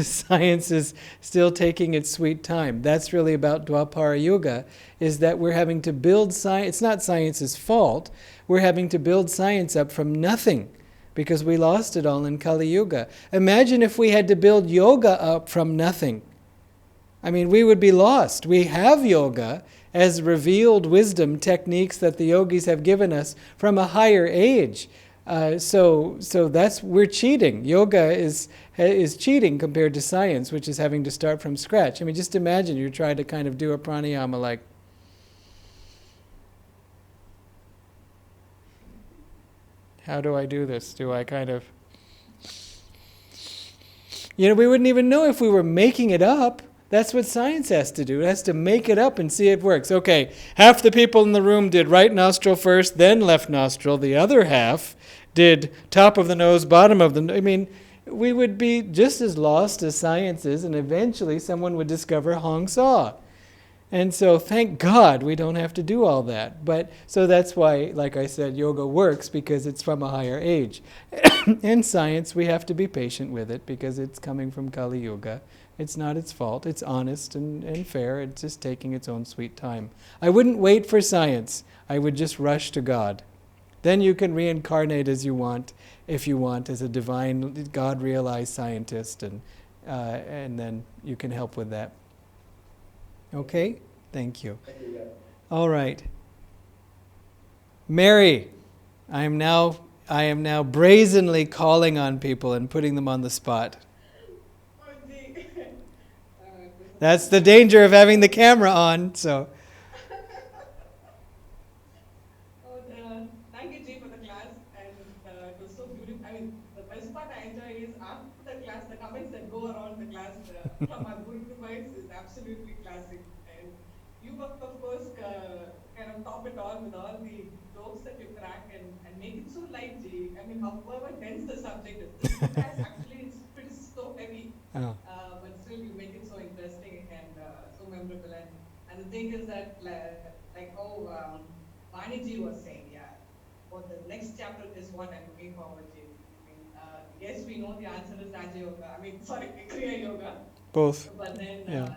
science is still taking its sweet time. That's really about Dwapara Yuga, is that we're having to build science. It's not science's fault. We're having to build science up from nothing because we lost it all in Kali Yuga. Imagine if we had to build yoga up from nothing. I mean, we would be lost. We have yoga as revealed wisdom techniques that the yogis have given us from a higher age. So that's, we're cheating. Yoga is cheating compared to science, which is having to start from scratch. I mean, just imagine you're trying to kind of do a pranayama like, how do I do this? Do I kind of... You know, we wouldn't even know if we were making it up. That's what science has to do. It has to make it up and see it works. Okay, half the people in the room did right nostril first, then left nostril. The other half did top of the nose, bottom of the nose. I mean, we would be just as lost as science is, and eventually someone would discover Hong Saw. And so thank God we don't have to do all that. But so that's why, like I said, yoga works because it's from a higher age. In science, we have to be patient with it because it's coming from Kali Yuga. It's not its fault. It's honest and fair. It's just taking its own sweet time. I wouldn't wait for science. I would just rush to God. Then you can reincarnate as you want, if you want, as a divine, God-realized scientist, and then you can help with that. Okay? Thank you. Thank you. Yeah. All right. Mary, I am now brazenly calling on people and putting them on the spot. That's the danger of having the camera on, so. Thank you, Ji, for the class, and it was so beautiful. I mean, the best part I enjoy is after the class, the comments that go around the class from our guru guys is absolutely classic. And you, of course, kind of top it all with all the jokes that you crack and make it so light, Ji. I mean, however dense the subject is, this book has actually, it is so heavy, Oh. but still you make it so interesting and so memorable. And the thing is that, like how Vaniji was saying, yeah, for the next chapter is what I'm looking forward to. I mean, yes, we know the answer is Raja Yoga. I mean, sorry, Kriya Yoga. Both. But then Yeah.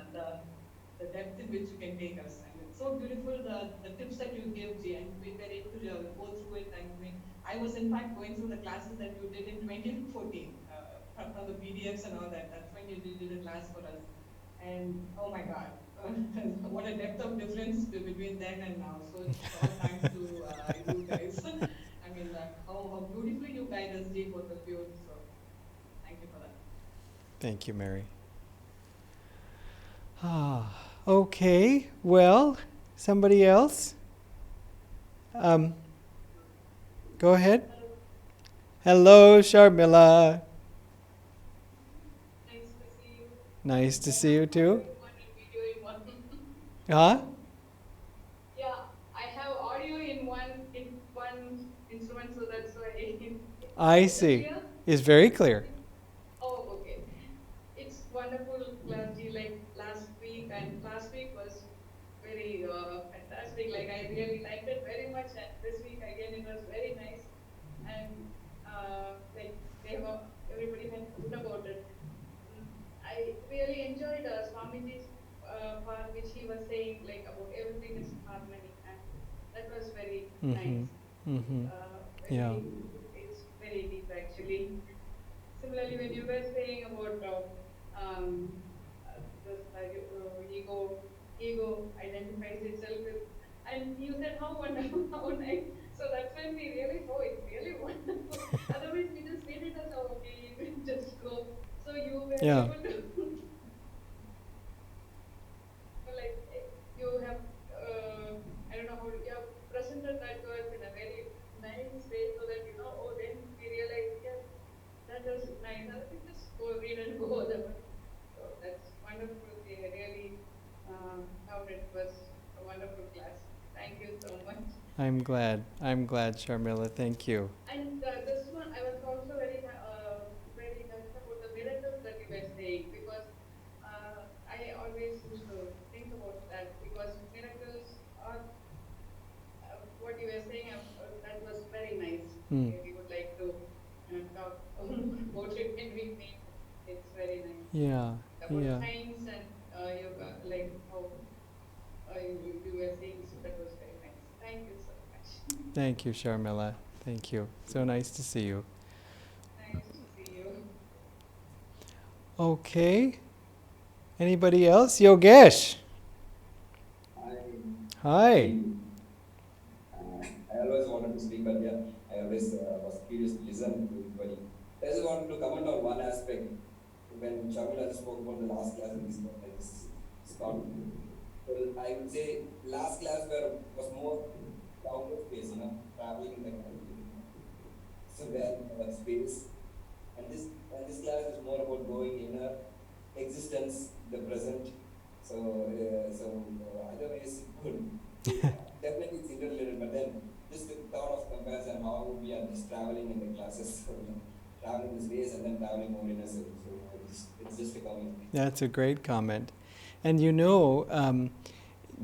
The depth in which you can take us. I mean, so beautiful the tips that you give, Jay, and we were able to go through it. And I mean, I was in fact going through the classes that you did in 2014 from the PDFs and all that. That's when you did a class for us. And oh my God, what a depth of difference between then and now. So it's all thanks to you guys. I mean, how beautifully you guide us, Jay, both of you. So thank you for that. Thank you, Mary. Okay, well, somebody else? Go ahead. Hello, Sharmila. Nice to see you. Nice to see you too. One and video in one. Huh? Yeah, I have audio in one instrument, so that's why. I see. Clear? It's very clear. Oh, okay. It's wonderful, Clarji. Like last week was very fantastic. Like I really liked it very much, and this week again it was very nice. And like everybody had good about it. I really enjoyed Swamiji's part, which he was saying like about everything is harmony, and that was very nice. Mm-hmm. Yeah. It's very deep actually. Similarly, when you were saying about this ego identifies itself with, and you said how wonderful, how nice. So that's when we really, oh, it's really wonderful. Otherwise, we just read it as, oh, okay, you can just go. So you were Yeah. able to, like, you have, I don't know how you have presented that to us in a very nice way so that, oh, then we realize, yes, that was nice. I think just go read and go other one. So that's wonderful. They really found it was a wonderful class. Thank you so much. I'm glad, Sharmila. Thank you. And this one, I was also very touched about the miracles that you were saying, because I always used to think about that, because miracles are what you were saying. That was very nice. We would like to talk about it when we meet. It's very nice. Yeah. About Yeah. science and yoga, like how you were saying, so that was very nice. Thank you so much. Thank you, Sharmila. Thank you. So nice to see you. Nice to see you. Okay. Anybody else? Yogesh. Hi. I always wanted to speak, but yeah, I always was curious to listen to everybody. I just wanted to comment on one aspect. When Shamila spoke about the last class in this start, well, I would say last class was more outer space, traveling in the so where space, and this class is more about going inner, existence, the present, Either way is good. Definitely it's interrelated, but then just the thought of comparison, how we are just traveling in the classes, so, traveling this ways and then traveling more in a self. So it's just a comment. That's a great comment. And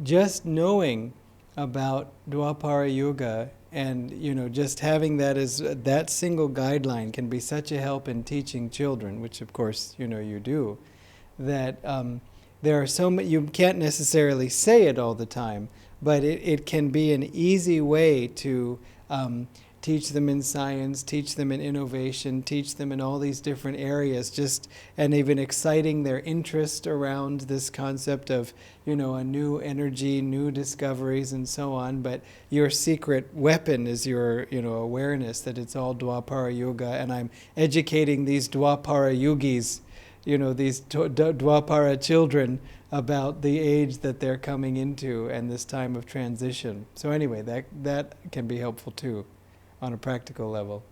just knowing about Dwapara Yuga and just having that as that single guideline can be such a help in teaching children, which of course you do, that there are so many, you can't necessarily say it all the time, but it can be an easy way to teach them in science, teach them in innovation, teach them in all these different areas, and even exciting their interest around this concept of, a new energy, new discoveries, and so on. But your secret weapon is your, awareness that it's all Dwapara Yuga, and I'm educating these Dwapara Yugis, these Dwapara children about the age that they're coming into and this time of transition. So anyway, that can be helpful too, on a practical level.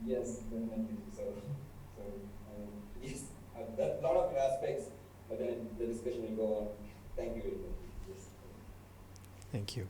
Yes, definitely. Yes, a lot of aspects, but then the discussion will go on. Thank you very much. Yes. Thank you.